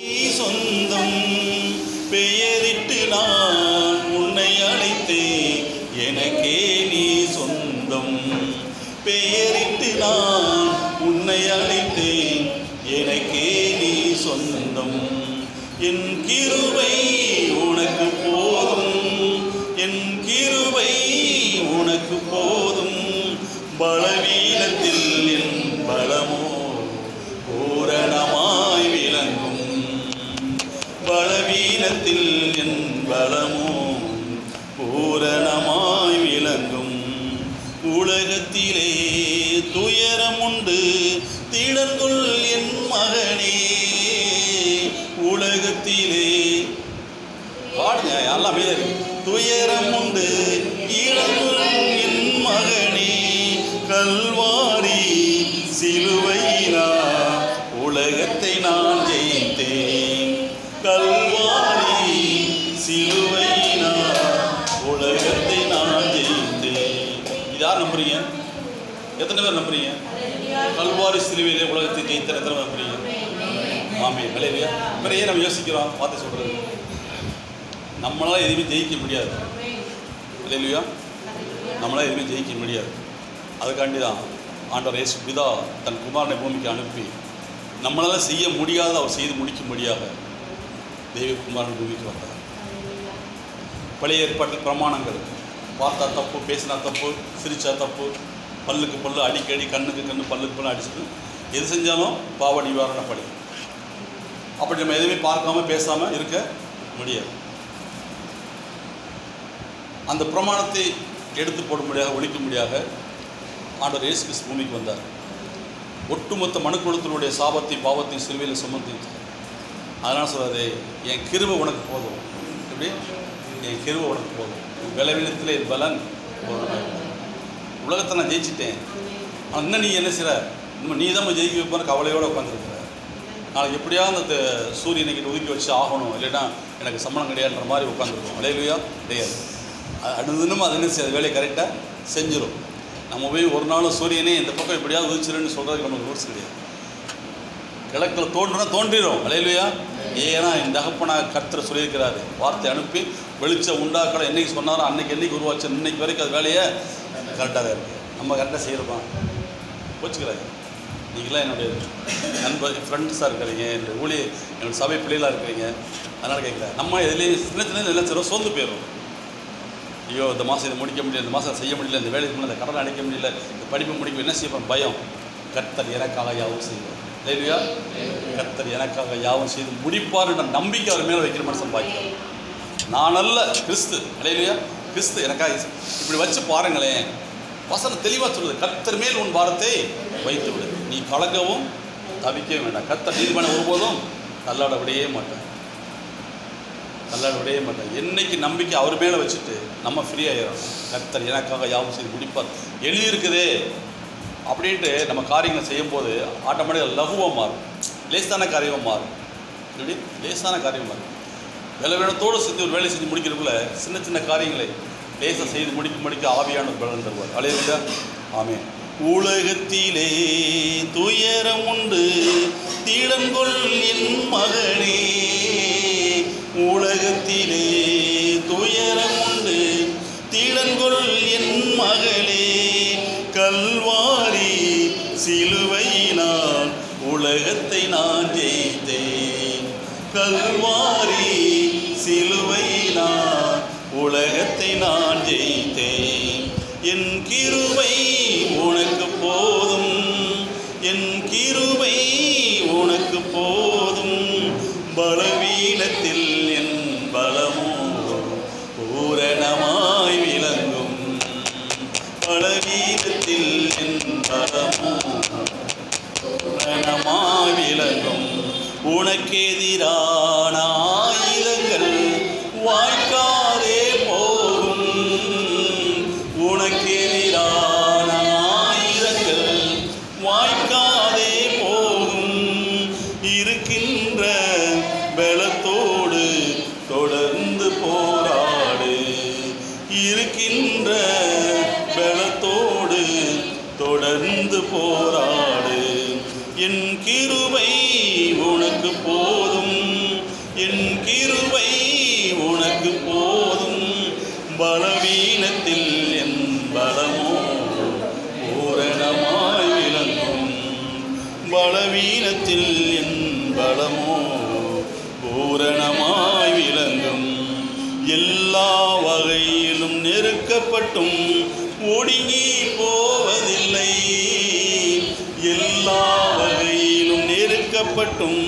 நீ சொந்தம் பெயரிட்டு நான் உன்னை அழைத்தேன், எனக்கே நீ சொந்தம் பெயரிட்டு நான் உன்னை அழைத்தேன், எனக்கே நீ சொந்தம். என் கிருபை உனக்கு போதும், என் கிருபை உனக்கு போதும். பலவீனத்தில் என் பலமோ பூரணமாய் விளங்கும், பலவீனத்தில் என் பலமோ பூரணமாய் விளங்கும். உலகத்திலே துயரம் உண்டு, திடர்கொள் என் மகனே. உலகத்திலே பாடுங்க எல்லாமே, துயரம் உண்டு திடர்கொள் என் மகனே. கல்வாரி சிலுவையினா உலகத்தை நான் ஜெயித்தேன், கல்வாரி சிலுவையினா உலகத்தை நான் ஜெயித்தேன். இது யார் நம்புறீங்க? எத்தனை பேர் நம்புறீங்க? கல்வாரி சிலுவையிலே உலகத்தை ஜெயித்த எத்தனை பேர் நம்புறீங்க? ஆமென். ஹல்லேலூயா. வேற ஏன் நம்ம யோசிக்கிறோம்? வார்த்தை சொல்றது, நம்மளால எதுவுமே ஜெயிக்க முடியாது. ஹல்லேலூயா. நம்மளால எதுவுமே ஜெயிக்க முடியாது. அதுக்காண்டி தான் ஆண்டவர் இயேசு பிதா தன் குமாரனை பூமிக்கு அனுப்பி நம்மளால் செய்ய முடியாத அவர் செய்து முடிக்க முடியாத தெய்வ குமாரன் பூமிக்கு வந்தார். பழைய ஏற்பாட்டில் பிரமாணங்கள், பார்த்தா தப்பு, பேசினா தப்பு, சிரிச்சா தப்பு, பல்லுக்கு பல்லு, அடிக்கடி கண்ணுக்கு கண்ணு, பல்லுக்கு பல்லு அடிச்சுட்டு எது செஞ்சாலும் பாவ நிவாரண படி. அப்படி நம்ம எதுவுமே பார்க்காம பேசாமல் இருக்க முடியாது. அந்த பிரமாணத்தை எடுத்து போட முடியாக, ஒழிக்க முடியாக ஆண்டவர் இயேசு கிறிஸ்து பூமிக்கு வந்தார். ஒட்டுமொத்த மனுக்குலத்தினுடைய சாபத்தை பாவத்தையும் சிலுவையில் சுமந்து, அதனால் சொல்கிறாரு, என் கிருபை உனக்கு போதும். எப்படி? என் கிருபை உனக்கு போதும். பலவீனத்தில் என் பலன் போதும். உலகத்தை நான் ஜெயிச்சிட்டேன், ஆனால் இன்னும் நீ என்ன செய்கிற? இன்னும் நீ தான் ஜெயிக்க வைப்பான்னு கவலையோடு உட்காந்துருக்குற. நாளைக்கு எப்படியாவது அந்த சூரியனை கிட்ட ஒதுக்கி வச்சு ஆகணும், இல்லைன்னா எனக்கு சம்பளம் கிடையாதுன்ற மாதிரி உட்காந்துருக்கோம். ஹல்லேலூயா. கிடையாது. அடுத்ததுன்னு அது என்ன செய்யாது, வேலையை கரெக்டாக செஞ்சிடும். நம்ம போய் ஒரு நாளும் சூரியனே இந்த பக்கம் எப்படியாவது உதிச்சிருன்னு சொல்கிறதுக்கு நமக்கு ரூல்ஸ் கிடையாது. கிழக்கில் தோன்றுனா தோன்றிடும். ஹல்லேலூயா. ஏன்னா இந்த தகப்பனாக கர்த்தர் சொல்லியிருக்கிறாரு, வார்த்தை அனுப்பி வெளிச்சம் உண்டாக்கலை என்றைக்கு சொன்னாரோ அன்றைக்கி என்றைக்கு உருவாச்சு, இன்னைக்கு வரைக்கும் அது வேலையை கரெக்டாக தான் இருக்குது. நம்ம கரெக்டாக செய்கிறோம். போச்சுக்கிறாரு. நீங்களாம் என்னுடைய நண்பர், ஃப்ரெண்ட்ஸாக இருக்கிறீங்க, என்னுடைய ஊழியர், என்னோடய சபை பிள்ளைகளாக இருக்கிறீங்க. அதனால் கேட்குறேன், நம்ம இதுலேயே சின்ன சின்ன நிலச்சிடும், சோர்ந்து போயிடும். ஐயோ இந்த மாதம் இதை முடிக்க முடியல, இந்த மாதம் செய்ய முடியல, இந்த வேலைக்கு இந்த கடனை அடைக்க முடியல, இந்த படிப்பு முடிக்க என்ன செய்வோம்? பயம். கர்த்தர் எனக்காக யாவும் செய்வார். ஹல்லேலூயா. கர்த்தர் எனக்காக யாவும் செய்து முடிப்பார் என்ற நம்பிக்கை அவர் மேலே வைக்கிற மனுஷன் பாக்கியம். நான் அல்ல, கிறிஸ்து. ஹல்லேலூயா. கிறிஸ்து எனக்காக. இப்படி வச்சு பாருங்களேன், வசனம் தெளிவாக சொல்லுது, கர்த்தர் மேல் உன் பாரத்தை வைத்து விடு, நீ கலங்கவும் தவிக்கவே வேண்டாம். கர்த்தர் நீதிமான ஒருபோதும் தள்ளாட விடையே மாட்டேன், தள்ளாட விடையே மாட்டேன். என்னைக்கு நம்பிக்கை அவர் மேலே வச்சுட்டு நம்ம ஃப்ரீ ஆகிடும். கர்த்தர் எனக்காக யாவும் செய்து முடிப்பார், எழுதியிருக்குதே அப்படின்ட்டு நம்ம காரியங்களை செய்யும்போது ஆட்டோமேட்டிக்காக லகுவாக மாறும், லேசான காரியமாக மாறும். எப்படி? லேசான காரியம் மாறும். வேலைத்தோடு செஞ்சு ஒரு வேலை செஞ்சு முடிக்கிறதுக்குள்ள சின்ன சின்ன காரியங்களை லேசாக செய்து முடிக்க ஆவியான பலன் தருவார். ஹல்லேலூயா. ஆமென். உலகத்திலே துயரம் உண்டு, திடங்கொள் என் மகனே. உலகத்திலே துயரம் உண்டு, திடங்கொள் என் மகளே. கல்வாரி சிலுவையினால் உலகத்தை நான் ஜெயித்தேன், கல்வாரி சிலுவையினால் உலகத்தை நான் ஜெயித்தேன். என் கிருபை உனக்கு போதும், என் கிருபை உனக்கு போதும். பலவீனத்தில் என் பலமோ பூரணமாய் விளங்கும், பலவீனத்தில் என் பலமோ பூரணமாய் விளங்கும். உனக்கெதிரான ஆயுதங்கள் வாய்க்காதே போகும், உனக்கெதிரான ஆயுதங்கள் வாய்க்காதே போகும். இருக்கின்ற பலத்தோடு தொடர்ந்து போராடு, இருக்கின்ற பலத்தோடு தொடர்ந்து போராடு. என் கிருபை உனக்கு போதும், பூரணமாய் விளங்கும். எல்லா வகையிலும் நெருக்கப்பட்டும் ஒடுங்கி போவதில்லை. எல்லா வகையிலும் நெருக்கப்பட்டும்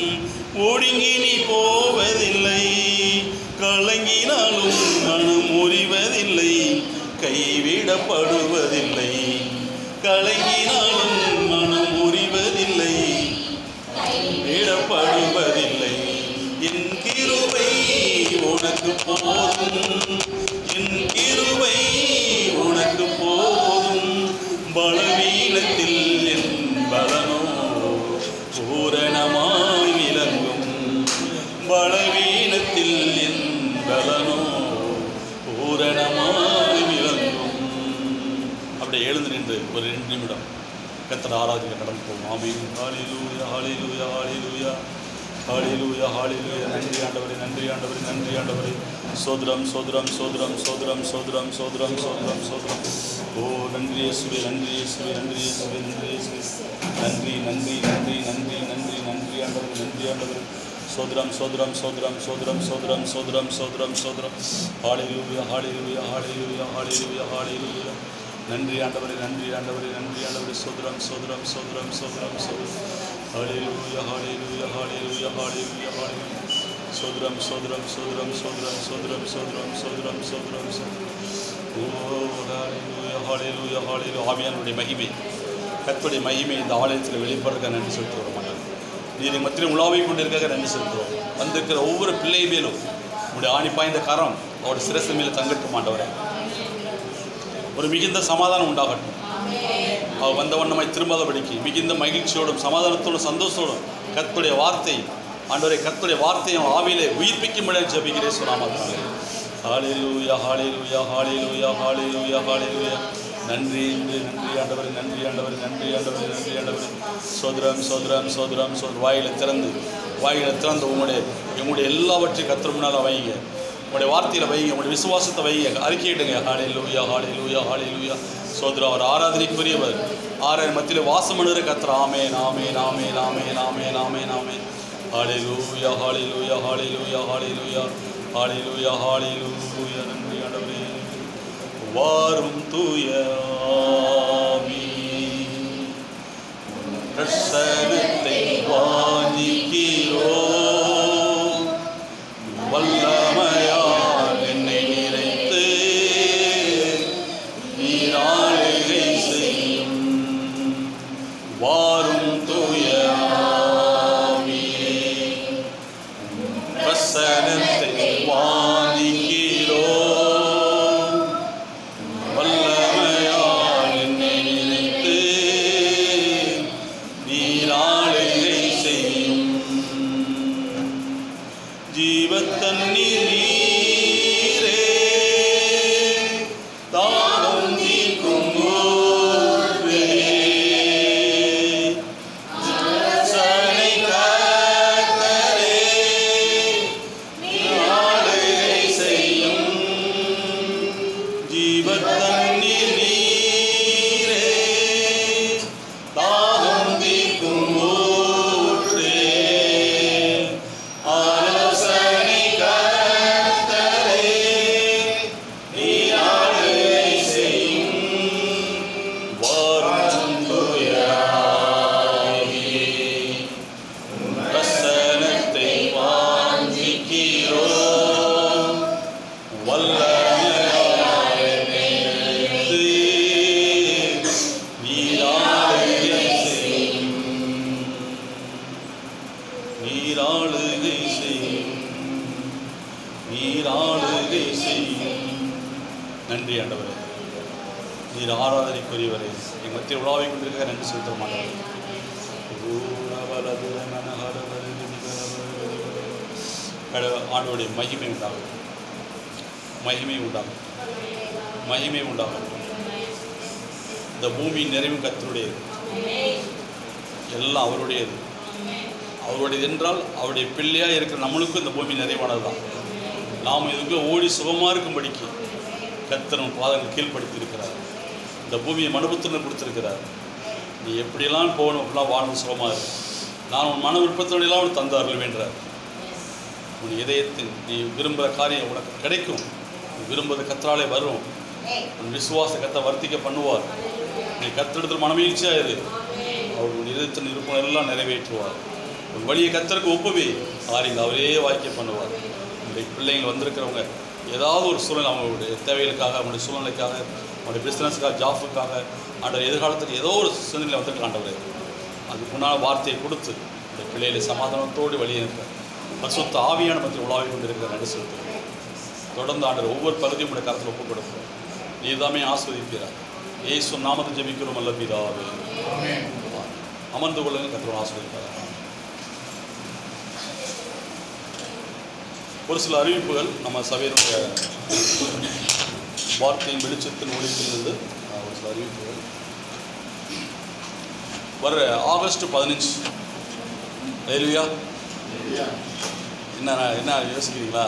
ஒடுங்கி நீ போவதில்லை. கலங்கினாலும் மனம் முறிவதில்லை, கைவிடப்படுவதில்லை. கலங்கினாலும் மனம் முறிவதில்லை, கைவிடப்படுவதில்லை. என் கிருபை உனக்கு போதும், என் கிருபை உனக்கு போதும். பலவீனத்தில் என் பலனோ பூரணமாய் விளங்கும். பலவீனத்தில் என் பலனோ பூரணமாய் விளங்கும். அப்படியே எழுந்து நின்று ஒரு 2 நிமிடம் கர்த்தரை ஆராதிக்க கடந்து போவோம். ஆமென். ஹல்லேலூயா, ஹல்லேலூயா, ஹல்லேலூயா, ஹல்லேலூயா, ஹல்லேலூயா. நன்றி ஆண்டவரே, நன்றி ஆண்டவரே, நன்றி ஆண்டவரே. சோதரம் சோதரம் சோதரம் சோதரம் சோதரம் சோதரம் சோதரம் சோதரம். ஓ நன்றி இயேசுவே, நன்றி இயேசுவே, நன்றி இயேசுவே, நன்றி இயேசுவே. நன்றி நன்றி நன்றி நன்றி நன்றி நன்றி ஆண்டவரே, நன்றி ஆண்டவரே. சோதரம் சோதரம் சோதரம் சோதரம் சோதரம் சோதரம் சோதரம் சோதரம். ஹல்லேலூயா, ஹல்லேலூயா, ஹல்லேலூயா, ஹல்லேலூயா, ஹல்லேலூயா. நன்றி ஆண்டவரே, நன்றி ஆண்டவரே, நன்றி ஆண்டவரே. சோதரம் சோதரம் சோதரம் சோதரம் சோதரம். ஹல்லேலூயா, ஹல்லேலூயா, ஹல்லேலூயா, ஹல்லேலூயா, ஹல்லேலூயா. சோதரம் சோதரம் சோதரம் சோதரம் சோதரம் சோதரம் சோதரம் சோதரம் சோதரம். ஓ ஹல்லேலூயா, ஹல்லேலூயா, ஹல்லேலூயா. ஆவியானவருடைய மகிமை, கர்த்தருடைய மகிமை இந்த ஆலயத்தில் வெளிப்படுறதுக்காக நன்றி செலுத்துகிறோம். நீர் மத்தியில் உலாவை கொண்டிருக்காக நன்றி செலுத்துகிறோம். வந்திருக்கிற ஒவ்வொரு பிள்ளை மேலும் உங்களுடைய ஆணிப்பாய்ந்த கரம் அவருடைய சிரசு மேலே தங்கட்டும் ஆண்டவரே. ஒரு மிகுந்த சமாதானம் உண்டாகட்டும். அவர் வந்த வண்ணமாய் திரும்பாதபடிக்கு மிகுந்த மகிழ்ச்சியோடும் சமாதானத்தோடும் சந்தோஷத்தோடும் கர்த்தருடைய வார்த்தை ஆண்டவரே, கர்த்தருடைய வார்த்தையை ஆவியிலே உயிர்ப்பிக்கும்படியாக ஜெபிக்கிறேன் சொன்னாமத்தாலே. ஹல்லேலூயா, ஹல்லேலூயா, ஹல்லேலூயா, ஹல்லேலூயா, ஹல்லேலூயா. நன்றி நன்றி ஆண்டவரே, நன்றி ஆண்டவரே, நன்றி ஆண்டவரே, நன்றி ஆண்டவரே. சோதரம் சோதரம் சோதரம் சோதரம். வாயில திறந்து உங்களுடைய எல்லாவற்றையும் கர்த்தர் முன்னால் வைங்க. உங்களுடைய வார்த்தையில் வைங்க, உங்களுடைய விசுவாசத்தை வைங்க, அறிக்கையிடுங்க. ஹல்லேலூயா, ஹல்லேலூயா, ஹல்லேலூயா. சோதரம் அவர் ஆராதனைக்குரியவர், ஆராதனை மத்தியில் வாசம் பண்ணுகிற கர்த்தர். ஆமென், ஆமென், ஆமென், ஆமென், ஆமென், ஆமென், ஆமென். ஹல்லேலூயா, ஹல்லேலூயா, ஹல்லேலூயா, ஹல்லேலூயா, ஹல்லேலூயா, ஹல்லேலூயா. நன்றி ஆண்டவரே. வாரும் தூய ஆவி, பிரசன்னத்தை வாஞ்சிக்கிறோம். வல்லமையால் என்னை நிறைத்து நீர் ஆளுகை செய்யும். வாரும் தூய ஆவியே, பிரசன்னத்தை வாஞ்சிக்கிறோம். வல்லமையால் என்னை நிறைத்து நீர் ஆளுகை செய்யும். ஜீவத்தண்ணீர் நீரே, தாகம் தீர்க்கும் ஊற்றே. ஜீவசனை கர்த்தரே, நீர் ஆளுகை செய்யும். ஜீவத்தண்ணீர் நீரே, தாகம் தீர்க்கும் ஊற்றே. ஆலோசனை கர்த்தரே, நீர் ஆளுகை செய்யும். வாரும் தூய ஆவியே, பிரசன்னத்தை வாஞ்சிக்கிறோம். வல்லமையால் என்னை நிறைத்து நீர் ஆளுகை செய்யும். நீர் ஆளுகை செய்யும், நீர் ஆளுகை செய்யும். நன்றி ஆண்டவரே, நீர் ஆராதனைக்குரியவரே. எங்கள் மத்தியில் உலாவை கொண்டிருக்க நன்றி செலுத்த மாட்டவரே. ஆண்டவருடைய மகிமை உண்டாகும், மகிமை உண்டாகும், மகிமை உண்டாகும். இந்த பூமியின் நிறைவு கர்த்தருடையது, எல்லாம் அவருடையது. அவருடையது என்றால் அவருடைய பிள்ளையாக இருக்கிற நம்மளுக்கும் இந்த பூமி நிறைவானது தான். நாம் இதுக்குள்ளே ஓடி சுகமாக இருக்கும்படிக்கு கர்த்தர் பாதங்கள் கீழ்ப்படுத்தி இருக்கிறார். இந்த பூமியை மனுபுத்திரன் கொடுத்திருக்கிறார். நீ எப்படியெல்லாம் போகணும், அப்படிலாம் வாழ்ந்து சுகமாக இருக்கு. நான் உன் மன விருப்பத்தோடையெல்லாம் அவன் தந்தார்கள் வேண்டார். உன் இதயத்தில் நீ விரும்புகிற காரியம் உனக்கு கிடைக்கும். நீ விரும்புவது கர்த்தராலே வரும். உன் விசுவாச கர்த்தர் வர்த்திக்க பண்ணுவார். நீ கர்த்தரிடத்தில் மனமகிழ்ச்சியாக இரு. அவர் உன் இதயத்தின் விருப்பம் எல்லாம் நிறைவேற்றுவார். உன் வழியை கர்த்தருக்கு ஒப்புவி, காரியங்கள் அவரே வாக்கிய பண்ணுவார். உங்களுடைய பிள்ளைங்கள் வந்திருக்கிறவங்க ஏதாவது ஒரு சூழ்நிலை, அவங்களுடைய தேவைகளுக்காக, அவங்களுடைய சூழ்நிலைக்காக, அவங்களுடைய பிஸ்னஸுக்காக, ஜாஃபுக்காக, ஆண்டவர் எதிர்காலத்துக்கு ஏதோ ஒரு சூழ்நிலை வந்துட்டு ஆண்டவர் அதுக்கு முன்னால் வார்த்தையை கொடுத்து இந்த பிள்ளைகளை சமாதானத்தோடு வழியை இருக்க பரிசுத்த ஆவியான மத்தியில் உலாவி கொண்டிருக்கிற நடுசத்து தொடர்ந்து ஆண்டவர் ஒவ்வொரு பகுதியும் உடைய கருத்தில் ஒப்புக் கொடுக்கிறோம். நீதாமே ஆஸ்வதிக்கிறார். இயேசு நாமத்தை ஜெபிக்கிறோம் அல்ல பிதாவே. அமர்ந்து கொள்ளுங்க. கர்த்தர் ஆஸ்வதிக்கிறார். ஒரு சில அறிவிப்புகள் நம்ம சபையினுடைய வார்த்தையின் வெளிச்சத்தின் ஒளியிலிருந்து ஒரு சில அறிவிப்புகள். வர ஆகஸ்ட் 15 ஹல்லேலூயா. என்ன யோசிக்கிறீங்களா?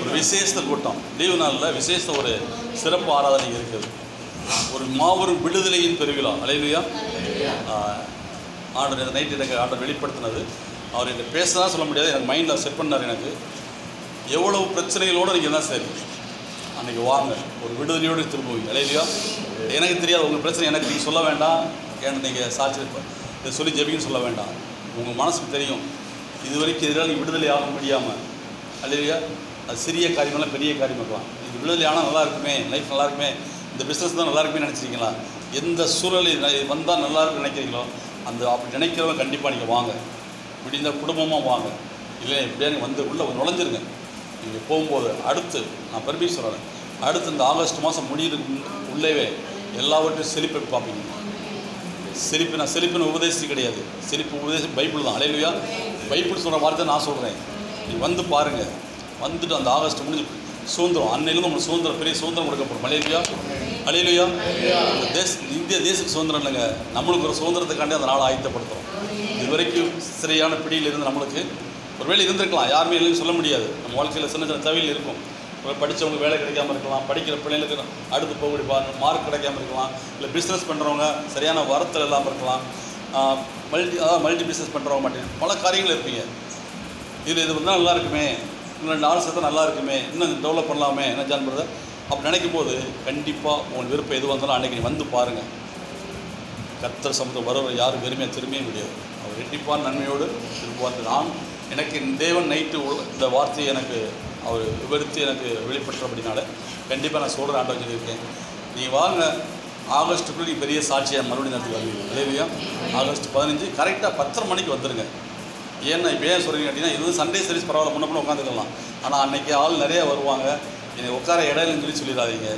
ஒரு விசேஷ கூட்டம், லீவு நாளில் விசேஷ ஒரு சிறப்பு ஆராதனை இருக்குது. ஒரு மாபெரும் விடுதலையின் பெருவிழா. ஹல்லேலூயா. ஆண்டவர் நைட்டு எனக்கு ஆண்டவர் வெளிப்படுத்தினது. அவர் எனக்கு பேசதான் சொல்ல முடியாது, எனக்கு மைண்டில் செட் பண்ணார். எனக்கு எவ்வளவு பிரச்சனைகளோடு நீங்கள் தான் சரி அன்றைக்கி வாங்க, ஒரு விடுதலையோடு திரும்புவீங்க. ஹல்லேலூயா. எனக்கு தெரியாது உங்கள் பிரச்சனை, எனக்கு நீங்கள் சொல்ல வேண்டாம். ஏன்னா நீங்கள் சாட்சி இதை சொல்லி ஜெபின்னு சொல்ல வேண்டாம். உங்கள் மனசுக்கு தெரியும் இது வரைக்கும் எதிராக நீங்கள் விடுதலை ஆக முடியாமல். ஹல்லேலூயா. அது சிறிய காரியமெல்லாம் பெரிய காரியம் இருக்கலாம். இது விடுதலை ஆனால் நல்லா இருக்குமே, லைஃப் நல்லா இருக்குமே, இந்த பிஸ்னஸ் தான் நல்லா இருக்குமே நினச்சிருக்கீங்களா? எந்த சூழல் வந்தால் நல்லா இருக்குன்னு நினைக்கிறீங்களோ அந்த அப்படி நினைக்கிறவங்க கண்டிப்பாக நீங்கள் வாங்க. முடிந்த குடும்பமாக வாங்க. இல்லை எப்படியா நீங்கள் வந்து உள்ளே நுழைஞ்சிருங்க. நீங்கள் போகும்போது அடுத்து நான் பெருமைக்கு சொல்கிறேன், அடுத்து இந்த ஆகஸ்ட் மாதம் முடியிறதுக்கு உள்ளவே எல்லாவற்றையும் செழிப்பை பார்ப்பீங்க. செழிப்பின உபதேசி கிடையாது. செழிப்பு உபதேசம் பைபிள் தான். ஹல்லேலூயா. பைபிள் சொல்கிற வார்த்தை நான் சொல்கிறேன். நீ வந்து பாருங்கள். வந்துட்டு அந்த ஆகஸ்ட் முடிஞ்சு சுதந்திரம் அன்னையிலேருந்து உங்களுக்கு சுதந்திரம், பெரிய சுதந்திரம் கொடுக்கப்படும். ஹல்லேலூயா. ஹல்லேலூயா. இந்த இந்திய தேசத்துக்கு சுதந்திரம் இல்லைங்க, நம்மளுக்கு ஒரு சுதந்திரத்துக்காண்டி அந்த நாளை ஆயத்தப்படுத்துகிறோம். இது வரைக்கும் சிறையான பிடியில் இருந்து நம்மளுக்கு ஒருவேளை இருந்திருக்கலாம், யாருமே இல்லைன்னு சொல்ல முடியாது. நம்ம வாழ்க்கையில் சின்ன சின்ன தவியில் இருக்கும். படித்தவங்க வேலை கிடைக்காமல் இருக்கலாம், படிக்கிற பிள்ளைங்களுக்கு அடுத்து போகக்கூடிய மார்க் கிடைக்காமல் இருக்கலாம், இல்லை பிஸ்னஸ் பண்ணுறவங்க சரியான வரத்தில் இல்லாமல் இருக்கலாம், மல்டி பிஸ்னஸ் பண்ணுறவங்க மாட்டேன் பல காரியங்கள் இருப்பீங்க. இது வந்தால் நல்லா இருக்குமே, இன்னும் 4 சேர்த்தா நல்லா இருக்குமே, இன்னும் டெவலப் பண்ணலாமே, என்ன ஜான் பிரதர் அப்படி நினைக்கும் போது கண்டிப்பாக உங்களுக்கு விருப்பம் எது வந்தாலும் அன்றைக்கி நீ வந்து பாருங்கள். கர்த்தர் சமூகத்தில் வரவர் யாரும் வெறுமையாக திரும்பியே முடியாது. அவர் ரெட்டிப்பான நன்மையோடு திரும்புவார். எனக்கு தேவன் நைட்டு இந்த வார்த்தையை எனக்கு அவர் விவரித்து எனக்கு வெளிப்படுத்துறபடினால கண்டிப்பாக நான் சொல்கிற ஆண்டவர் சொல்லியிருக்கேன். நீங்கள் வாங்க, ஆகஸ்ட்டுக்குள்ளே நீ பெரிய சாட்சியாக மறுபடியும் நடத்தி வருவீங்க. ஹல்லேலூயா. ஆகஸ்ட் 15 கரெக்டாக 10:30 மணிக்கு வந்துடுங்க. ஏன்னா இப்போ ஏன் சொல்கிறீங்க அப்படின்னா, இது வந்து சண்டே சர்வீஸ் பரவாயில்ல, முன்ன உட்காந்துக்கலாம். ஆனால் அன்றைக்கி ஆள் நிறையா வருவாங்க. என்னை உட்கார இடம் சொல்லிடாதீங்க.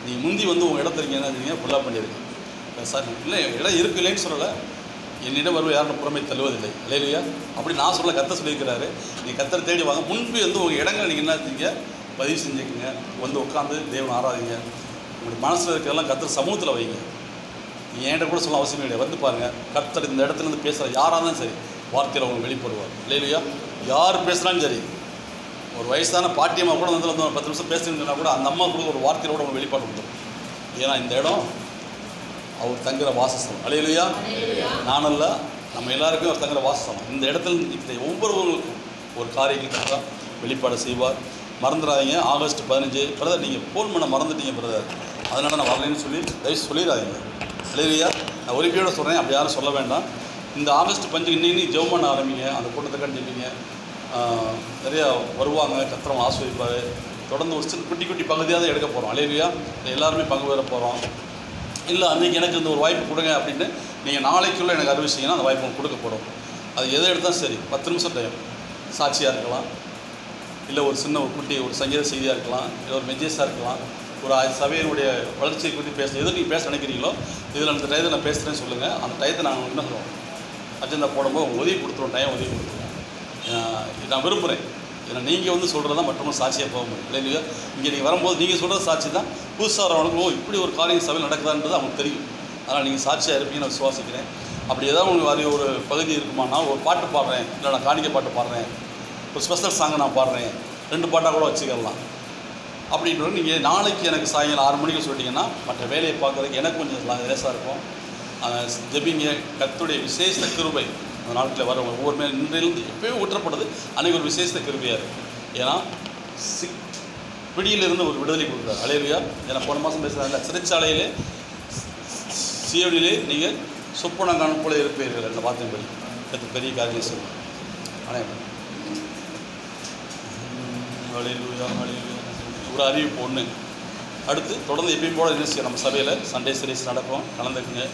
நீங்கள் முந்தி வந்து உங்கள் இடத்துல என்ன செய்வீங்க, ஃபுல்லாக பண்ணிடுங்க. சார் இல்லை இடம் இருக்கு இல்லைன்னு சொல்லலை, என்னிடம் வருவ யாரும் புறமே தள்ளுவதில்லை. ஹல்லேலூயா. அப்படி நான் சொல்ல கர்த்தர் சொல்லியிருக்கிறாரு. நீங்கள் கர்த்தரை தேடி வாங்க. முன்பு வந்து உங்கள் இடங்களை நீங்கள் என்ன செஞ்சீங்க, பதிவு செஞ்சுக்கோங்க. வந்து உட்காந்து தேவன் ஆராதிங்க. உங்களுடைய மனசில் இருக்கிறதெல்லாம் கர்த்தர் சமூகத்தில் வைங்க. நீங்கள் என்கிட்ட கூட சொல்ல அவசியம் கிடையாது. வந்து பாருங்கள், கர்த்தர் இந்த இடத்துலேருந்து பேசுகிற யாராக இருந்தாலும் சரி வார்த்தையில் அவங்க வெளிப்படுவார். ஹல்லேலூயா. யார் பேசுகிறாலும் சரி, ஒரு வயசான பாட்டியம்மா கூட வந்து 10 நிமிஷம் பேசுறதுன்னா கூட அந்த அம்மா கூட ஒரு வார்த்தையோட அவங்க வெளிப்பாடு கொடுத்துரும். ஏன்னா இந்த இடம் அவர் தங்குற வாசஸ்தலம். ஹல்லேலூயா. நானல்ல, நம்ம எல்லாருக்கும் அவர் தங்குற வாசஸ்தலம். இந்த இடத்துல இந்த ஒவ்வொருவருக்கும் ஒரு காரியங்கள் தான் வெளிப்பாடு செய்வார். மறந்துடாதீங்க. ஆகஸ்ட் 15 பிரதர் நீங்கள் ஃபோன் பண்ண மறந்துட்டீங்க பிரதர், அதனால் நான் வரலைன்னு சொல்லி தயவு சொல்லிடாதீங்க. ஹல்லேலூயா. நான் உரிமையோடு சொல்கிறேன், அப்படி யாரும் சொல்ல வேண்டாம். இந்த ஆகஸ்ட் 15 இன்னைக்கு ஜெபம் பண்ண ஆரம்பிங்க. அந்த கூட்டத்துக்கான ஜெபிங்க. நிறையா வருவாங்க, கர்த்தர் ஆசீர்வதிப்பார். தொடர்ந்து ஒரு சின்ன குட்டி குட்டி பகுதியாக தான் எடுக்க போகிறோம். ஹல்லேலூயா. எல்லாருமே பங்கு பெற போகிறோம். இல்லை அன்றைக்கி எனக்கு இந்த ஒரு வாய்ப்பு கொடுங்க அப்படின்னு நீங்கள் நாளைக்குள்ளே எனக்கு அறிவிச்சிங்கன்னா அந்த வாய்ப்பு கொடுக்கப்படும். அது எதை எடுத்தாலும் சரி, 10 நிமிஷம் டைம் சாட்சியாக இருக்கலாம், இல்லை ஒரு சின்ன ஒரு குட்டி ஒரு சங்கீத செய்தியாக இருக்கலாம், இல்லை ஒரு மெஜேஸாக இருக்கலாம், ஒரு சபையினுடைய வளர்ச்சியை பற்றி எது நீங்கள் பேச நினைக்கிறீங்களோ இதில் அந்த டயத்தை நான் பேசுகிறேன்னு சொல்லுங்கள். அந்த டயத்தை நாங்கள் என்ன சொல்லுவோம், அஜெண்டா போடும்போது உங்கள் உதவி கொடுத்துருவோம், டைம் உதவி கொடுத்துருவோம். நான் விரும்புகிறேன். ஏன்னா நீங்கள் வந்து சொல்கிறது தான் மற்றவங்க சாட்சியாக போக முடியும். இல்லையா? இங்கே நீங்கள் வரும்போது நீங்கள் சொல்கிறது சாட்சி தான். புதுசாக வரவங்களுக்கு இப்படி ஒரு காரியம் சபையில் நடக்குதான்றது அவங்களுக்கு தெரியும். அதனால் நீங்கள் சாட்சியாக இருப்பீங்கன்னு நான் விசுவாசிக்கிறேன். அப்படி ஏதாவது உங்களுக்கு அது ஒரு பகுதி இருக்குமானா, ஒரு பாட்டு பாடுறேன், இல்லை நான் காணிக்கை பாட்டு பாடுறேன், ஒரு ஸ்பெஷல் சாங்கை நான் பாடுறேன், 2 பாட்டாக கூட வச்சுக்கலாம் அப்படின்றது நீங்கள் நாளைக்கு எனக்கு சாயங்காலம் 6 மணிக்கு சொல்லிட்டீங்கன்னா மற்ற வேலையை பார்க்குறதுக்கு எனக்கு கொஞ்சம் லேசாக இருக்கும். ஜெபிங்க. கர்த்தருடைய விசேஷ கிருபை அந்த நாட்களில் வர ஒவ்வொரு மேல் இன்றையிலிருந்து எப்போயும் ஊற்றப்படுது. அன்றைக்கி ஒரு விசேஷ கிருபையாக இருக்குது. ஏன்னா பிடியிலிருந்து ஒரு விடுதலை கொடுக்குறாரு. அல்லேலூயா. ஏன்னா போன மாதம் பேசுகிறாங்க, சிறைச்சாலையிலே சீயோனிலே நீங்கள் சொப்பனங்காணும் போல இருப்பீர்கள் என்ற வார்த்தையின்படி அது பெரிய காரியம் சொல்லுங்கள். ஆனால் அல்லேலூயா அல்லேலூயா. ஒரு அறிவிப்பு ஒன்று. அடுத்து தொடர்ந்து எப்பயும் போல நிகழ்ச்சி நம்ம சபையில் சண்டே சீரிஸ் நடக்கும், கலந்துக்குங்க.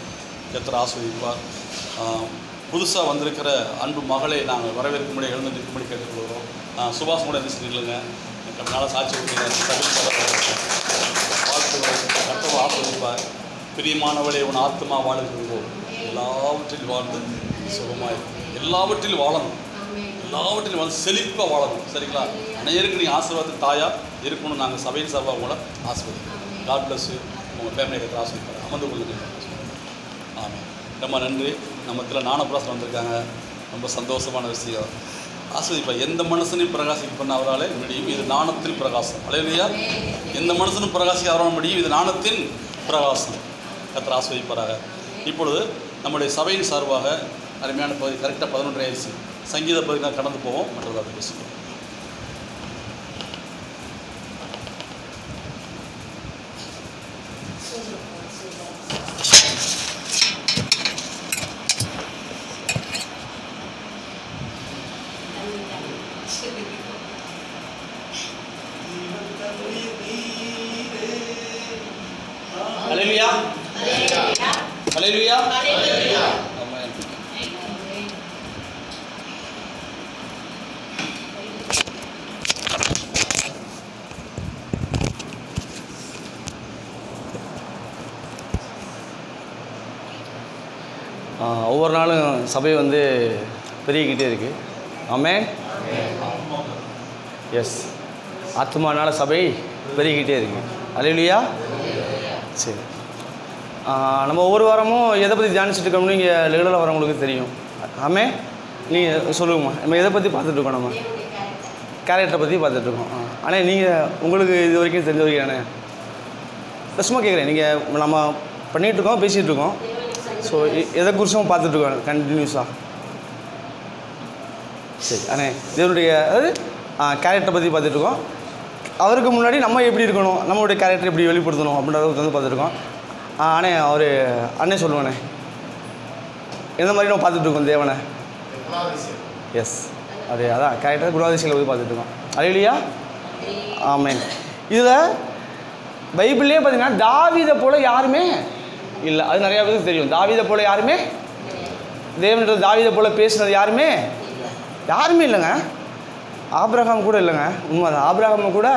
கர்த்தர் ஆசீர்வதிப்பார். புதுசாக வந்திருக்கிற அன்பு மகளை நாங்கள் வரவேற்கும்படி எழுந்து நிற்கும்படி கேட்டுக்கொள்கிறோம். சுபாஷ் கூட நினைச்சு நில்லுங்க. நல்லா சாட்சி வாழ்த்துக்கள். கர்த்தர் ஆசீர்வதிப்பார். பிரியமானவளே உன் ஆத்மா வாழுகிறதோ எல்லாவற்றிலும் வாழ்ந்து சுகமாய் எல்லாவற்றிலும் வாழணும், எல்லாவற்றிலும் வந்து செழிப்பாக வாழணும். சரிங்களா? அனைவருக்கு நீங்கள் ஆசீர்வாதத்தின் தாயாக இருக்கணும். நாங்கள் சபையின் சார்பாக கூட ஆசீர்வதிக்கிறோம். God bless you. உங்கள் ஃபேமிலியை கற்று ஆசீர்வதிப்பார். அமர்ந்து கொள்ளுங்கள். ஆமாம், ரொம்ப நன்றி. நம்ம ஞானபிராசன் வந்திருக்காங்க, ரொம்ப சந்தோஷமான விஷயம். ஆஸ்வதிப்பார். எந்த மனுஷனையும் பிரகாசிக்க பண்ண அவரால் முடியும், இது ஞானத்தின் பிரகாசம். அல்லேலூயா. எந்த மனுஷனும் பிரகாசிக்க அவரால் முடியும், இது ஞானத்தின் பிரகாசம். கர்த்தர் ஆஸ்வதிப்பாராக. இப்பொழுது நம்முடைய சபையின் சார்பாக அருமையான பகுதி கரெக்டாக 11 ஆயிடுச்சு. சங்கீத பகுதி தான் கடந்து போவோம். மற்றதாக பேசுவோம். ஹல்லேலூயா ஹல்லேலூயா ஹல்லேலூயா. ஆமென். ஒவ்வொரு நாளும் சபை வந்து பெருகிக்கிட்டே இருக்குது. ஆமென். எஸ், ஆத்மானால சபை பெருகிக்கிட்டே இருக்குது. ஹல்லேலூயா. சரி, நம்ம ஒவ்வொரு வாரமும் எதை பற்றி தியானிச்சுட்டு இருக்கோம்னு இங்கே ரெகுலராக வரவங்களுக்கு தெரியும். ஆமென். நீங்கள் சொல்லுங்கம்மா, நம்ம எதை பற்றி பார்த்துட்ருக்கோம்? நம்ம கேரக்டரை பற்றி பார்த்துட்ருக்கோம். ஆனால் நீங்கள் உங்களுக்கு இது வரைக்கும் தெரிஞ்ச வரைக்கும் தானே சும்மா கேட்குறேன். நீங்கள் நம்ம பண்ணிகிட்ருக்கோம், பேசிகிட்ருக்கோம். ஸோ எதை குறிச்சும் பார்த்துட்ருக்கோம் கண்டினியூஸாக. சரி, ஆனால் இதனுடைய அதாவது கேரக்டரை பற்றி பார்த்துட்ருக்கோம். அவருக்கு முன்னாடி நம்ம எப்படி இருக்கணும், நம்மளுடைய கேரக்டர் எப்படி வெளிப்படுத்தணும் அப்படின்றத வந்து பார்த்துட்ருக்கோம். ஆனால் அவர் அண்ணே சொல்லுவானே, எந்த மாதிரி நம்ம பார்த்துட்ருக்கோம் தேவனை? எஸ், அது அதான் கேரக்டர் குணாதிசயங்களை போய் பார்த்துட்ருக்கோம். அல்லேலூயா. ஆமென். இதில் பைபிள்லேயே பார்த்தீங்கன்னா தாவீதை போல் யாருமே இல்லை. அது நிறையா பேருக்கு தெரியும். தாவீதை போல் யாருமே, தேவன்கிட்ட தாவீதை போல் பேசுனது யாருமே இல்லைங்க. ஆபிரகாம் கூட இல்லைங்க. உண்மைதான், ஆபிரகாம் கூட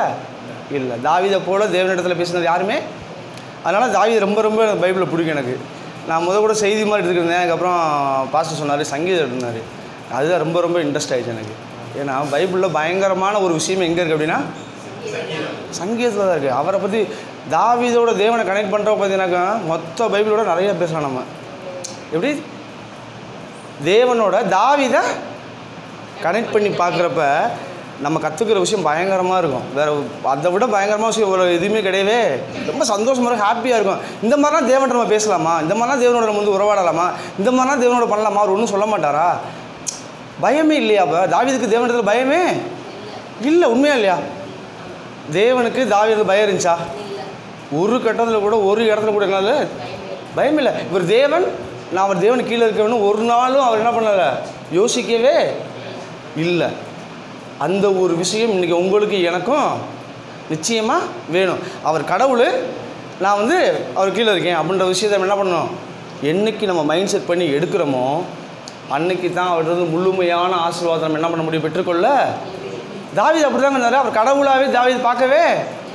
இல்லை. தாவீதை போல் தேவனிடத்தில் பேசுனது யாருமே. அதனால் தாவீது ரொம்ப ரொம்ப பைபிளில் பிடிக்கும் எனக்கு. நான் கூட செய்தி மாதிரி எடுத்துக்கிட்டேன். அதுக்கப்புறம் பாஸ்டர் சொன்னார், சங்கீதம் எடுத்துனார். அதுதான் ரொம்ப ரொம்ப இன்ட்ரெஸ்ட் ஆகிடுச்சு எனக்கு. ஏன்னா பைபிளில் பயங்கரமான ஒரு விஷயம் எங்கே இருக்குது அப்படின்னா சங்கீதத்தில் தான் இருக்குது. அவரை பற்றி தாவீதோட தேவனை கனெக்ட் பண்ணுறப்ப பார்த்தீங்கன்னாக்கா மொத்த பைபிளோட நிறையா பேசலாம். நம்ம எப்படி தேவனோட தாவீதை கனெக்ட் பண்ணி பார்க்குறப்ப நம்ம கற்றுக்கிற விஷயம் பயங்கரமாக இருக்கும். வேறு அதை விட பயங்கரமாக விஷயம் ஒரு எதுவுமே கிடையவே. ரொம்ப சந்தோஷமாக இருக்கும், ஹாப்பியாக இருக்கும். இந்த மாதிரிலாம் தேவன்கிட்ட நம்ம பேசலாமா, இந்த மாதிரிலாம் தேவனோட நம்ம வந்து உறவாடலாமா, இந்த மாதிரிலாம் தேவனோட பண்ணலாமா, அவர் ஒன்றும் சொல்ல மாட்டாரா? பயமே இல்லையா? அப்போ தாவீதுக்கு தேவனிடத்தில் பயமே இல்லை. உண்மையா இல்லையா? தேவனுக்கு தாவீதுக்கு பயம் இருந்துச்சா? ஒரு கட்டத்தில் கூட, ஒரு இடத்துல கூட என்னால பயம் இல்லை. இவர் தேவன், நான் அவர் தேவனுக்கு கீழே இருக்கணும்னு ஒரு நாளும் அவர் என்ன பண்ணலை, யோசிக்கவே இல்லை. அந்த ஒரு விஷயம் இன்றைக்கி உங்களுக்கு எனக்கும் நிச்சயமாக வேணும். அவர் கடவுள், நான் வந்து அவர் கீழே இருக்கேன் அப்படின்ற விஷயத்தை நம்ம என்ன பண்ணணும், என்றைக்கு நம்ம மைண்ட் செட் பண்ணி எடுக்கிறோமோ அன்னைக்கு தான் அவர் வந்து முழுமையான ஆசீர்வாதம் நம்ம என்ன பண்ண முடியும், பெற்றுக்கொள்ள. தாவீது அப்படி தாங்க இருந்தார். அவர் கடவுளாகவே தாவீது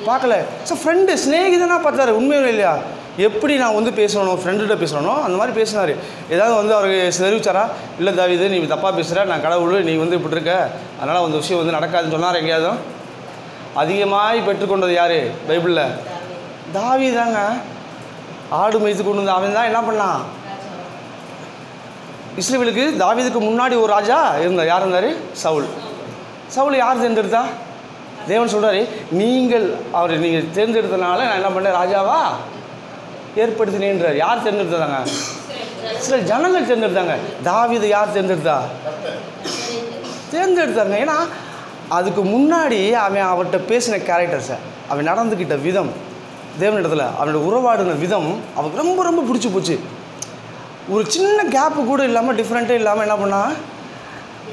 பார்க்கல. ஸோ ஃப்ரெண்டு, ஸ்நேகிதனாக பார்த்தாரு. உண்மையிலே இல்லையா? எப்படி நான் வந்து பேசணும், ஃப்ரெண்டுகிட்ட பேசணும் அந்த மாதிரி பேசினார். ஏதாவது வந்து அவருக்கு தெரிவிச்சாரா? இல்லை தாவீது, நீ தப்பாக பேசுகிற, நான் கடவுள், நீ வந்து இப்படி இருக்க, அதனால் அந்த விஷயம் வந்து நடக்காதுன்னு சொன்னார் எங்கேயாவது? அதிகமாக பெற்றுக்கொண்டது யார் பைபிளில்? தாவீது தாங்க. ஆடு மேய்த்து கொண்டு வந்து அவன் தான் என்ன பண்ணான், இஸ்ரவேலுக்கு தாவீதுக்கு முன்னாடி ஒரு ராஜா இருந்தார். யார் இருந்தார்? சவுல் யார் தேர்ந்தெடுத்தா? தேவன் சொல்கிறாரு, நீங்கள் தேர்ந்தெடுத்தனால நான் என்ன பண்ணேன், ராஜாவா ஏற்படுத்தினேன்றார். யார் தேர்ந்தெடுத்தாங்க? சில ஜனங்கள் தேர்ந்தெடுத்தாங்க. தாவீது யார் தேர்ந்தெடுத்தாங்க? ஏன்னா அதுக்கு முன்னாடி அவன் அவர்கிட்ட பேசின கேரக்டர்ஸை, அவன் நடந்துக்கிட்ட விதம், தேவனிடத்தில் அவனோட உறவாடின விதம் அவருக்கு ரொம்ப ரொம்ப பிடிச்சி போச்சு. ஒரு சின்ன கேப்பு கூட இல்லாமல், டிஃப்ரெண்ட்டே இல்லாமல் என்ன பண்ணால்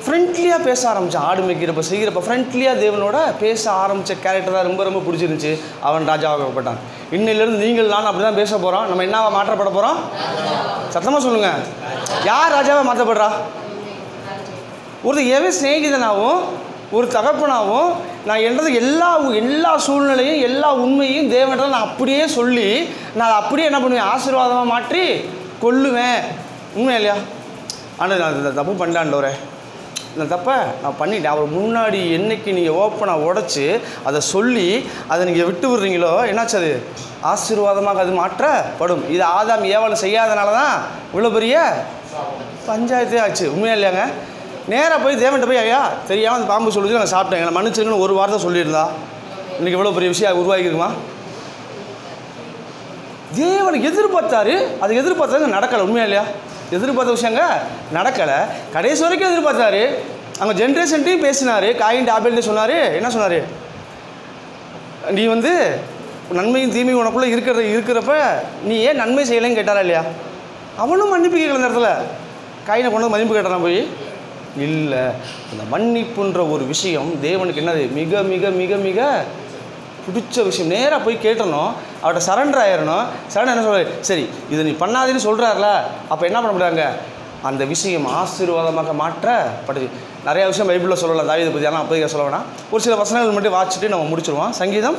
ஃப்ரெண்ட்லியாக பேச ஆரம்பித்தான். ஆடு மேய்க்கிறப்ப செய்கிறப்ப ஃப்ரெண்ட்லியாக தேவனோட பேச ஆரம்பித்த கேரக்டர் தான் ரொம்ப ரொம்ப பிடிச்சிருந்துச்சி. அவன் ராஜாவாகப்பட்டான். இன்னிலேருந்து நீங்கள் நான் அப்படி தான் பேச போகிறோம். நம்ம என்னவா மாற்றப்பட போகிறோம்? சத்தமாக சொல்லுங்கள். யார் ராஜாவை மாற்றப்படுறா? ஒருத்தர் எவன் சிநேகிதனாகவும் ஒரு தகப்பனாகவும் நான் என்றது எல்லா சூழ்நிலையும் எல்லா உண்மையும் தேவனிடம் நான் அப்படியே சொல்லி நான் அப்படியே என்ன பண்ணுவேன்? ஆசீர்வாதமாக மாற்றி கொள்ளுவேன். உண்மை இல்லையா? ஆனால் நான் இந்த தப்பு பண்ணிட்டான்டவரே, இந்த தப்பை நான் பண்ணிட்டேன். அவர் முன்னாடி என்னைக்கு நீங்கள் ஓப்பனாக உடச்சி அதை சொல்லி அதை நீங்கள் விட்டு விடுறீங்களோ என்னாச்சு? அது ஆசீர்வாதமாக அது மாற்றப்படும். இது ஆதாம் ஏவாள் செய்யாதனால தான் இவ்வளோ பெரிய பஞ்சாயத்தே ஆச்சு. உண்மையா இல்லையாங்க? நேராக போய் தேவன்கிட்ட போய், ஐயா தெரியாமல் அந்த பாம்பு சொல்லுது, நாங்கள் சாப்பிட்டேன், எங்களை மன்னிச்சிருங்கன்னு ஒரு வார்த்தை சொல்லியிருந்தா இன்றைக்கி இவ்வளோ பெரிய விஷயம் உருவாகிருக்குமா? தேவன் எதிர்பார்த்தாரு, அது எதிர்பார்த்தாங்க நடக்கலை. உண்மையா இல்லையா? எதிர்பார்த்த விஷயங்க நடக்கலை. கடைசி வரைக்கும் எதிர்பார்த்தாரு. அங்கே ஜென்ரேஷன்ட்டையும் பேசினார். காயின் ஆபேல்னு சொன்னார். என்ன சொன்னார்? நீ நன்மையும் தீமையும் உனக்குள்ளே இருக்கிறப்ப நீ ஏன் நன்மை செய்யலைன்னு கேட்டாரா இல்லையா? அவனும் மன்னிப்பு கேட்கல. இந்த இடத்துல காயினை கொண்டு மன்னிப்பு கேட்டானா போய்? இல்லை. அந்த மன்னிப்புன்ற ஒரு விஷயம் தேவனுக்கு என்னது? மிக மிக மிக மிக பிடிச்ச விஷயம். நேராக போய் கேட்டணும், அவர்கிட்ட சரண்டர் ஆயிடணும். சரண்டர் என்ன சொல்கிறார்? சரி இதை நீ பண்ணாதேன்னு சொல்கிறார்ல, அப்போ என்ன பண்ண முடியாங்க? அந்த விஷயம் ஆசீர்வாதமாக மாற்றப்படுது. நிறையா விஷயம் பைபிளில் சொல்லலாம் தாவீதை பற்றி, ஆனால் அப்போதைக்கு சொல்ல வேணாம். ஒரு சில வசனங்கள் மட்டும் வாசிச்சுட்டு நம்ம முடிச்சிடுவோம். சங்கீதம்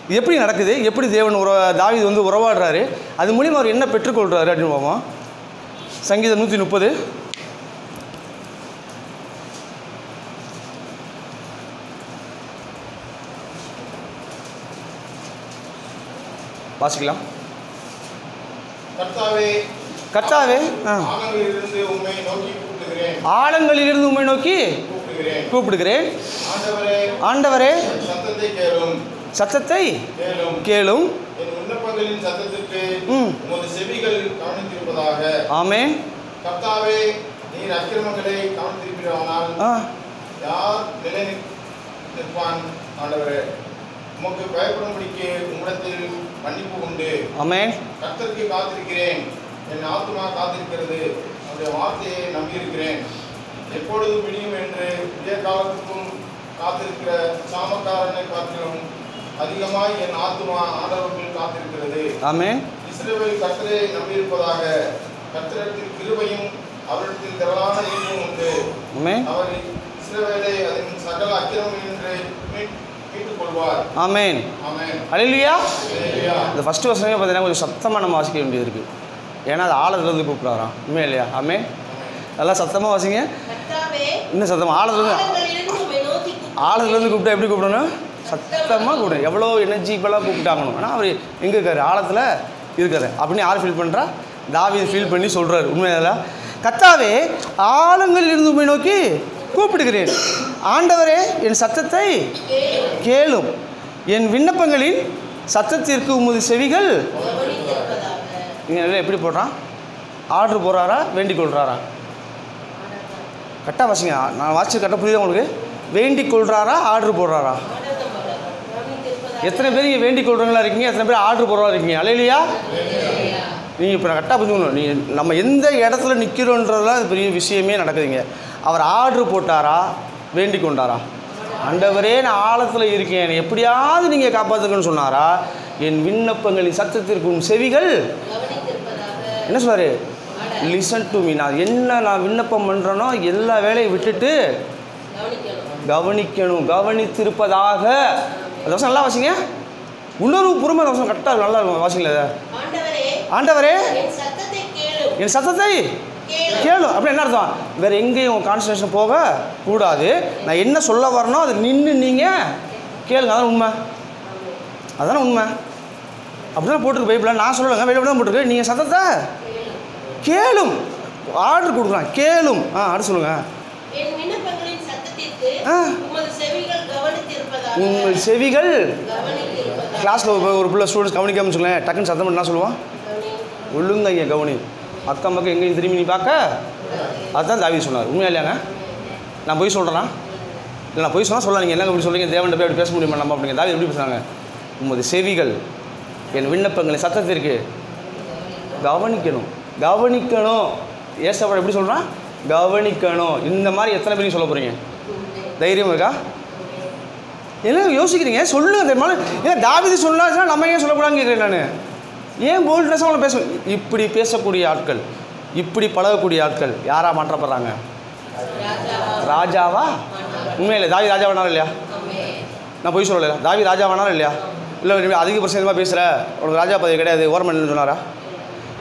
இது எப்படி நடக்குது, எப்படி தேவன் தாவீது உறவாடுறாரு, அது மூலியமாக அவர் என்ன பெற்றுக்கொள்கிறாரு அப்படின்னு போவோம். சங்கீதம் 130 வாசிக்கலாம். கர்த்தாவே ஆழங்களிலிருந்து உம்மை நோக்கி கூப்பிடுகிறேன். ஆண்டவரே சத்தத்தை கேளும். ஆமென். கர்த்தாவே நீர் அக்கிரமங்களை கவனித்திருக்கிறீரானால் யார் நிலை நிற்பான்? ஆண்டவரே உமக்கு பயப்படும்படிக்கு உம்மிடத்தில் மன்னிப்பு உண்டு. ஆமென். கர்த்தருக்கு காத்திருக்கிறேன், என் ஆத்துமா காத்திருக்கிறது, அவருடைய வார்த்தையை நம்பியிருக்கிறேன். எப்பொழுது விடியும் என்று விடிய காலத்துக்கும் காத்திருக்கிற சாமக்காரனை காட்டிலும் அதிகமாய் என் ஆத்துமா ஆண்டவர்கள் காத்திருக்கிறது. ஆமென். இஸ்ரவேல் கர்த்தரை நம்பியிருப்பதாக. கர்த்தரிடத்தில் கிருபையும் அவரிடத்தில் திரளான ஈவும் உண்டு. அவர் இஸ்ரவேலை அதன் சகல அக்கிரமங்களின்று மீட்டுக் கொள்வார். ஆமென். ஆமென். ஹல்லேலூயா. இந்த ஃபர்ஸ்ட் வசனமே பார்த்தீங்கன்னா கொஞ்சம் சத்தமாக நம்ம வாசிக்க வேண்டியது இருக்குது. ஏன்னா அது ஆழத்துலேருந்து கூப்பிட்றாராம். உண்மை இல்லையா? ஆமென். நல்லா சத்தமாக வாசிங்க. இன்னும் சத்தமாக ஆழத்துலேருந்து கூப்பிட்டா எப்படி கூப்பிடணும்? சத்தமாக கூப்பிடணும். எவ்வளோ எனர்ஜிக்கெல்லாம் கூப்பிட்டாங்கணும். ஆனால் அவர் எங்கே இருக்கார்? ஆழத்தில் இருக்கார் அப்படின்னு யார் ஃபீல் பண்ணுறா? தாவீது ஃபீல் பண்ணி சொல்கிறார். உண்மையில கர்த்தாவே ஆழங்களில் இருந்து உம்மை நோக்கி கூப்பிடுகிறேன். ஆண்டவரே என் சத்தத்தை கேளும். என் விண்ணப்பங்களின் சத்தத்திற்கு உமது செவிகள். இங்கே எப்படி போடுறான்? ஆர்டர் போடுறாரா வேண்டிக் கொள்கிறாரா? கரெக்டாக வாசிங்க. நான் வாட்சி கரெக்டாக புரியுதா உங்களுக்கு? வேண்டிக் கொள்கிறாரா ஆர்டர் போடுறாரா? எத்தனை பேர் இங்கே வேண்டிக் கொள்கிறவங்களா இருக்கீங்க? எத்தனை பேர் ஆர்டர் போடுறவங்களா இருக்கீங்க? அல்லேலூயா. நீங்கள் இப்போ நான் கரெக்டாக புரிஞ்சுக்கணும். நீங்கள் நம்ம எந்த இடத்துல நிற்கிறோன்றதுலாம் அது பெரிய விஷயமே நடக்குதுங்க. அவர் ஆர்டர் போட்டாரா வேண்டிக் கொண்டாரா? ஆண்டவரே நான் ஆழத்தில் இருக்கேன், எப்படியாவது நீங்கள் காப்பாற்றுங்கன்னு சொன்னாரா? என் விண்ணப்பங்களின் சத்தத்திற்கும் செவிகள் என்ன சொல்கிறாரு? Listen to me. நான் விண்ணப்பம் பண்ணுறேனோ எல்லா வேலையை விட்டுட்டு கவனிக்கணும். கவனித்திருப்பதாக. அந்த வருஷம் நல்லா வாசிங்க. உணர்வு பூர்வமாக அந்த வருஷம் கரெக்டாக நல்லா இருக்கும். வாசிங்களா? ஆண்டவரே என் சத்தத்தை கேளும். அப்படி என்ன அர்த்தம்? வேறு எங்கேயும் கான்சன்ட்ரேஷன் போக கூடாது. நான் என்ன சொல்ல வரணும் அது நின்று நீங்கள் கேளுங்க. அதான் உண்மை. அதான உண்மை. அப்படி தான் போட்டிருக்கு பைபிளில். நான் சொல்லலைங்க, வெளியே தான் போட்டிருக்கு. நீங்கள் சத்தத்தை கேளும். ஆர்டர் கொடுக்குறான். கேளும். அடுத்து சொல்லுங்கள். உங்கள் செவிகள். கிளாஸில் ஒரு பிள்ளை ஸ்டூடெண்ட்ஸ் கவனிக்காமல் சொல்லுங்கள், டக்குன்னு சத்தம் பண்ணி என்ன சொல்லுவான்? ஒழுங்க இங்கே கவனி, அக்கம் பக்கம் எங்கேயும் திரும்பி நீ பார்க்க. அதுதான் தாவீது சொன்னார். உண்மையா இல்லையாங்க? நான் போய் சொல்கிறேன்னா இல்லை நான் போய் சொன்னால் சொல்லலாம், நீங்கள் என்னங்க இப்படி சொல்லுங்கள், தேவன்கிட்ட போய் அப்படி பேச முடியுமா நம்ம அப்படிங்க? தாவீது எப்படி பேசுகிறாங்க? உமது செவிகள் என் விண்ணப்பங்களை சத்தத்திற்கு கவனிக்கணும். ஏசப்பா எப்படி சொல்கிறான்? கவனிக்கணும். இந்த மாதிரி எத்தனை பேரையும் சொல்ல போகிறீங்க? தைரியம் இருக்கா? என்ன யோசிக்கிறீங்க? சொல்லுங்க. தெரியுமா? ஏன் தாவீது சொன்னாச்சுன்னா நம்ம ஏன் சொல்லக்கூடாதுன்னு கேட்குறேன் நான். ஏன் போல்ட்னஸாக அவங்கள பேச? இப்படி பேசக்கூடிய ஆட்கள், இப்படி பழகக்கூடிய ஆட்கள் யாரா மாற்றப்படுறாங்க? ராஜாவா? உண்மையில்லை. தாவீது ராஜாவானாலும் இல்லையா? நான் போய் சொல்லலை. தாவீது ராஜாவானாலும் இல்லையா? இல்லை அதிகபட்சமாக பேசுகிற உனக்கு ராஜா பதவி கிடையாது, ஓரமன்னு சொன்னாரா?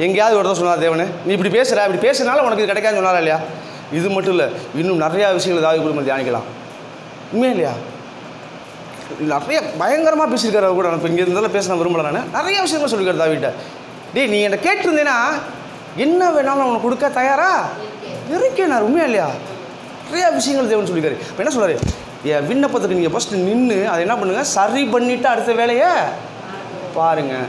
எங்கேயாவது ஒருத்தர் சொன்னார் தேவனு, நீ இப்படி பேசுகிற, இப்படி பேசுனால உனக்கு இது கிடைக்காதுன்னு சொன்னாரா இல்லையா? இது மட்டும் இல்லை, இன்னும் நிறையா விஷயங்கள் தாவீது குடும்பம் தியானிக்கலாம். உண்மையா இல்லையா? நிறைய பயங்கரமாக பேசியிருக்காரு அவர் கூட. நான் இப்போ இங்கே இருந்தாலும் பேச நான் விரும்பலை. நான் நிறைய விஷயங்கள் சொல்லியிருக்காரு தாவீட்ட. டேய் நீ என்னை கேட்டிருந்தேன்னா என்ன வேணாலும் அவனுக்கு கொடுக்க தயாரா இருக்கேனார். உண்மையா இல்லையா? நிறையா விஷயங்கள் தேவன் சொல்லியிருக்காரு. இப்போ என்ன சொல்கிறாரு? என் விண்ணப்பத்துக்கு நீங்கள் ஃபஸ்ட்டு நின்று அதை என்ன பண்ணுங்கள், சரி பண்ணிவிட்டு அடுத்த வேலையை பாருங்கள்.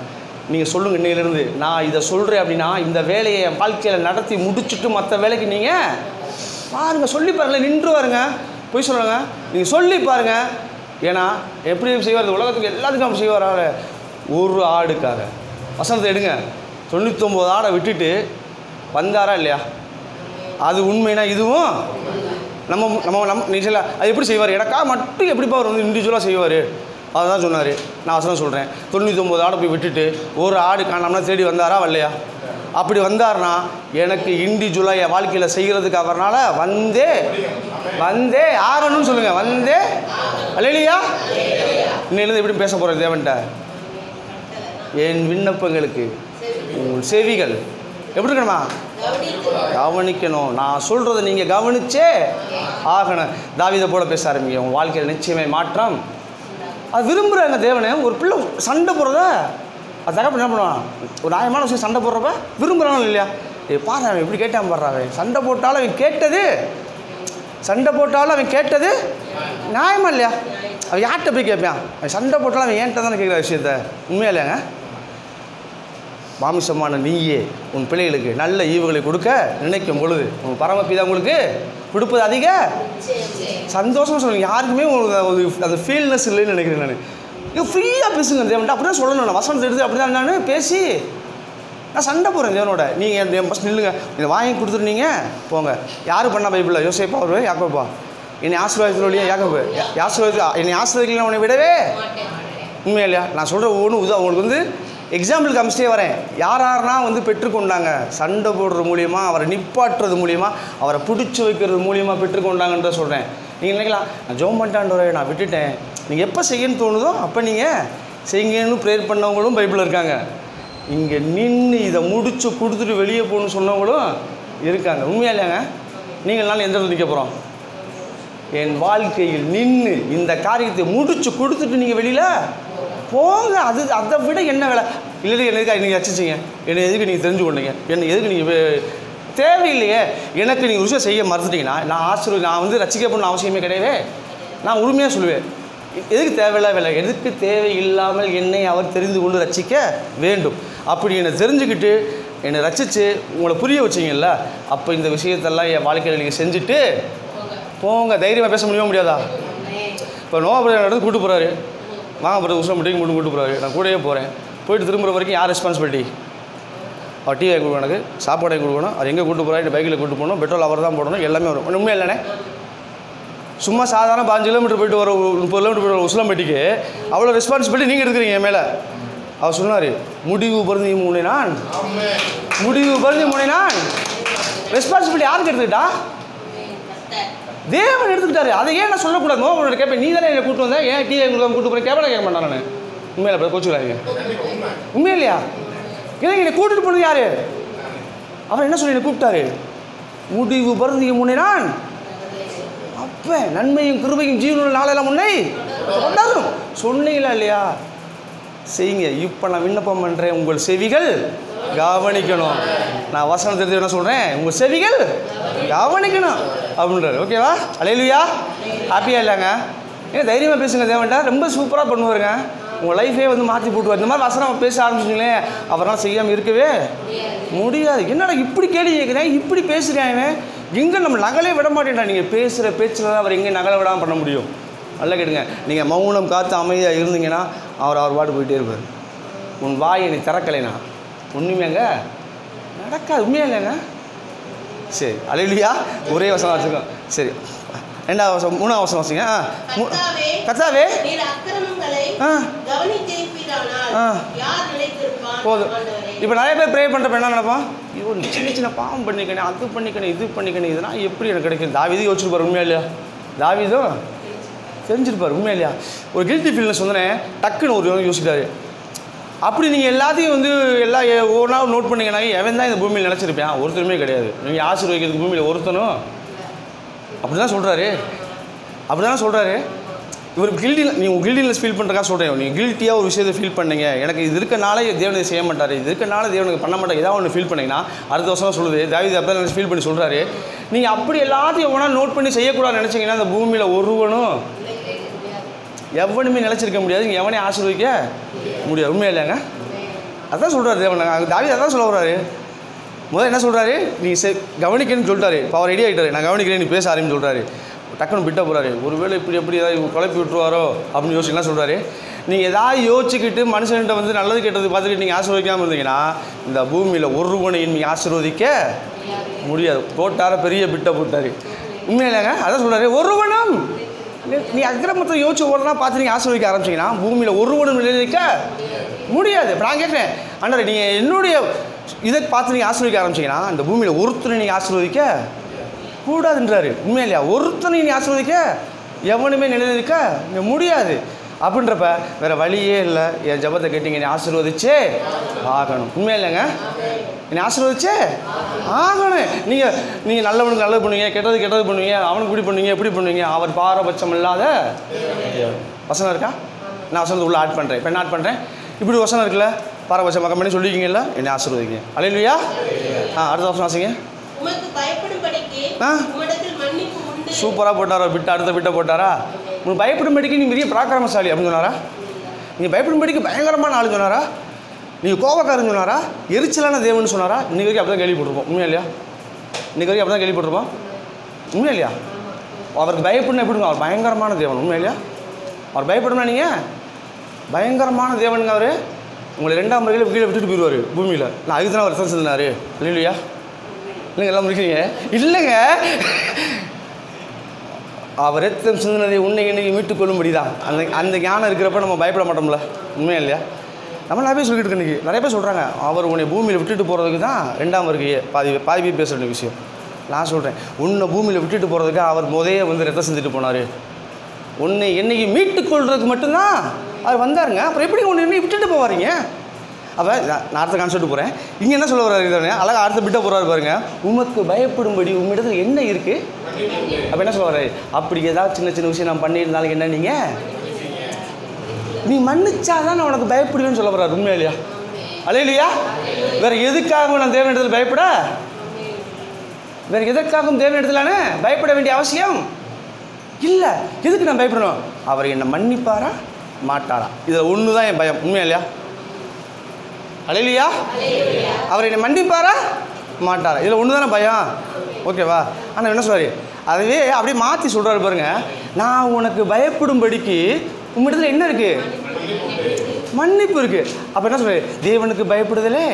நீங்கள் சொல்லுங்கள், இன்னையிலேருந்து நான் இதை சொல்கிறேன் அப்படின்னா இந்த வேலையை என் வாழ்க்கையில் நடத்தி முடிச்சுட்டு மற்ற வேலைக்கு நீங்கள் பாருங்கள், சொல்லி பாருங்களேன். நின்று பாருங்க, போய் சொல்லுங்க, நீங்கள் சொல்லி பாருங்கள். ஏன்னா எப்படி செய்வார்? உலகத்துக்கு எல்லாத்துக்கும் அப்படி செய்வார். ஒரு ஆடுக்காக வசனத்தை எடுங்க, 99 ஆடை விட்டுட்டு வந்தாரா இல்லையா? அது உண்மைனா இதுவும் நம்ம நம்ம நம்ம நீ சொல்ல அது எப்படி செய்வார்? எனக்கா மட்டும் எப்படிப்பா அவர் வந்து இண்டிவிஜுவலாக செய்வார்? அதுதான் சொன்னார். நான் வசனம் சொல்கிறேன், 99 ஆடை போய் விட்டுட்டு ஒரு ஆடு காணாமனா தேடி வந்தாரா வரலையா? அப்படி வந்தார்னா எனக்கு இண்டிவிஜுவலாக என் வாழ்க்கையில் செய்கிறதுக்கு அவர்னால வந்தே ஆகணும்னு சொல்லுங்கள். வந்தே அல்லேலூயா. இன்னிலேருந்து எப்படி பேச போகிறேன் தேவன்கிட்ட? என் விண்ணப்பங்களுக்கு உங்கள் செவிகள் எப்படி இருக்கணுமா? கவனிக்கணும். நான் சொல்கிறத நீங்கள் கவனிச்சே ஆகணும். தாவீதை போல பேச ஆரம்பிங்க. உங்கள் வாழ்க்கையில் நிச்சயமே மாற்றம். அது விரும்புகிறாங்க தேவனை. ஒரு பிள்ளை சண்டை போடுறத அது தகப்பன் என்ன பண்ணுவான்? ஒரு நியாயமான விஷயம் சண்டை போடுறப்ப விரும்புகிறானோ இல்லையா? பாரு அவன் எப்படி கேட்டான் பாடுறான். சண்டை போட்டாலும் அவன் கேட்டது நியாயமா இல்லையா? அவன் யார்கிட்ட போய் கேட்பான்? அவன் சண்டை போட்டாலும் அவன் ஏன்ட்ட தானே கேட்குற விஷயத்த. உண்மையா இல்லையாங்க? மாமிசமான நீயே உன் பிள்ளைகளுக்கு நல்ல ஈவுகளை கொடுக்க நினைக்கும் பொழுது உன் பரமபிதா உங்களுக்கு கொடுப்பது அதிக சந்தோஷம். சொல்லுங்கள். யாருக்குமே உங்களுக்கு அந்த ஃபீல்னஸ் இல்லைன்னு நினைக்கிறேன் நான். இது ஃப்ரீயாக பேசுங்க தேவன்ட்ட. அப்படி தான் சொல்லணும். நான் வசனத்தை எடுத்து அப்படி தான் நான் பேசி நான் சண்டை போகிறேன் தேவனோட. நீங்கள் ஃபஸ்ட் நில்லுங்க, இதை வாங்கி கொடுத்துட்டு நீங்கள் போங்க. யார் பண்ணா பைபிளில்? யோசேப்பா அவர் யாக்கோப்பா? என்னை ஆசீர்வாதத்திலோடைய யாக்கோப்பு என்னை ஆசீர்வாதிக்கலாம் உன்னை விடவே. உண்மையா இல்லையா? நான் சொல்கிற ஒவ்வொன்றும் உங்களுக்கு வந்து எக்ஸாம்பிள் காமிச்சிட்டே வரேன். யார்னா வந்து பெற்றுக்கொண்டாங்க சண்டை போடுறது மூலியமாக, அவரை நிப்பாட்டுறது மூலியமாக, அவரை பிடிச்சி வைக்கிறது மூலியமாக பெற்றுக்கொண்டாங்கன்ற சொல்கிறேன். நீங்கள் நினைக்கலாம் நான் ஜோம் பண்ணிட்டாண்டவரை நான் விட்டுட்டேன். நீங்கள் எப்போ செய்யணும்னு தோணுதோ அப்போ நீங்கள் செய்யுங்கன்னு ப்ரேயர் பண்ணவங்களும் பைபிளில் இருக்காங்க. இங்கே நின்று இதை முடிச்சு கொடுத்துட்டு வெளியே போகணுன்னு சொன்னவங்களும் இருக்காங்க. உண்மையா இல்லையாங்க? நீங்கள்னாலும் எந்த இடத்துல நிற்க போகிறோம்? என் வாழ்க்கையில் நின்று இந்த காரியத்தை முடிச்சு கொடுத்துட்டு நீங்கள் வெளியில் போங்க. அதை விட என்ன வேலை? இல்லை எதுக்காக நீங்கள் ரசிச்சிங்க? என்னை எதுக்கு நீங்கள் தெரிஞ்சு கொண்டீங்க? என்னை எதுக்கு நீங்கள் தேவையில்லையே? எனக்கு நீங்கள் ஒரு விஷயம் செய்ய மறுத்துட்டீங்கன்னா நான் வந்து ரசிக்கப்படணும் அவசியமே கிடையவே. நான் உரிமையாக சொல்லுவேன். எதுக்கு தேவையில்லை வேலை? எதுக்கு தேவையில்லாமல் என்னை அவர் தெரிந்து கொண்டு ரசிக்க வேண்டும். அப்படி என்னை தெரிஞ்சுக்கிட்டு என்னை ரசித்து உங்களை புரிய வச்சிங்கல்ல, அப்போ இந்த விஷயத்தெல்லாம் என் வாழ்க்கையில் நீங்கள் செஞ்சுட்டு போங்க. தைரியமாக பேச முடியாதா? இப்போ நோபுரம் இடத்துக்கு கூப்பிட்டு போகிறாரு, வாங்க போகிறது உசலம் மீட்டிங் கூப்பிட்டு போகிறாரு. நான் கூடவே போகிறேன். போயிட்டு திரும்புகிற வரைக்கும் யார் ரெஸ்பான்சிபிலிட்டி? அவர் டீ வாங்கி கொடுக்கணும், எனக்கு சாப்பாடு வாங்கி கொடுக்கணும், அவர் எங்கே கூப்பிட்டு போகிறாரு, பைக்கில் கூப்பிட்டு போகணும், பெட்ரோல் அவர் தான் போடணும், எல்லாமே வரும். உண்மை இல்லைண்ணே? சும்மா சாதாரண 5 கிலோமீட்டர் போயிட்டு வர 30 கிலோமீட்டர் போய்ட்டு வர உசிலம்பட்டிக்கு அவ்வளோ ரெஸ்பான்சிபிலிட்டி நீங்கள் எடுக்கிறீங்க என் மேலே. அவர் சொன்னார், முடிவு பருந்தி முனைனான் ரெஸ்பான்சிபிலிட்டி யாருக்கு எடுத்துக்கிட்டா? தேவன் எடுத்துக்கிட்டாரு. அதை ஏன் நான் சொல்லக்கூடாது? நோபுரோட கேட்பேன், நீ தானே என்னை கூப்பிட்டு வந்தேன், ஏன் டீ எங்களுக்கு கூப்பிட்டு போகிறேன் கேட்பேன் கேட்க மாட்டேன் நான். உண்மையில கோச்சுக்கிறாங்க. உண்மையா இல்லையா? ஏன்னா என்னை கூட்டிகிட்டு போனது யார்? அவர் என்ன சொல்லி என்னை கூப்பிட்டாரு? முடிவு பருந்தி முனைனான் அப்போ நன்மையும் கிருபையும் ஜீவனுள்ள நாளெல்லாம் முன்னை கொண்டாடும் சொன்னீங்களா இல்லையா? செய்யுங்க. இப்போ நான் விண்ணப்பம் பண்ணுறேன், உங்கள் செவிகள் கவனிக்கணும். நான் வசனம் தெரிஞ்சு என்ன சொல்கிறேன்? உங்கள் செவிகள் கவனிக்கணும் அப்படின்றாரு. ஓகேவா? அல்லேலூயா. ஹாப்பியாக இல்லைங்க? ஏன் தைரியமாக பேசுங்க. தேவன்டா ரொம்ப சூப்பராக பண்ணுவாருங்க. உங்கள் லைஃபே வந்து மாற்றி போட்டுவார். இந்த மாதிரி வசனம் பேச ஆரம்பிச்சிங்களே, அவரால் செய்யாமல் இருக்கவே முடியாது. என்னடா இப்படி கேள்வி கேட்குறேன், இப்படி பேசுகிறேன், எங்கே நம்ம நகலே விட மாட்டேன்டா. நீங்கள் பேசுகிற பேச்சில் தான் அவர் எங்கே நகலை விடாமல் பண்ண முடியும். நல்லா கேட்டுங்க, நீங்கள் மௌனம் காத்து அமைதியாக இருந்தீங்கன்னா அவர் பாட்டு போயிட்டே இருப்பார். உன் வாய் என்னை திறக்கலைனா ஒன்றுமேங்க நடக்காது. உண்மையாக இல்லைங்க. சரி, அல்லேலூயா. ஒரே வசனம் வச்சுக்கோம். சரி, 2வது வசனம் 3வது வசனம் வாசிங்க. கர்த்தாவே போதும். இப்போ நிறைய பேர் ப்ரே பண்ணுறப்ப என்ன நினைப்பான், ஐயோ சின்ன சின்ன பாவம் பண்ணிக்கணும், அது பண்ணிக்கணும், இது பண்ணிக்கணும், இதெல்லாம் எப்படி எனக்கு கிடைக்கும். தாவீது யோசிச்சிருப்பார். உண்மையா இல்லையா? தாவீதும் தெரிஞ்சிருப்பார். உண்மையா இல்லையா? ஒரு கில்ட்டி ஃபீல்னஸ் வந்தோடனே டக்குன்னு ஒரு யோசிக்கிறாரு. அப்படி நீங்கள் எல்லாத்தையும் வந்து ஒவ்வொரு நாள் நோட் பண்ணிங்கன்னா எவன் தான் இந்த பூமியில் நினச்சிருப்பேன்? ஒருத்தருமே கிடையாது. நீங்கள் ஆசீர்வதிக்கிறதுக்கு பூமியில் ஒருத்தனும் அப்படி தான் சொல்கிறாரு. அப்படி தானே சொல்கிறாரு. இவர் நீங்கள் கில்ட்டினஸ் ஃபீல் பண்ணுறக்காக சொல்கிறேன். நீங்கள் கில்ட்டியாக ஒரு விஷயத்தை ஃபீல் பண்ணீங்க, எனக்கு இது இருக்கனால தேவனை செய்ய மாட்டார், இது இருக்கனால தேவனுக்கு பண்ண மாட்டார், ஏதாவது ஒன்று ஃபீல் பண்ணிங்கன்னா அடுத்த வருஷம் சொல்லுது. தாவீது அப்போ தான் ஃபீல் பண்ணி சொல்கிறாரு. நீங்கள் அப்படி எல்லாத்தையும் எவ்வளோ நோட் பண்ணி செய்யக்கூடாதுன்னு நினச்சிங்கன்னா அந்த பூமியில் ஒருவனும் எவனுமே நினச்சிருக்க முடியாது. நீங்கள் எவனே ஆசீர்வதிக்க முடியாது. உண்மையா இல்லைங்க? அதான் சொல்கிறார் தேவன். தாவீது அதான் சொல்ல வர்றாரு. முதல்ல என்ன சொல்கிறாரு, நீங்கள் கவனிக்கணும்னு சொல்லிட்டாரு. இப்போ அவர் ரெடி ஆகிட்டாரு. நான் கவனிக்கிறேன், நீ பேச ஆரம்பின்னு சொல்கிறாரு. டக்குன்னு விட்ட போகிறாரு. ஒருவேளை இப்படி எப்படி ஏதாவது குழப்பி விட்டுருவாரோ அப்படின்னு யோசிக்கலாம் சொல்கிறாரு. நீங்கள் ஏதாவது யோசிச்சுக்கிட்டு மனுஷன்கிட்ட வந்து நல்லது கெட்டது பார்த்துக்கிட்டு நீங்கள் ஆசீர்வதிக்காமல் இருந்தீங்கன்னா இந்த பூமியில் ஒருவனையும் நீங்கள் ஆசீர்வதிக்க முடியாது. போட்டார பெரிய பிட்டை போட்டார். உண்மையா இல்லைங்க? அதான் சொல்கிறாரு. ஒருவனும் நீ அக்கிரமத்தை யோசிச்சு ஓடனா பார்த்து நீங்கள் ஆசீர்வதிக்க ஆரம்பிச்சிங்கன்னா பூமியில் ஒருவனும் நிலைநிற்க முடியாது. இப்போ நான் கேட்குறேன், ஆண்டவரே நீங்கள் என்னுடைய இதை பார்த்து நீங்கள் ஆசீர்வதிக்க ஆரம்பிச்சிங்கன்னா இந்த பூமியில் ஒருத்தனை நீங்கள் ஆசீர்வதிக்க கூடாதுன்றாரு. உண்மையா இல்லையா? ஒருத்தனை நீ ஆசீர்வதிக்க எவனுமே நிலைநிற்க முடியாது. அப்படின்றப்ப வேறு வழியே இல்லை. என் ஜபத்தை கேட்டீங்க, நீ ஆசீர்வதிச்சே ஆகணும். உண்மையா இல்லைங்க? நீ ஆசீர்வதிச்சே ஆகணும். நீங்கள் நல்லவனுக்கு நல்லது பண்ணுவீங்க, கெட்டது பண்ணுவீங்க, அவனுக்கு இப்படி பண்ணுவீங்க, எப்படி பண்ணுவீங்க. அவர் பாரபட்சம் இல்லாத வசனம் இருக்கா? நான் வசனத்தை உள்ளே ஆட் பண்ணுறேன். இப்போ என்ன ஆட் பண்ணுறேன்? இப்படி வசனம் இருக்குல்ல, பாரபட்சம் பக்கம் பண்ணி சொல்லியிருக்கீங்கல்ல, என்னை ஆசீர்வதிங்க. அல்லேலூயா. அடுத்த வசனம் வாசிங்க. சூப்பராக போட்டாரா? அடுத்த விட்ட போட்டாரா? உங்களுக்கு பயப்படும்படிக்கு நீ பெரிய பராக்கிரமசாலி அப்படின்னு சொன்னாரா? நீங்கள் பயப்படும்படிக்கு பயங்கரமான ஆளுன்னு சொன்னாரா? நீங்கள் கோபக்காரன்னு சொன்னாரா? எரிச்சலான தேவன்னு சொன்னாரா? இன்றைக்கு வரைக்கும் அப்படி தான் கேள்விப்பட்டிருப்போம். உண்மையா இல்லையா? இன்றைக்கு வரைக்கும் அப்படி தான் கேள்விப்பட்டிருப்போம். உண்மையா இல்லையா? அவருக்கு பயப்படணும் எப்படிங்க? அவர் பயங்கரமான தேவன். உண்மையா இல்லையா? அவர் பயப்படணும்னா நீங்கள் பயங்கரமான தேவனுங்க. அவர் உங்களை 2ஆம் வரையில் கீழே விட்டுட்டு போயிடுவார் பூமியில். நான் அதுக்கு தானே அவர் ரத்தம் செஞ்சினார். இல்லையா? இல்லைங்க, எல்லாம் முடிக்கிறீங்க. இல்லைங்க, அவர் ரத்தம் சிந்தினதை உன்னை இன்னைக்கு மீட்டுக் கொள்ளும்படி தான். அந்த ஞானம் இருக்கிறப்ப நம்ம பயப்பட மாட்டோம்ல. உண்மையா இல்லையா? நம்ம நிறைய பேர் சொல்லிட்டு இன்றைக்கி நிறைய பேர் சொல்கிறாங்க, அவர் உன்னை பூமியில் விட்டுட்டு போகிறதுக்கு தான் 2ஆம் வருகையே. பாதி பேர் பேச வேண்டிய விஷயம். நான் சொல்கிறேன், உன்னை பூமியில் விட்டுட்டு போகிறதுக்கு அவர் முதலே வந்து ரத்தம் செஞ்சுட்டு போனார். உன்னை என்னைக்கு மீட்டுக்கொள்றதுக்கு மட்டும்தான் அவர் வந்தாருங்க. அப்புறம் எப்படி ஒன்று என்னை விட்டுட்டு போவாருங்க? அப்போ நான் அடுத்த கான்செப்ட் போகிறேன். இங்கே என்ன சொல்ல வர்றாரு இதே அழகாக அடுத்த பிட்ட போகிறாரு பாருங்க. உமக்கு பயப்படும்படி உம்மிடத்தில் என்ன இருக்குது? அப்போ என்ன சொல்ல வர்றாரு? அப்படி ஏதாவது சின்ன சின்ன விஷயம் நான் பண்ணியிருந்தாலும் என்ன நீ மன்னிச்சாதான் நான் உனக்கு பயப்படுவேன்னு சொல்ல வர்றாரு. உண்மையா இல்லையா? அல்லேலூயா. வேறு எதுக்காகவும் நான் தேவனிடத்தில் பயப்பட? வேறு எதற்காகவும் தேவனிடத்திலானே பயப்பட வேண்டிய அவசியம் இல்லை. எதுக்கு நான் பயப்படணும்? அவர் என்னை மன்னிப்பாரா மாட்டாரா? இதில் ஒன்று தான் என் பயம். உண்மையா இல்லையா? அல்லேலூயா. அவர் என்னை மன்னிப்பாரா மாட்டாரா? இதில் ஒன்று தானே பயம். ஓகேவா? ஆனால் என்ன சொல்கிறாரு? அதுவே அப்படியே மாற்றி சொல்கிறாரு பாருங்க. நான் உனக்கு பயப்படும்படிக்கு உம்மிடத்தில் என்ன இருக்குது? மன்னிப்பு இருக்குது. அப்போ என்ன சொல்கிறாரு? தேவனுக்கு பயப்படுதலே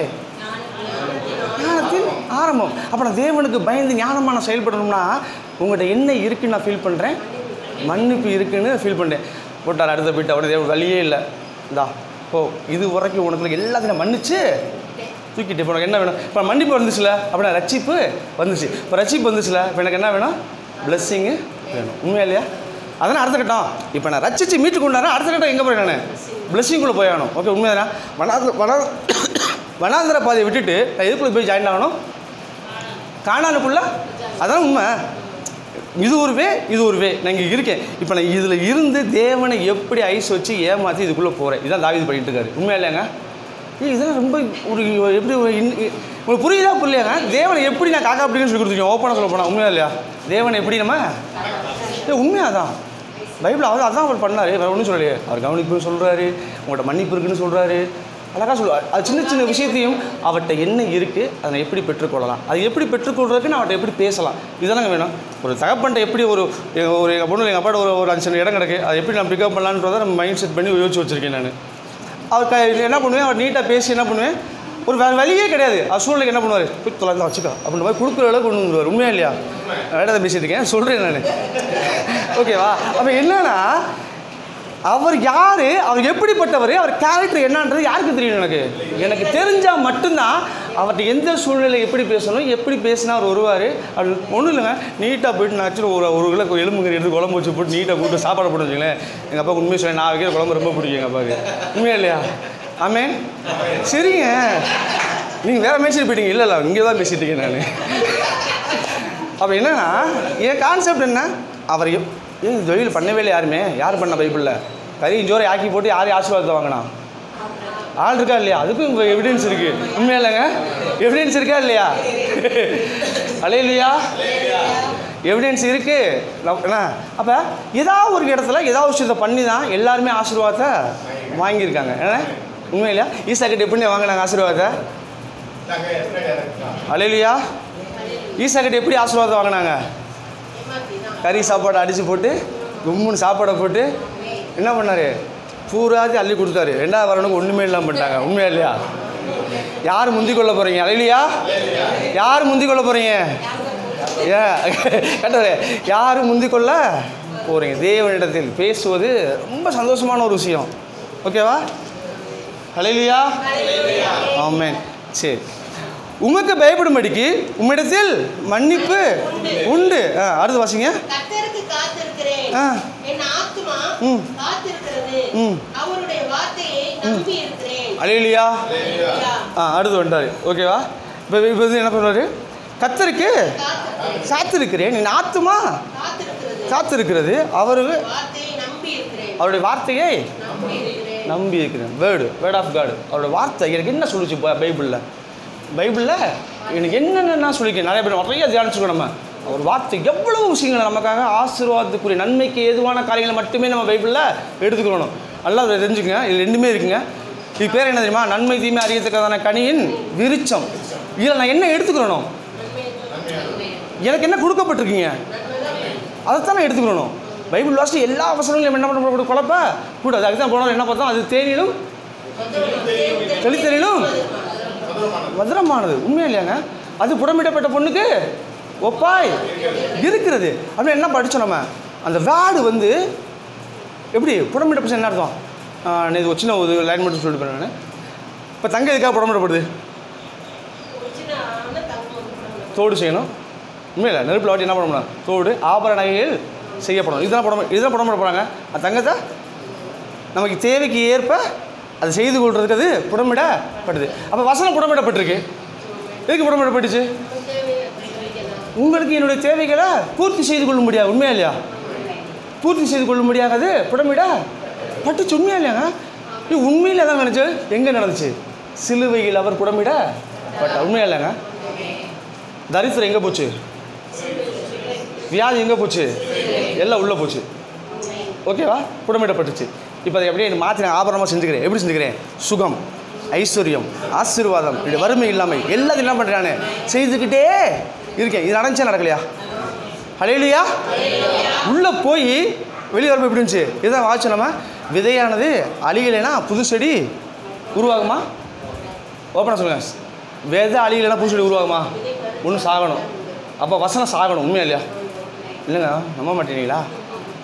ஞானத்தின் ஆரம்பம். அப்போ நான் தேவனுக்கு பயந்து ஞானமாக நான் செயல்படணும்னா உங்கள்கிட்ட என்ன இருக்குன்னு நான் ஃபீல் பண்ணுறேன், மன்னிப்பு இருக்குன்னு ஃபீல் பண்ணுறேன். போட்டார் அடுத்த போயிட்டு அவனை தேவன் வழியே இல்லை. இந்தா ஓ, இது வரைக்கும் உனக்கு எல்லாத்தையும் மன்னிச்சு தூக்கிட்டு இப்போ உனக்கு என்ன வேணும்? இப்போ மன்னிப்பு வந்துச்சுல, அப்படின்னா ரட்சிப்பு வந்துச்சு. இப்போ ரட்சிப்பு வந்துச்சுல, இப்போ எனக்கு என்ன வேணும்? பிளெஸ்ஸிங்கு வேணும். உண்மையா இல்லையா? அதனால் அடுத்த கட்டம். இப்போ நான் ரட்சிச்சு மீட்டு கொண்டாரேன். அடுத்த கட்டம் எங்கே போகிறேன்? நான் பிளெஸ்ஸிங்குள்ளே போயாகணும். ஓகே, உண்மையாதானா? வனாந்திர பாதையை விட்டுட்டு நான் எதுக்குள்ளே போய் ஜாயின் ஆகணும்? கானானுக்குள்ளே. அதான் உண்மை. இது ஒரு வே நான் இங்கே இருக்கேன். இப்போ நான் இதில் இருந்து தேவனை எப்படி ஐஸ் வச்சு ஏமாற்றி இதுக்குள்ளே போகிறேன். இதுதான் தாவீது பண்ணிட்டு இருக்காரு. உண்மையா இல்லையாங்க? இதெல்லாம் ரொம்ப எப்படி உங்களுக்கு புரியுதா புரியலையாங்க? தேவனை எப்படி நான் காக்கா அப்படின்னு சொல்லி கொடுத்துருக்கேன். ஓப்பனாக சொல்ல போனால். உண்மையா இல்லையா? தேவனை எப்படி நம்ம உண்மையாக தான் பைபிள் அதான் அவர் பண்ணார். வேறு ஒன்றும் சொல்லலையே. அவர் கவனிப்புன்னு சொல்கிறாரு, உங்கள்கிட்ட மன்னிப்பு இருக்குன்னு சொல்கிறாரு, அழகாக சொல்லுவார். அது சின்ன சின்ன விஷயத்தையும் அவர்கிட்ட என்ன இருக்குது, அதை எப்படி பெற்றுக்கொள்ளலாம், அது எப்படி பெற்றுக்கொள்றதுக்கு நான் அவர்கிட்ட எப்படி பேசலாம், இதெல்லாம் வேணும். ஒரு தகப்பன்ட்ட எப்படி ஒரு எங்கள் பொண்ணு எங்கள் அப்பாட்ட ஒரு 5 சென்ட் இடம் கிடக்கு, அதை எப்படி நான் பிக்கப் பண்ணலான்றதை நம்ம மைண்ட் செட் பண்ணி யோசிச்சு வச்சுருக்கேன் நான். அவர் என்ன பண்ணுவேன், அவர் நீட்டாக பேசி என்ன பண்ணுவேன், ஒரு வேறு வழியே கிடையாது. அவர் சூழ்நிலைக்கு என்ன பண்ணுவார், போய் தொலைந்து வச்சுக்கோ அப்படின்ற மாதிரி கொடுக்குற அளவுக்கு கொண்டு வந்துடுவார். உண்மையா இல்லையா? வேண்டாத பேசிட்டு இருக்கேன், சொல்கிறேன் நான். ஓகேவா? அப்போ என்னன்னா, அவர் யார், அவர் எப்படிப்பட்டவர், அவர் கேரக்டர் என்னன்றது யாருக்கு தெரியும்? எனக்கு தெரிஞ்சால் மட்டும்தான் அவர்கிட்ட எந்த சூழ்நிலை எப்படி பேசணும், எப்படி பேசினா அவர் வருவார். அது ஒன்றும் இல்லைங்க, நீட்டாக போயிட்டு நான் ஆக்சுவலி ஒரு கிலோ எலும்புங்கறி எடுத்து குழம்பு வச்சு போட்டு நீட்டாக கூப்பிட்டு சாப்பாடு போட்டு வச்சுங்களேன். எங்கள் அப்பா உண்மையை சொல்ல, நான் வைக்கிற குழம்பு ரொம்ப பிடிக்கும் எங்கள் அப்பாவுக்கு. உண்மையா இல்லையா? ஆமேன். சரிங்க, நீங்கள் வேறு மேய்ச்சிட்டு போயிட்டீங்க. இல்லை இங்கே தான் பேசிகிட்டு இருக்கேன் நான். அப்போ என்னன்னா, என் கான்செப்ட் என்ன, அவர் ஏன் தொழில் பண்ணவே இல்லை யாருமே. யார் பண்ண பைபிளில் கறி ஜோரை ஆக்கி போட்டு யாரையும் ஆசீர்வாதத்தை வாங்கினா ஆள் இருக்கா இல்லையா? அதுக்கும் எவிடன்ஸ் இருக்குது. உண்மையா இல்லைங்க? எவிடன்ஸ் இருக்கா இல்லையா? அல்லேலூயா. எவிடன்ஸ் இருக்குது. என்ன அப்போ ஏதாவது ஒரு இடத்துல ஏதாவது விஷயத்தை பண்ணி தான் எல்லாருமே ஆசீர்வாதத்தை வாங்கியிருக்காங்க. ஏன்னா உண்மையிலையா? ஈசாக்கிட்ட எப்படி வாங்கினாங்க ஆசீர்வாதத்தை? அல்லேலூயா. ஈசாக்கிட்ட எப்படி ஆசீர்வாதம் வாங்கினாங்க? கறி சாப்பாடை அடித்து போட்டு 3 சாப்பாடை போட்டு என்ன பண்ணார், பூராதி அள்ளி கொடுத்தாரு. 2வது வரவனுக்கு ஒன்றுமே இல்லாமல் பண்ணிட்டாங்க. உண்மையா இல்லையா? யார் முந்தி கொள்ள போகிறீங்க? அல்லேலூயா. யார் முந்தி கொள்ள போகிறீங்க? கேட்டவரே, யார் முந்தி கொள்ள போகிறீங்க? தேவனிடத்தில் பேசுவது ரொம்ப சந்தோஷமான ஒரு விஷயம். ஓகேவா? அல்லேலூயா. ஆமென். சரி, உமக்கு பயப்படும்படிக்கு உம்மிடத்தில் மன்னிப்பு உண்டு. அடுத்து வாசிங்க. கர்த்தருக்கு காத்திருக்கிறேன், என் ஆத்துமா காத்திருக்கிறது, அவருடைய வார்த்தையை நம்பி இருக்கிறேன். அல்லேலூயா. அடுத்து வந்துட்டாரு. ஓகேவா? இப்போ என்ன பண்ணுவார்? கர்த்தருக்கு காத்திருக்கிறேன், என் ஆத்துமா காத்திருக்கிறது, அவருடைய வார்த்தையை நம்பி இருக்கிறேன். வேர்ட் ஆஃப் காட், அவருடைய வார்த்தை எனக்கு என்ன சொல்லிச்சு பைபிளில் எனக்கு என்னென்னா சொல்லிக்கிறேன். நிறைய பேர் நிறைய தியானிச்சுக்கணும். நம்ம ஒரு வார்த்தை எவ்வளவு விஷயங்கள் நமக்காக ஆசீர்வாதத்துக்குரிய நன்மைக்கு ஏதுவான காரியங்களை மட்டுமே நம்ம பைபிளில் எடுத்துக்கணும். நல்லா அதை தெரிஞ்சுக்கங்க. இது 2மே இருக்குங்க. இது பேர் என்ன தெரியுமா? நன்மை தீமை அறியத்தக்கதான கனியின் விருட்சம். இதில் நான் என்ன எடுத்துக்கணும்? எனக்கு என்ன கொடுக்கப்பட்டிருக்கீங்க அதைத்தான் நான் எடுத்துக்கணும். பைபிள் வாசித்து எல்லா வசனங்களும் என்ன பண்ண குழப்ப கூடாது. அதுக்கு தான் போனாலும் என்ன பார்த்தோம், அது தேனிலும் தெளித்தலிலும் மதுரமானது. உண்மையா இல்லையாங்க? அது புடமிடப்பட்ட பொண்ணுக்கு ஒப்பாய் இருக்கிறது. அப்படின்னு என்ன படித்தோம் நம்ம? அந்த வேர்டு வந்து எப்படி புடமிடப்பட்ட என்ன அர்த்தம்? இது ஒரு சின்ன ஒரு லைன் மட்டும் சொல்லிட்டு போகிறேன் நான். இப்போ தங்க எதுக்காக புடமிடப்படுது? தோடு செய்யணும். உண்மையில்லை, நெருப்பில் வாட்டி என்ன பண்ணணும்? தோடு ஆபரணங்கள் செய்யப்படணும். இதுதான் புடமிட போகிறாங்க. அந்த தங்கத்தை நமக்கு தேவைக்கு ஏற்ப அதை செய்து கொள்றதுக்கு அது புடமிடப்படுது. அப்போ வசனம் புடமிடப்பட்டிருக்கு. எதுக்கு புடமிடப்பட்டுச்சு? உங்களுக்கு என்னுடைய தேவைகளை பூர்த்தி செய்து கொள்ள முடியாது. உண்மையா இல்லையா? பூர்த்தி செய்து கொள்ள முடியாது புடமிடப்பட்டுச்சு. உண்மையா இல்லையாங்க? இது உண்மையில் தான் நினச்சி எங்கே நடந்துச்சு? சிலுவையில் அவர் புடமிடப்பட்ட. உண்மையா இல்லைங்க? தரித்திரம் எங்கே போச்சு? வியாதி எங்கே போச்சு? எல்லாம் உள்ளே போச்சு. ஓகேவா? புடமிடப்பட்டுச்சு. இப்போ அதை எப்படியே மாற்றி நான் ஆபரணமாக செஞ்சுக்கிறேன். எப்படி செஞ்சுக்கிறேன்? சுகம், ஐஸ்வர்யம், ஆசீர்வாதம், இப்படி வறுமை இல்லாமல் எல்லாத்தையும் என்ன பண்ணுறேன்? நான் செய்துக்கிட்டே இருக்கேன். இது நடந்துச்சா நடக்கலையா? அல்லேலூயா. உள்ளே போய் வெளியே வரப்போ எப்படி இருந்துச்சு? இதுதான் வாட்சி. நம்ம விதையானது அழியலைன்னா புது செடி உருவாகுமா? ஓப்பனாக சொல்லுங்கள். விதை அழியலைன்னா புது செடி உருவாகுமா? ஒன்றும் சாகணும். அப்போ வசனம் சாகணும். உண்மையா இல்லையா? இல்லைங்க, நம்ப மாட்டேங்களா?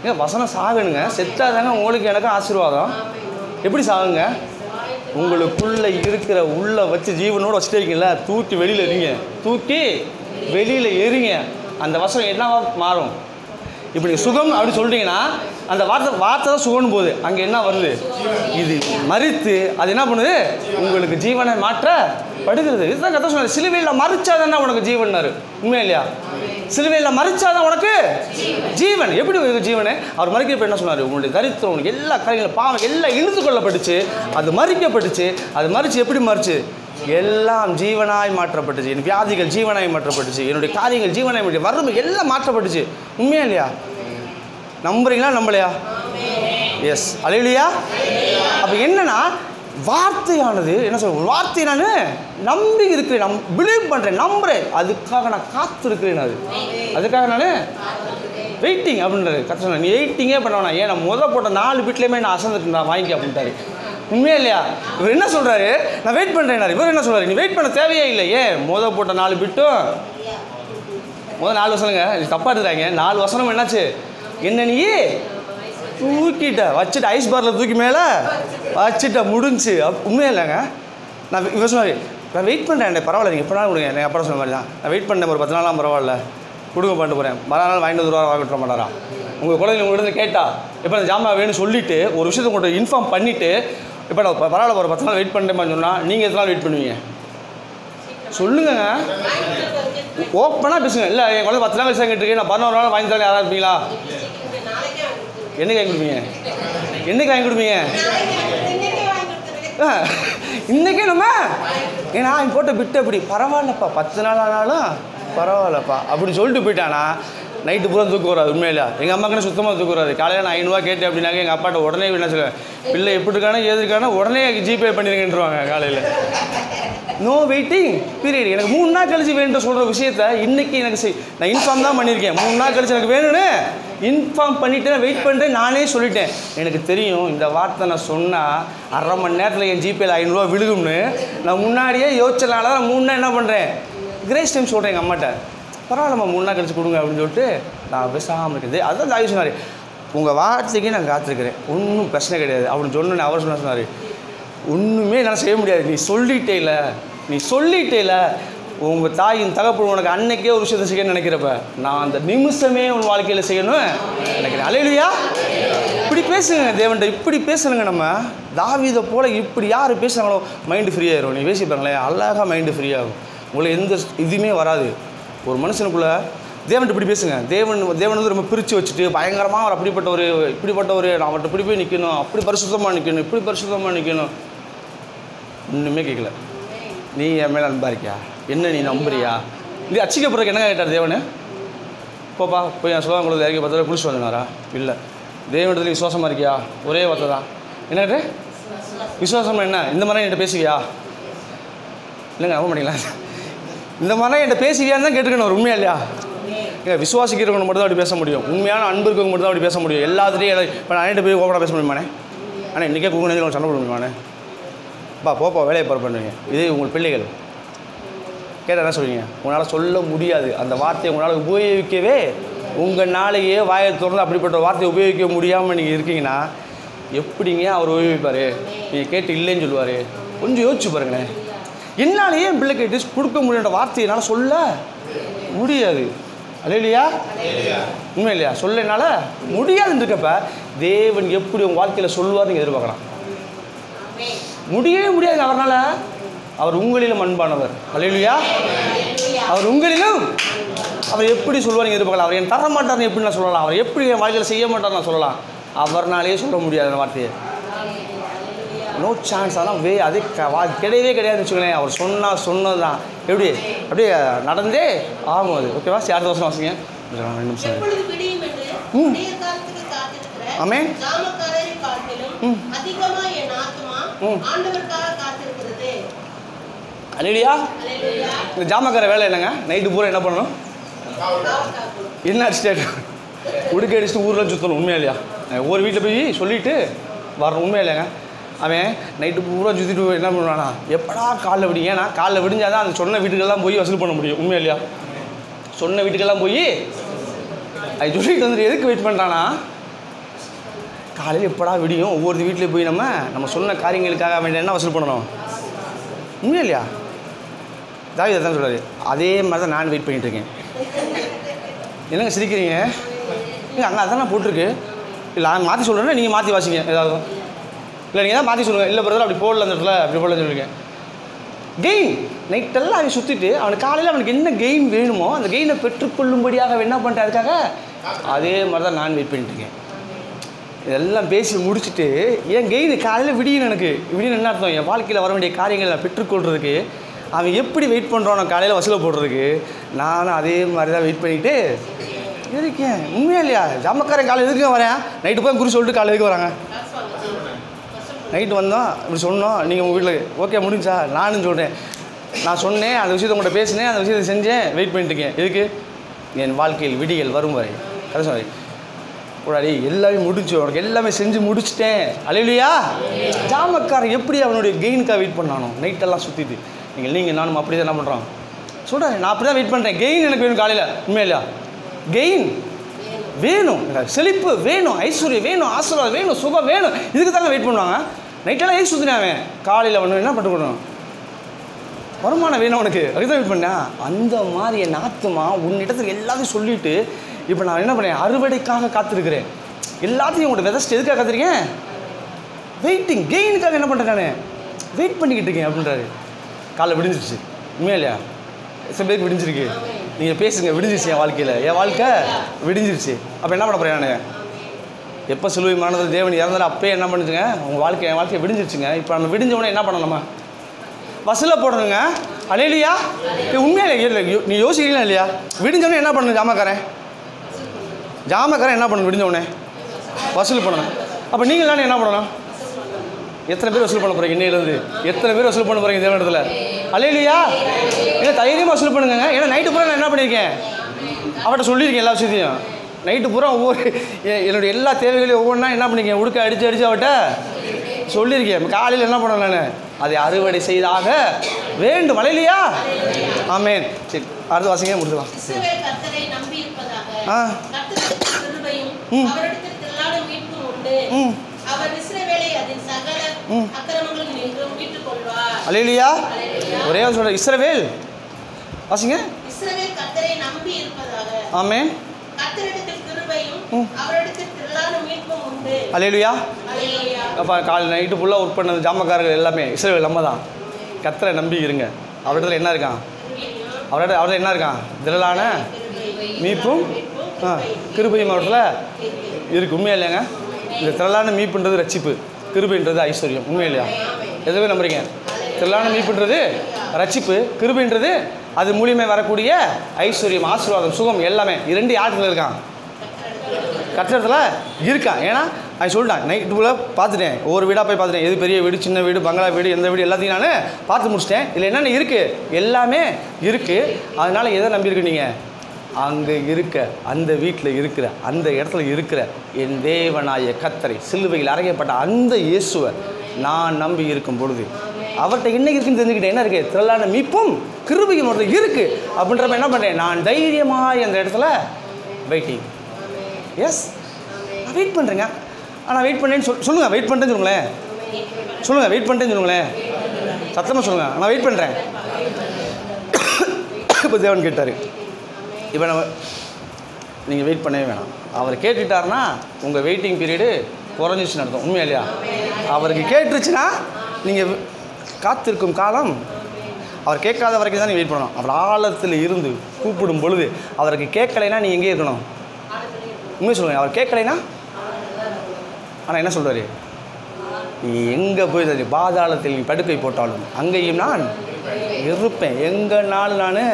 ஏங்க வசனம் சாகணுங்க. செத்தாதாங்க உங்களுக்கு எனக்கு ஆசீர்வாதம். எப்படி சாகுங்க? உங்களுக்குள்ளே இருக்கிற உள்ளே வச்சு ஜீவனோடு வச்சுட்டே இருக்கீங்களா, தூக்கி வெளியில் எறிங்க. தூக்கி வெளியில் எறிங்க. அந்த வசனம் என்னவா மாறும்? இப்படி சுகம் அப்படின்னு சொல்கிறீங்கன்னா அந்த வார்த்தை தான் சுகம்னு போகுது. அங்கே என்ன வருது? இது மறித்து அது என்ன பண்ணுது? உங்களுக்கு ஜீவனை மாற்றப்படுகிறது. இதுதான் கதை சொன்னார். சிலுவையில் மறிச்சாதான் உனக்கு ஜீவன்னாரு. உண்மையா இல்லையா? சிலுவையில் மறிச்சாதான் உனக்கு ஜீவன். எப்படி ஜீவனு? அவர் மறிக்கிறப்ப என்ன சொன்னார்? உங்களுடைய தரித்திரம், உனக்கு எல்லா காரியங்களும் பாவம் எல்லாம் இழுத்து கொள்ளப்பட்டுச்சு. அது மறிக்கப்பட்டுச்சு. அது மறித்து எப்படி மறிச்சு? எல்லாம் ஜீவனாய் மாற்றப்பட்டுச்சு. என் வியாதிகள் ஜீவனாய் மாற்றப்பட்டுச்சு. என்னுடைய காரியங்கள் ஜீவனாய் மாற்றி வறுமை எல்லாம் மாற்றப்பட்டுச்சு. உண்மையா இல்லையா? நம்புறீங்களா நம்பலையா? எஸ். அல்லேலூயா. அப்போ என்னன்னா வார்த்தையானது என்ன சொல்ற, வார்த்தை நான் நம்பி இருக்கிறேன், பிலீவ் பண்ணுறேன், நம்புகிறேன், அதுக்காக நான் காத்திருக்கிறேன், அதுக்காக நான் வெயிட்டிங் அப்படின்றாரு. கரெக்டாக நீ வெயிட்டிங்கே பண்ண ஏன் நான் போட்ட 4 பிட்லேயுமே நான் அசந்துட்டு நான் வாங்கி அப்படின்ட்டாரு. உண்மையா இல்லையா? இவர் என்ன சொல்கிறாரு, நான் வெயிட் பண்ணுறேன். இவர் என்ன சொல்கிறாரு, நீ வெயிட் பண்ண தேவையே இல்லை. ஏன் போட்ட 4 பிட்டும் 4 வசனங்க தப்பாக எடுத்துறாங்க. 4 வசனம் என்னாச்சு, என்ன நீ தூக்கிட்ட வச்சுட்டு ஐஸ் பாரில் தூக்கி மேலே வச்சுட்ட, முடிஞ்சு. உண்மையாக இல்லைங்க. நான் இவர் சொன்னார், நான் வெயிட் பண்ணுறேன், பரவாயில்ல, நீங்கள் எப்போ நாள் கொடுங்க. எனக்கு அப்புறம் சொன்ன மாதிரி தான், நான் வெயிட் பண்ணேன், ஒரு 10 நாளாக பரவாயில்ல, கொடுங்க பண்ணிட்டு போகிறேன். மறுநாள் வாங்கிட்டு ரூபா வாங்கிட்டு மாட்டாரா? உங்கள் குழந்தைங்க உங்கள்கிட்ட கேட்டால் இப்போ அந்த ஜாமான் வேணும்னு சொல்லிவிட்டு ஒரு விஷயத்தை உங்கள்கிட்ட இன்ஃபார்ம் பண்ணிவிட்டு இப்போ நான் பரவாயில்ல ஒரு 10 நாள் வெயிட் பண்ணுறேன்னு சொன்னால் நீங்கள் எத்தனை நாள் வெயிட் பண்ணுவீங்க சொல்லுங்க. ஓப்பனாக பேசுங்க. இல்லை என் குழந்தை 10 நாள் கழிச்சு கேட்டுருக்கேன், நான் 11 நாள் வாங்கி தரேன், யாராக இருப்பீங்களா? என்னைக்கு வாங்கி கொடுப்பீங்க? என்னைக்கு வாங்கி கொடுப்பீங்க? இன்றைக்கே நம்ம ஏன்னா அவன் போட்ட பிட்டு அப்படி பரவாயில்லப்பா, 10 நாள் ஆனாலும் பரவாயில்லப்பா அப்படின்னு சொல்லிட்டு போயிட்டானா நைட்டு பூரா தூக்கம் வராது. உண்மையில எங்கள் அம்மாக்குன்னு சுத்தமாக தூக்கம் வராது. காலையில் நான் 500 கேட்டேன் அப்படின்னாக்க எங்கள் அப்பாட்ட உடனே என்ன சொல்லுவேன், பிள்ளை எப்படி இருக்கானோ ஏது இருக்கானோ உடனே ஜிபே பண்ணிருங்கன்றுவாங்க காலையில். No waiting period. எனக்கு 3 நாள் கழிச்சு வேணும்னு சொல்கிற விஷயத்த இன்றைக்கி எனக்கு நான் இன்ஃபார்ம் தான் பண்ணியிருக்கேன். 3 நாள் கழிச்சு எனக்கு வேணும்னு இன்ஃபார்ம் பண்ணிவிட்டு நான் வெயிட் பண்ணுறேன். நானே சொல்லிட்டேன், எனக்கு தெரியும் இந்த வார்த்தை நான் சொன்னால் 1/2 மணி நேரத்தில் என் ஜிபேயில் 500 விழுகும்னு நான் முன்னாடியே யோசிச்சனால தான் நான் 3 நாள் என்ன பண்ணுறேன், கிரேஸ் டைம் சொல்கிறேன் எங்கள் அம்மாட்ட. பரவாயில்லம்மா 3 நாள் கழிச்சு கொடுங்க அப்படின்னு சொல்லிட்டு நான் பேசாமல் இருக்குது. அதுதான் தாவி சொன்னார், உங்கள் வார்த்தைக்கு நான் காத்திருக்கிறேன், ஒன்றும் பிரச்சனை கிடையாது அப்படின்னு சொன்னேன். அவர் சொன்னார், ஒன்றுமே என்னால் செய்ய முடியாது, நீ சொல்லிட்டேல உங்கள் தாயின் தகப்பன் உனக்கு அன்னைக்கே ஒரு விஷயத்தை செய்யணும்னு நினைக்கிறப்ப நான் அந்த நிமிஷமே உன் வாழ்க்கையில் செய்யணும் நினைக்கிறேன். அல்லேலூயா. இப்படி பேசுங்க தேவன்கிட்ட, இப்படி பேசணுங்க. நம்ம தாவீதை போல் இப்படி யார் பேசுகிறாங்களோ மைண்டு ஃப்ரீ ஆயிரும். நீ பேசிப்பாங்களேன் அழகாக மைண்டு ஃப்ரீ ஆகும், உங்களுக்கு எந்த இதுவுமே வராது. ஒரு மனுஷனுக்குள்ளே தேவன்கிட்ட இப்படி பேசுங்க. தேவன் வந்து ரொம்ப பிரித்து வச்சுட்டு பயங்கரமாக அவர் இப்படிப்பட்ட ஒரு நான் அவர்கிட்ட இப்படி போய் நிற்கணும், அப்படி பரிசுத்தமாக நிற்கணும், இப்படி பரிசுத்தமாக நிற்கணும், இன்னுமே கேட்கல. நீ என் மேலே அன்பா இருக்கியா, என்ன நீ நம்புறியா? இது அச்சிக்கப்படுறதுக்கு என்ன கேட்டார் தேவனு? போப்பா போய் என் சுகம் கொடுத்து இறக்கி 10 ரூபா குளிச்சு வந்தாரா? இல்லை. தேவனிடத்துல விசுவாசமாக இருக்கியா? ஒரே வார்த்தை தான். என்ன கேட்டு விசுவாசம் என்ன? இந்த மாதிரி என்கிட்ட பேசுவியா? இல்லைங்க நம்ப மாட்டீங்களா? இந்த மாதிரிலாம் என்கிட்ட பேசுவியான்னு தான் கேட்டுக்கணும். உண்மையா இல்லையா? ஏங்க விசுவாசிக்கிறவங்க மட்டும் தான் அப்படி பேச முடியும். உண்மையான அன்பு இருக்கவங்க மட்டும் தான் அப்படி பேச முடியும். எல்லாத்துலேயும் இப்போ நான் அன்னிட்ட போய் ஓப்பனாக பேச முடியுமானே? ஆனால் இன்றைக்கே கூப்பிட்டு சண்டை போட முடியுமானே? போப்பா வேலையை பாரு பண்ணுவீங்க. இதே உங்கள் பிள்ளைகள் கேட்டால் என்ன சொல்லுவீங்க? உங்களால் சொல்ல முடியாது. அந்த வார்த்தையை உங்களால் உபயோகிக்கவே உங்கள் நாளையே வாயை திறந்து அப்படிப்பட்ட வார்த்தையை உபயோகிக்க முடியாமல் நீங்கள் இருக்கீங்கன்னா எப்படிங்க அவர் உபயோகிப்பார்? நீங்கள் கேட்டு இல்லைன்னு சொல்லுவார். கொஞ்சம் யோசிச்சு பாருங்களேன். என்னாலேயே என் பிள்ளை கேட்டு கொடுக்க முடியாத வார்த்தையை என்னால் சொல்ல முடியாது. அல்லேலூயா. உண்மை இல்லையா? சொல்ல என்னால் முடியாதுன்னு இருக்கப்ப தேவன் எப்படி உங்கள் வாழ்க்கையில் சொல்லுவார் நீங்கள் எதிர்பார்க்கலாம். முடியவே முடியாது அவரால். அவர் உங்களிலும் அன்பானவர். அல்லேலூயா. அவர் உங்களிலும் அவர் எப்படி சொல்லுவார் நீங்கள் எதிர்பார்க்கலாம். அவர் என் தர மாட்டார்னு எப்படி நான் சொல்லலாம், அவர் எப்படி என் வாழ்க்கையில் செய்ய மாட்டார் நான் சொல்லலாம். அவர்னாலே சொல்ல முடியாது அந்த வார்த்தையை. No chance. அதெல்லாம் அதே கிடையவே கிடையாதுன்னு வச்சுக்கோங்களேன். அவர் சொன்னது தான் எப்படி அப்படியே நடந்தே ஆகும் அது. ஓகேவா? அடுத்த வருஷம் வாசிங்க 2 நிமிஷம். ஆமே. அல்லேலூயா. இந்த ஜாமக்கார வேலை என்னங்க? நைட்டு பூரா என்ன பண்ணணும்? என்ன அடிச்சுட்டு உடுக்க அடிச்சுட்டு ஊரில் சுற்றணும். உண்மையா இல்லையா? ஒவ்வொரு வீட்டில் போய் சொல்லிவிட்டு வரணும். உண்மையா இல்லைங்க? அவன் நைட்டு பூரா சுற்றிட்டு என்ன பண்ணுவானா, எப்படா காலைல விடிங்க. ஏன்னா காலைல விடிஞ்சால் தான் அந்த சொன்ன வீட்டுக்கெல்லாம் போய் வசூல் பண்ண முடியும். உண்மையா இல்லையா? சொன்ன வீட்டுக்கெல்லாம் போய் அது சொல்லிட்டு வந்துட்டு எதுக்கு வெயிட் பண்ணுறானா, காலையில் எப்படா விடியும் ஒவ்வொரு வீட்டிலே போய் நம்ம சொன்ன காரியங்களுக்காக வேண்டிய என்ன வசூல் பண்ணணும். உண்மையா இல்லையா? தாவீது தான் சொல்கிறாரு. அதே மாதிரி தான் நான் வெயிட் பண்ணிகிட்ருக்கேன். என்னங்க சிரிக்கிறீங்க? நீங்கள் அங்கே அதான் போட்டிருக்கு. இல்லை நான் மாற்றி சொல்கிறேன்னா நீங்கள் மாற்றி வாசிங்க ஏதாவது. இல்லை நீங்கள் தான் மாற்றி சொல்லுங்கள். இல்லை பிரதர் அப்படி போடல அந்த இடத்துல அப்படி போடலன்னு சொல்லியிருக்கேன். கெயின் நைட்டெல்லாம் அவன் சுற்றிட்டு அவனுக்கு காலையில் அவனுக்கு என்ன கெயின் வேணுமோ அந்த கெயினை பெற்றுக்கொள்ளும்படியாக என்ன பண்ணுறேன் அதுக்காக அதே மாதிரி தான் நான் வெயிட் பண்ணிட்டுருக்கேன். இதெல்லாம் பேசி முடிச்சுட்டு என் கெயின் காலையில் விடியணும். எனக்கு விடியணும் என்ன அர்த்தம்? என் வாழ்க்கையில் வர வேண்டிய காரியங்களை நான் பெற்றுக்கொள்கிறதுக்கு அவன் எப்படி வெயிட் பண்ணுறான் நான் காலையில் வசூலை போடுறதுக்கு நானும் அதே மாதிரி தான் வெயிட் பண்ணிவிட்டு இருக்கேன். உண்மையா இல்லையா? ஜாமக்காரன் காலையில் எதுக்கு வரேன்? நைட்டு போய் குறி சொல்லிட்டு காலையில் எதுக்கு வராங்க? நைட்டு வந்தோம் இப்படி சொன்னோம், நீங்கள் உங்கள் வீட்டில் ஓகே முடிஞ்சா நானும் சொல்கிறேன், நான் சொன்னேன் அந்த விஷயத்தை உங்கள்கிட்ட பேசினேன், அந்த விஷயத்தை செஞ்சேன், வெயிட் பண்ணிட்டுருக்கேன். எதுக்கு? என் வாழ்க்கையில் விடியல் வரும் வரை கடைசி வரை கூடாடி எல்லாமே முடிஞ்சு, உனக்கு எல்லாமே செஞ்சு முடிச்சிட்டேன். அல்லேலூயா. ஜாமக்காரன் எப்படி அவனுடைய கெயினுக்காக வெயிட் பண்ணானோ நைட்டெல்லாம் சுற்றிட்டு, நீங்கள் நானும் அப்படி தான் என்ன பண்ணுறோம் சொல்கிறேன். நான் அப்படி தான் வெயிட் பண்ணுறேன். கெயின் எனக்கு வேணும் காலையில், உண்மையில்லையா? கெயின் வேணும், செழிப்பு வேணும், ஐஸ்வர்யம் வேணும், ஆசீர்வாதம் வேணும், சுகம் வேணும். இதுக்கு தாங்க வெயிட் பண்ணுவாங்க. நைட்டெல்லாம் ஏன் சுற்றினாவன் காலையில் ஒன்று என்ன பண்ணிக்கணும், வருமானம் வேணும் உனக்கு, அதுக்கு தான் வெயிட் பண்ணேன். அந்த மாதிரி என் ஆத்துமா உன்னிடத்துக்கு எல்லாத்தையும் சொல்லிவிட்டு இப்போ நான் என்ன பண்ணேன், அறுவடைக்காக காத்திருக்கிறேன். எல்லாத்தையும் உங்கள்கிட்ட விதச்சிட்டு எதுக்காக காத்திருக்கேன்? வெயிட்டிங், கெயினுக்காக என்ன பண்ணுறேன், நான் வெயிட் பண்ணிக்கிட்டு இருக்கேன் அப்படின்றாரு. காலைல விடிஞ்சிருச்சு, உண்மையா இல்லையா? சில பேருக்கு விடிஞ்சிருக்கு. நீங்கள் பேசுங்க, விடிஞ்சிருச்சு என் வாழ்க்கையில், என் வாழ்க்கை விடிஞ்சிருச்சு. அப்போ என்ன பண்ண போகிறேன் நான்? எப்போ சிலுவை மரணத்தில் தேவன் இறந்தாலும் அப்பயே என்ன பண்ணுச்சுங்க, உங்கள் வாழ்க்கை என் வாழ்க்கையை விடிஞ்சிருச்சுங்க. இப்போ நம்ம விடிஞ்சவொடனே என்ன பண்ணணும், நம்ம வசூலை போடணுங்க. அல்லேலூயா. உண்மையிலே இல்லை, நீ யோசிக்கலாம் இல்லையா? விடிஞ்சவொடனே என்ன பண்ணணும் ஜாமக்காரன் என்ன பண்ணணும்? விடிஞ்சவொடனே வசூல் பண்ணணும். அப்போ நீங்கள் என்ன பண்ணணும்? எத்தனை பேர் வசூல் பண்ண போகிறீங்க? இன்னையிலேருந்து எத்தனை பேர் வசூல் பண்ண போகிறீங்க தேவனிடத்தில்? அல்லேலூயா. ஏன்னா தைரியமாக வசூல் பண்ணுங்க. ஏன்னா நைட்டு பூரா நான் என்ன பண்ணியிருக்கேன், அவட்ட சொல்லியிருக்கேன் எல்லா விஷயத்தையும். நைட்டு பூரா ஒவ்வொரு என்னுடைய எல்லா தேவைகளையும் ஒவ்வொன்றா என்ன பண்ணியிருக்கேன், உடுக்க அடித்து அவட்ட சொல்லியிருக்கேன். காலையில் என்ன பண்ணணும், நான் அதை அறுவடை செய்தாக வேண்டும். அல்லேலூயா. ஆமென். சரி, அடுத்த வாசிங்க முடிச்சுக்கலாம். அல்லேலூயா. ஒரே சொல்ற இஸ்ரவேல் வாசிங்க. இஸ்ரவேல் கர்த்தரை நம்பி இருப்பதாக. ஆமென். கர்த்தரிடத்தில் கிருபையும் அவரிடத்தில் திரளான மீட்பும் உண்டு. அல்லேலூயா. அல்லேலூயா. அப்போ காலை நைட்டு ஃபுல்லாக ஒர்க் பண்ண ஜாமக்காரர்கள் எல்லாமே இஸ்ரவேல் நம்ம தான். கர்த்தரை நம்பி இருங்க. அவரிடத்துல என்ன இருக்கான்? அவரிடத்துல என்ன இருக்கான்? திரளான மீட்பும் கிருபையும் அவரிடத்துல இருக்கு. உண்மையா இல்லையாங்க? இந்த திரளான மீட்புன்றது ரட்சிப்பு, கிருபைன்றது ஐஸ்வர்யம். உண்மையா இல்லையா? எதுவே நம்புறீங்க? திரளான மீட்புன்றது ரட்சிப்பு, கிருபைன்றது அது மூலியமாக வரக்கூடிய ஐஸ்வர்யம், ஆசீர்வாதம், சுகம் எல்லாமே. இரண்டு யாருக்குள்ள இருக்கான்? கட்டடத்தில் இருக்கான். ஏன்னா அது சொல்லிட்டான், நைட்டு ஃபுல்லாக பார்த்துட்டேன், ஒவ்வொரு வீடாக போய் பார்த்துட்டேன். எது பெரிய வீடு, சின்ன வீடு, பங்களா வீடு, எந்த வீடு எல்லாத்தையும் நான் பார்த்து முடிச்சிட்டேன். இதில் என்னென்ன இருக்குது? எல்லாமே இருக்குது. அதனால் எதை நம்பியிருக்கு நீங்கள்? அங்கே இருக்க, அந்த வீட்டில் இருக்கிற, அந்த இடத்துல இருக்கிற என் தேவனாய கர்த்தரை, சிலுவையில் அறையப்பட்ட அந்த இயேசுவை நான் நம்பி இருக்கும் பொழுது அவர்கிட்ட என்ன இருக்குன்னு தெரிஞ்சுக்கிட்டேன். என்ன இருக்குது? திரளான மீட்பும் கிருபையும் ஒருத்தர் இருக்குது அப்படின்றப்ப என்ன பண்ணுறேன், நான் தைரியமாக அந்த இடத்துல வெயிட்டிங். எஸ், நான் வெயிட் பண்ணுறேங்க. ஆனால் வெயிட் பண்ணேன்னு சொல்லுங்கள். வெயிட் பண்ணுறேன்னு சொல்லுங்களேன். சொல்லுங்கள், வெயிட் பண்ணுறேன்னு சொல்லுங்களேன். சத்தமாக சொல்லுங்கள், நான் வெயிட் பண்ணுறேன். இப்போ தேவன் கேட்டார், இப்போ நீங்கள் வெயிட் பண்ணவே வேணாம். அவர் கேட்டுட்டாருன்னா உங்கள் வெயிட்டிங் பீரியடு குறைஞ்சிச்சுன்னு அர்த்தம். உண்மையா இல்லையா? அவருக்கு கேட்டுருச்சுன்னா நீங்கள் காத்திருக்கும் காலம், அவர் கேட்காத வரைக்கும் தான் நீங்கள் வெயிட் பண்ணணும். அவர் ஆழத்தில் இருந்து கூப்பிடும் பொழுது அவருக்கு கேட்கலைன்னா நீ எங்கே இருக்கணும்? உண்மையை சொல்லுங்கள். அவர் கேட்கலைன்னா ஆனால் என்ன சொல்கிறாரு? நீ எங்கே போய் பாதாளத்தில் நீ படுக்கை போட்டாலும் அங்கேயும் நான் இருப்பேன். எங்கேனாலும் நான்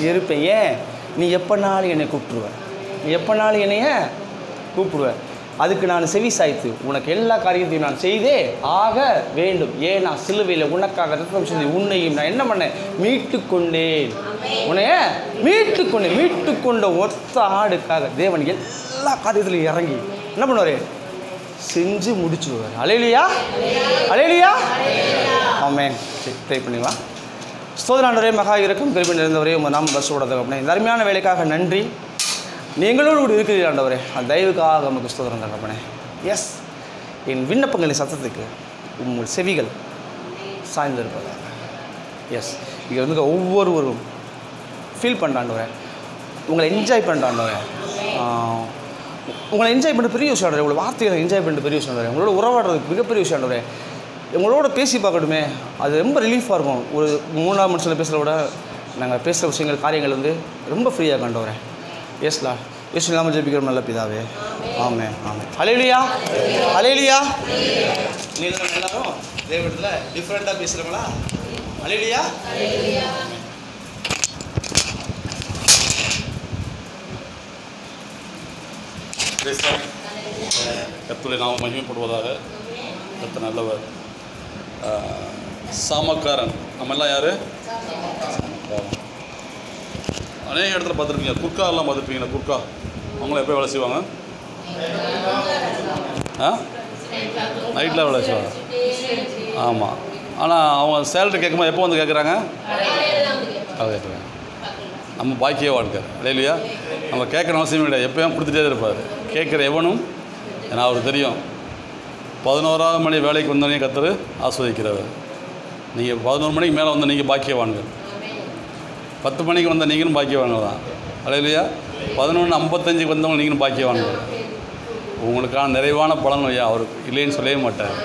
இருப்பேன். ஏன்? நீ எப்போனாலும் என்னை கூப்பிட்டுருவேன், நீ எப்போனாலும் என்னைய கூப்பிடுவேன். அதுக்கு நான் செவி சாய்த்து உனக்கு எல்லா காரியத்தையும் நான் செய்தே ஆக வேண்டும். ஏன்னா சிலுவையில் உனக்காக ரத்தம் சிந்தி உன்னையும் நான் என்ன பண்ணேன்? மீட்டு கொண்டேன். உன்னைய மீட்டு கொண்ட ஒத்த ஆடுக்காக தேவன் எல்லா காரியத்திலையும் இறங்கி என்ன பண்ணுவார்? செஞ்சு முடிச்சுடுவார். அல்லேலூயா. அல்லேலூயா. ஆமென். சரி, ட்ரை பண்ணிடலாம். ஸ்தோத்திராண்டவரே, மகா இரக்கம் கிருபை நிறைந்தவரே, உங்கள் நாம பஸ்ஸோட தகப்பனே, இந்த அருமையான வேலைக்காக நன்றி. நீங்களோடு கூட இருக்கிறீர்கள் ஆண்டவரே. அந்த தயவுக்காக நமக்கு ஸ்தோத்திரம் தகப்பனே. எஸ், என் விண்ணப்பங்களின் சத்தத்துக்கு உங்கள் செவிகள் சாய்ந்து இருப்பதாக. எஸ், இங்கே வந்து ஒவ்வொருவரும் ஃபீல் பண்ணுறாண்டவரே, உங்களை என்ஜாய் பண்ணுறாண்டவரே. உங்களை என்ஜாய் பண்ணுற பெரிய விஷயம் ஆண்டவரே. உங்களை வார்த்தைகளை என்ஜாய் பண்ணுற பெரிய விஷயம் ஆண்டவரே. உங்களோட உறவாடுறது மிகப்பெரிய விஷயம் ஆண்டவரே. உங்களோட பேசி பார்க்கட்டுமே, அது ரொம்ப ரிலீஃபாக இருக்கும். ஒரு 3ஆம் மனுஷனில் பேசுகிறத விட நாங்கள் பேசுகிற விஷயங்கள், காரியங்கள் வந்து ரொம்ப ஃப்ரீயாக கண்டவரேன். எஸ்லா, இயேசு நாமத்தில் ஜெபிக்கிறோம் நல்ல பிதாவே. ஆமென். ஆமென். அல்லேலூயா. அல்லேலூயா. நீங்கள் எல்லாரும் தேவனிடத்தில் டிஃப்ரெண்ட்டாக பேசுகிறவங்களா? அல்லேலூயா. கர்த்தருடைய நாமம் மகிமைப்படுவதாக. கர்த்தர் நல்லவர். சாமக்காரன் நம்ம எல்லாம் யார்? அநேக இடத்துல பார்த்துருப்பீங்க, குர்க்கா எல்லாம் பார்த்துருப்பீங்களா? குர்க்கா அவங்கள எப்போ வேலை செய்வாங்க? நைட்டில் வேலை செய்வாங்க. ஆமாம். ஆனால் அவங்க சேலரி கேட்கும்போது எப்போ வந்து கேட்குறாங்க? அதை கேட்குறாங்க. நம்ம பாக்கியவான்கார் இல்லையா? நம்ம கேட்குற அவசியம் கிடையாது, எப்போயும் கொடுத்துட்டே இருப்பார். கேட்குற எவனும், ஏன்னா அவருக்கு தெரியும் 11ஆவது மணி வேலைக்கு வந்தோடனே கர்த்தர் ஆஸ்வதிக்கிறவர். நீங்கள் 11 மணிக்கு மேலே வந்த நீங்கள் பாக்கியவான்கள், 10 மணிக்கு வந்த நீங்களும் பாக்கியவான்கள் தான் இல்லையா? 11:55 வந்தவங்க நீங்களும் பாக்கியவான்கள். உங்களுக்கான நிறைவான பலன் ஐயா அவர் இல்லைன்னு சொல்லவே மாட்டார்.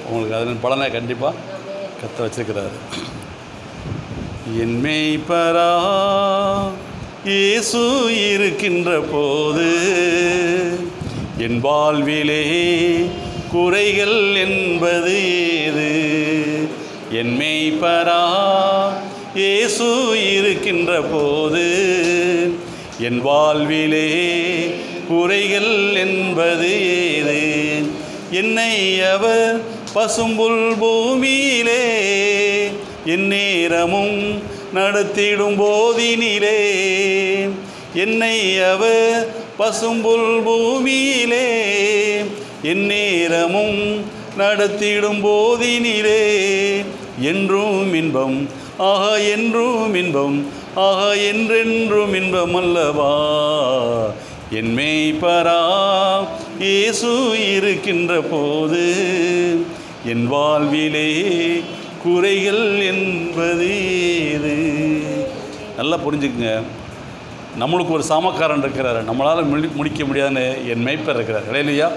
உங்களுக்கு அதன் பலனை கண்டிப்பாக கர்த்தர் வச்சிருக்கிறாரு. என் மேய்ப்பரா இயேசு இருக்கின்ற போது என் வாழ்விலே குறைகள் என்பது ஏது? என் மேய்ப்பரா இயேசு இருக்கின்ற போது என் வாழ்விலே குறைகள் என்பது ஏது? என்னை அவர் பசும்புல் பூமியிலே என் நேரமும் நடத்திடும் போதினிலே, என்னை அவர் பசும்புல் பூமியிலே என் நேரமும் நடத்திடும் போதினிலே, என்றும் இன்பம் ஆஹா என்றும் இன்பம் ஆஹா என்றென்றும் இன்பம் அல்லவா? என் மேய்ப்பரா இயேசு இருக்கின்ற போது என் வாழ்விலே குறைகள் என்பது ஏது? நல்லா புரிஞ்சுக்குங்க, நம்மளுக்கு ஒரு சாமக்காரன் இருக்கிறார், நம்மளால் முடிக்க முடியாதுன்னு என் மேய்ப்பர் இருக்கிறார் இல்லையா?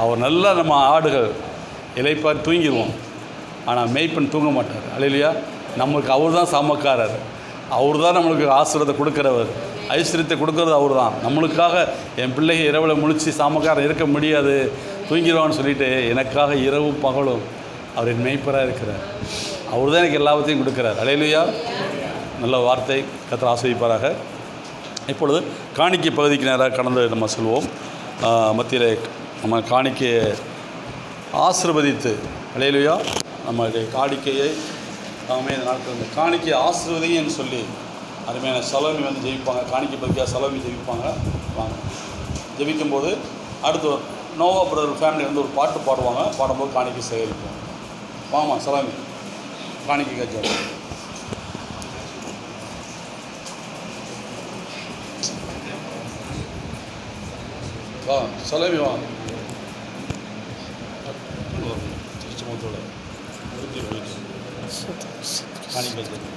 அவர் நல்லா நம்ம ஆடுகள் இலைப்பார் தூங்கிடுவோம், ஆனால் மேய்ப்பன் தூங்க மாட்டார் இல்லையா? நம்மளுக்கு அவர் தான் சாமக்காரர், அவர் தான் நம்மளுக்கு ஆசீர்வாதத்தை கொடுக்குறவர், ஐஸ்வர்யத்தை கொடுக்குறது அவர் தான். நம்மளுக்காக என் பிள்ளைகள் இரவில் முழிச்சு சாமக்காரன் இருக்க முடியாது தூங்கிடுவான்னு சொல்லிட்டு எனக்காக இரவும் பகலும் அவர் என் மேய்ப்பராக இருக்கிறார். அவர் தான் எனக்கு எல்லாத்தையும் கொடுக்குறார் அல்லேலூயா. நல்ல வார்த்தை, கர்த்தர் ஆசீர்வதிப்பாராக. இப்பொழுது காணிக்கை பகுதிக்கு நேராக கடந்து நம்ம செல்வோம். மத்தியிலே நம்ம காணிக்கையை ஆசீர்வதித்து அல்லேலூயா நம்மளுடைய காணிக்கையை நாமே இந்த நாட்கள் இந்த காணிக்கையை ஆசீர்வதின்னு சொல்லி அருமையான சலோமி வந்து ஜெபிப்பாங்க. காணிக்கை பகுதியாக சலோமி ஜெபிப்பாங்க. வாங்க ஜெபிக்கும்போது அடுத்து நோவா பிரதர் ஃபேமிலி வந்து ஒரு பாட்டு பாடுவாங்க. பாடும்போது காணிக்கை சேகரிப்போம். வாமா சலாமி காணிக்கை கட்சி வா சலாமி வா காணிக்கை கட்சி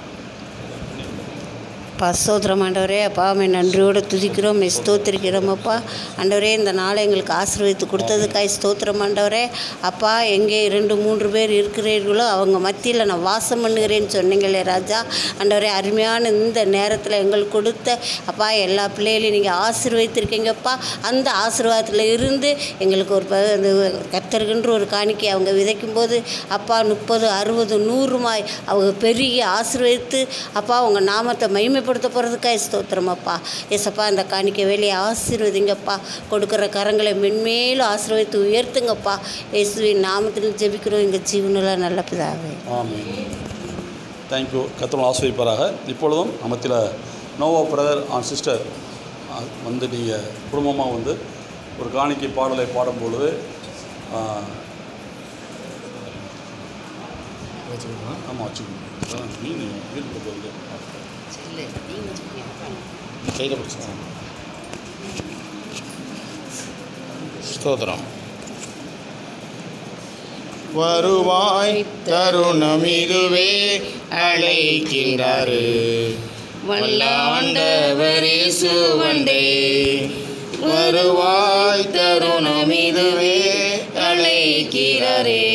அப்பா ஸ்தோத்திரம் ஆண்டவரே. அப்பா மே நன்றியோடு துதிக்கிறோம், மே ஸ்தோத்திரிக்கிறோம். அப்பா ஆண்டவரே, இந்த நாளை எங்களுக்கு ஆசீர்வதித்து கொடுத்ததுக்காய் ஸ்தோத்திரம் ஆண்டவரே. அப்பா எங்கே 2-3 பேர் இருக்கிறீர்களோ அவங்க மத்தியில் நான் வாசம் பண்ணுகிறேன்னு சொன்னீங்களே ராஜா. ஆண்டவரே, அருமையான இந்த நேரத்தில் எங்களுக்கு கொடுத்த அப்பா எல்லா பிள்ளைகளையும் நீங்கள் ஆசீர்வதித்திருக்கீங்கப்பா. அந்த ஆசீர்வாதத்தில் இருந்து எங்களுக்கு ஒரு கர்த்தருக்குன்ற ஒரு காணிக்கை அவங்க விதைக்கும்போது அப்பா 30, 60, 100 அவங்க பெருகி ஆசீர்வதித்து அப்பா உங்கள் நாமத்தை மகிமைப்படுத்த போகிறதுக்காக ஸ்தோத்திரம் அப்பா. ஏசப்பா இந்த காணிக்கை வேலையை ஆசீர்வதிங்கப்பா. கொடுக்குற கரங்களை மென்மேலும் ஆசீர்வதித்து உயர்த்துங்கப்பா. இயேசுவின் நாமத்தில் ஜெபிக்கிறோம் எங்கள் ஜீவனில் நல்ல பிதாவே. ஆமென். தேங்க்யூ. கர்த்தர் ஆசீர்வதிப்பாராக. இப்பொழுதும் நமத்தில் நோவா பிரதர் அண்ட் சிஸ்டர் வந்து நீங்கள் குடும்பமாக வந்து ஒரு காணிக்கை பாடலை பாடும்பொழுது ஆமாம் வச்சுக்கணும். மீன் வீட்டுக்கு போகுது கையில் பிடிச்சிக்கலாம். ஸ்தோத்திரம். வருவாய் தருணம் இதுவே அழைக்கிறாரு வல்லாண்டவர் இயேசுவண்டே. வருவாய் தருணம் இதுவே அழைக்கிறாரே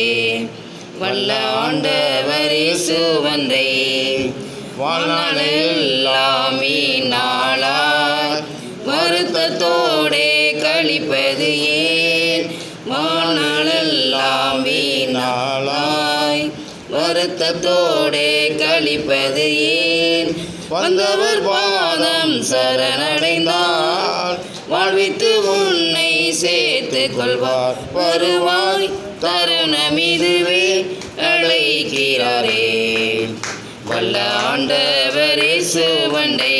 வல்லாண்டவர் இயேசுவண்டே. வாழ்நாளெல்லாம் நாளாய் வருத்தத்தோடே கழிப்பது ஏன்? வாழ்நாளெல்லாம் நாளாய் வருத்தத்தோடே கழிப்பது ஏன்? வந்தவர் பாதம் சரணடைந்தால் வாழ்வித்து உன்னை சேர்த்து கொள்வார். வருவாய் தருணமிதுவே அழைக்கிறாரே. வல்ல ஆண்டவரே சுவண்டை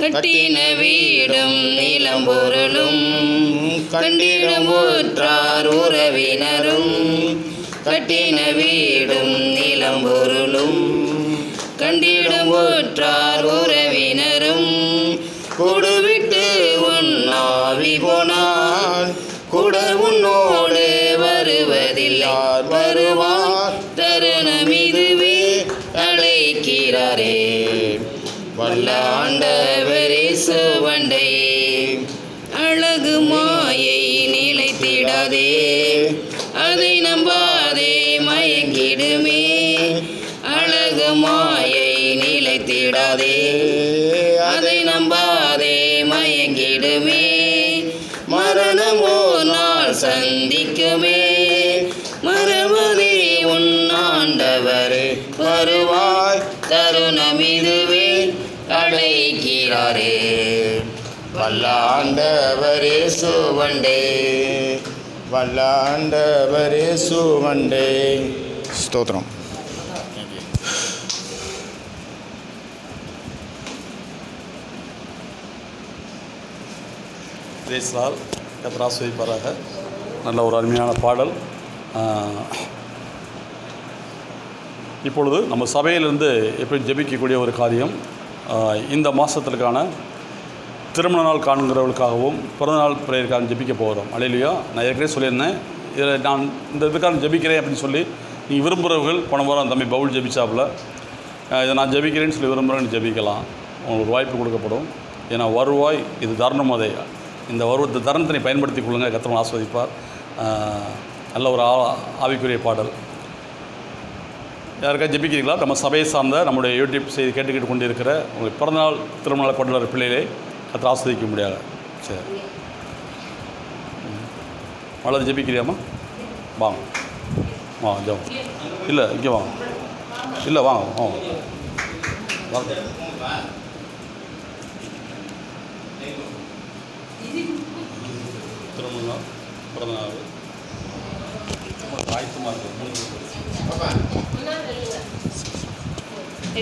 கட்டின வீடும் நிலம் பொருளும் கண்டிடம் ஊற்றார் உறவினரும் கட்டின வீடும் நிலம் பொருளும் கண்டிடம் ஊற்றார் உறவினரும் கொடுவிட்டு உன்னாவி போனால் கூட உன்னோடு வருவதில்லை வருவார் தருணமிதுவே அழைக்கிறாரே. வல்ல ஆண்டவரே சுவண்டை அழகு மாயை நிலைத்திடாதே அதை நம்பாதே மயங்கிடுமே. அழகு மாயை நிலைத்திடாதே அதை நம்பாதே மயங்கிடுமே. மரணமோ நாள் சந்திக்குமே மறுபடி உன் ஆண்டவர் வருவாய் தருணமிதுவே அழைக்கிறாரே. வல்ல ஆண்டவரே சுவண்டே வல்ல ஆண்டவரே சுவண்டே. ஸ்தோத்திரம். பிரேஸ்லால் கர்த்தர் ஆசீர்வதிப்பாராக. நல்ல ஒரு அருமையான பாடல். இப்பொழுது நம்ம சபையிலிருந்து எப்படி ஜெபிக்கக்கூடிய ஒரு காரியம், இந்த மாதத்திற்கான திருமண நாள் காண்கிறவர்களுக்காகவும் பிறந்தநாள் பிரேயருக்காக ஜெபிக்க போகிறோம். அல்லேலூயா. நான் ஏற்கனவே சொல்லியிருந்தேன், இதில் நான் இந்த இதுக்காக ஜெபிக்கிறேன் அப்படின்னு சொல்லி நீங்கள் விரும்புகிறவர்கள் போன வாரம் தம்பி பவுல் ஜெபிச்சாப்புல இதை நான் ஜெபிக்கிறேன்னு சொல்லி விரும்புகிறேன்னு ஜெபிக்கலாம். உங்களுக்கு வாய்ப்பு கொடுக்கப்படும். ஏன்னா வருவாய் இது தருணம். அதை இந்த தருணத்தை பயன்படுத்திக் கொள்ளுங்கள். கர்த்தர் ஆசீர்வதிப்பார். நல்ல ஒரு ஆவிக்குரிய பாடல். யாருக்காவது ஜெபிக்கிறீங்களா? நம்ம சபையை சார்ந்த நம்முடைய யூடியூப் செய்தி கேட்டுக்கிட்டு கொண்டு இருக்கிற உங்களுக்கு பிறந்தநாள் திருமண கொண்டாடுற பிள்ளைகளை கர்த்தர் ஆசீர்வதிக்க முடியாது. சரி, மலர் ஜெபிக்கிறியாம்மா? வாங்க ஜெபம். இல்லை இங்கே வாங்க. இல்லை வாங்க வாங்க. திருமணம் பிறந்தநாள் ஆயத்தமாக இருக்குது.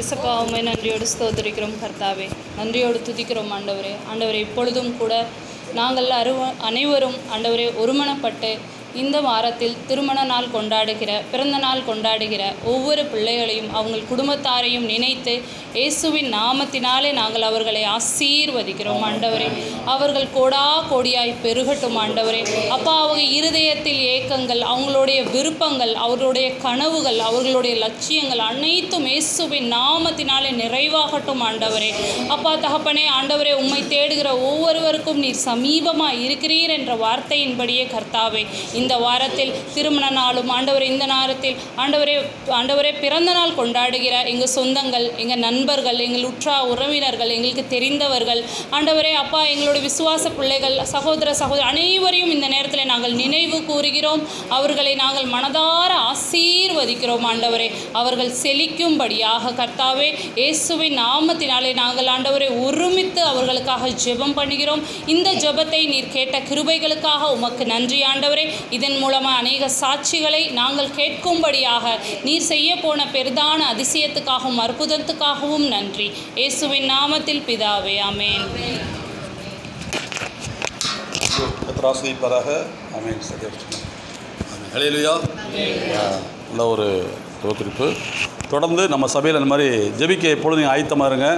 ஏசப்பா உம்மை நன்றியோடு ஸ்தோத்திரிக்கிறோம் கர்த்தாவே. நன்றியோடு துதிக்கிறோம் ஆண்டவரே. ஆண்டவரே, இப்பொழுதும் கூட நாங்கள் அனைவரும் ஆண்டவரே ஒருமனப்பட்டு இந்த வாரத்தில் திருமண நாள் கொண்டாடுகிற பிறந்த நாள் கொண்டாடுகிற ஒவ்வொரு பிள்ளைகளையும் அவங்கள் குடும்பத்தாரையும் நினைத்து இயேசுவின் நாமத்தினாலே நாங்கள் அவர்களை ஆசீர்வதிக்கிறோம் ஆண்டவரே. அவர்கள் கோடா கோடியாய் பெருகட்டும் ஆண்டவரே. அப்பா, அவங்க இருதயத்தில் ஏக்கங்கள், அவங்களுடைய விருப்பங்கள், அவர்களுடைய கனவுகள், அவர்களுடைய லட்சியங்கள் அனைத்தும் இயேசுவின் நாமத்தினாலே நிறைவாகட்டும் ஆண்டவரே. அப்பா தகப்பனே, ஆண்டவரே, உம்மை தேடுகிற ஒவ்வொருவருக்கும் நீர் சமீபமாக இருக்கிறீர் என்ற வார்த்தையின்படியே கர்த்தாவே, இந்த வாரத்தில் திருமண நாளும் ஆண்டவரே, இந்த நேரத்தில் ஆண்டவரே பிறந்த நாள் கொண்டாடுகிற எங்கள் சொந்தங்கள், எங்கள் நண்பர்கள், எங்கள் உற்றா உறவினர்கள், எங்களுக்கு தெரிந்தவர்கள் ஆண்டவரே, அப்பா, எங்களுடைய விசுவாச பிள்ளைகள், சகோதர அனைவரையும் இந்த நேரத்தில் நாங்கள் நினைவு கூறுகிறோம். அவர்களை நாங்கள் மனதார ஆசீர்வதிக்கிறோம் ஆண்டவரே. அவர்கள் செழிக்கும்படியாக கர்த்தாவே இயேசுவின் நாமத்தினாலே நாங்கள் ஆண்டவரை ஒருமித்து அவர்களுக்காக ஜெபம் பண்ணுகிறோம். இந்த ஜெபத்தை நீர் கேட்ட கிருபைகளுக்காக உமக்கு நன்றி ஆண்டவரே. இதன் மூலமாக அநேக சாட்சிகளை நாங்கள் கேட்கும்படியாக நீர் செய்ய போன பெரிதான அதிசயத்துக்காகவும் அற்புதத்துக்காகவும் நன்றி. இயேசுவின் நாமத்தில் பிதாவே, ஆமென். ஹல்லேலூயா. நல்ல ஒரு குறிப்பு. தொடர்ந்து நம்ம சபையில் இந்த மாதிரி ஜெபிக்க எப்பொழுதும் நீங்கள் ஆயத்தமாக இருங்க.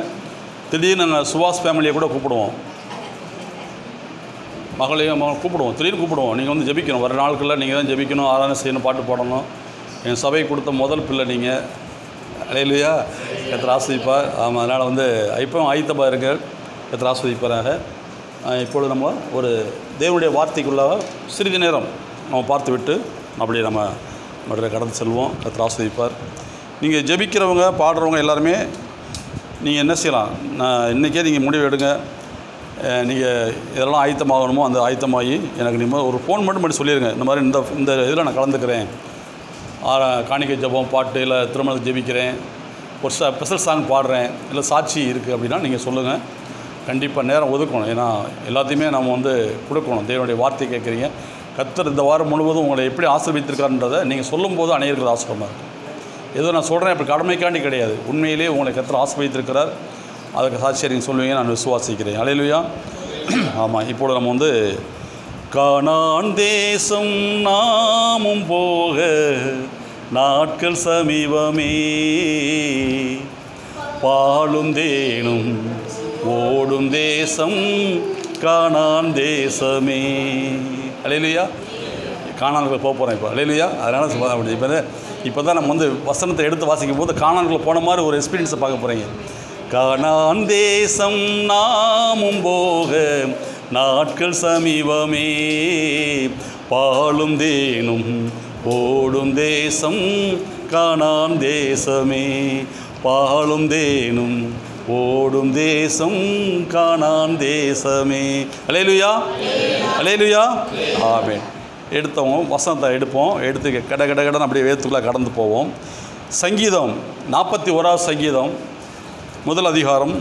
திடீர்னு நாங்கள் சுபாஷ் ஃபேமிலியை கூட கூப்பிடுவோம், மகளையும் கூப்பிடுவோம், திடீர்னு கூப்பிடுவோம். நீங்கள் வந்து ஜெபிக்கணும். வர நாட்களில் நீங்கள் தான் ஜெபிக்கணும், ஆராதனை செய்யணும், பாட்டு பாடணும். என் சபைக்கு கொடுத்த முதல் பிள்ளை நீங்கள். ஹல்லேலூயா. கர்த்தர் ஆசீர்வதிப்பார். ஆமாம், அதனால் வந்து இப்போவும் ஆயத்தமாக இருங்க. கர்த்தர் ஆசீர்வதிப்பாராக. இப்பொழுது நம்ம ஒரு தேவனுடைய வார்த்தைக்குள்ளாக சிறிது நேரம் நம்ம பார்த்து விட்டு அப்படியே நம்ம கடந்து செல்வோம். கர்த்தர் ஆசீர்வதிப்பார். நீங்கள் ஜெபிக்கிறவங்க பாடுறவங்க எல்லாருமே நீங்கள் என்ன செய்யலாம், நான் இன்றைக்கே நீங்கள் முடிவு எடுங்க. நீங்கள் இதெல்லாம் ஆயத்தமாகணுமோ அந்த ஆயத்தமாகி எனக்கு நீங்கள் ஒரு ஃபோன் மட்டும் பண்ணி சொல்லிடுங்க. இந்த மாதிரி இந்த இதில் நான் கலந்துக்கிறேன், காணிக்கை ஜெபம், பாட்டு, இல்லை திருமணத்தை ஜெபிக்கிறேன், ஒரு ஸ்பெஷல் சாங் பாடுறேன், இல்லை சாட்சி இருக்குது அப்படின்னா நீங்கள் சொல்லுங்கள். கண்டிப்பாக நேரம் ஒதுக்கணும். ஏன்னா எல்லாத்தையுமே நம்ம வந்து கொடுக்கணும். தேவனுடைய வார்த்தை கேட்குறீங்க, கர்த்தர் இந்த வாரம் முழுவதும் உங்களை எப்படி ஆசீர்வதித்திருக்காருன்றதை நீங்கள் சொல்லும்போது அநேகருக்கு ஆசீர்வாதமாக இருக்கும். ஏதோ நான் சொல்கிறேன் அப்படி கடமைக்காண்டி கிடையாது, உண்மையிலே உங்களை கர்த்தர் ஆசீர்வதித்திருக்கிறார். அதுக்கு சாட்சியை நீங்கள் சொல்லுவீங்க, நான் விசுவாசிக்கிறேன். அல்லேலூயா. ஆமாம், இப்போது நம்ம வந்து கானான் தேசம் நாமும் போக நாட்கள் சமீபமே, பாலும் தேனும் ஓடும் தேசம் கானான் தேசமே. அல்லேலூயா. கானானுக்குள்ள போக போகிறேன் இப்போ. அல்லேலூயா. அதனால் அப்படி இப்போ தான் நம்ம வந்து வசனத்தை எடுத்து வாசிக்கும் போது கானானுக்குள்ள போன மாதிரி ஒரு எக்ஸ்பீரியன்ஸை பார்க்க போகிறீங்க. கானான் தேசம் நாமும் போக நாட்கள் சமீபமே, பாலும் தேனும் ஓடும் தேசம் கானான் தேசமே, பாலும் தேனும் ஓடும் தேசம் கானான் தேசமே. அல்லேலூயா. அல்லேலூயா. ஆமென். எடுத்தவங்க வசனத்தை எடுப்போம், எடுத்து கட கட கடன் அப்படியே வேத்துக்குள்ளே கடந்து போவோம். சங்கீதம் 41 சங்கீதம் முதல் அதிகாரம்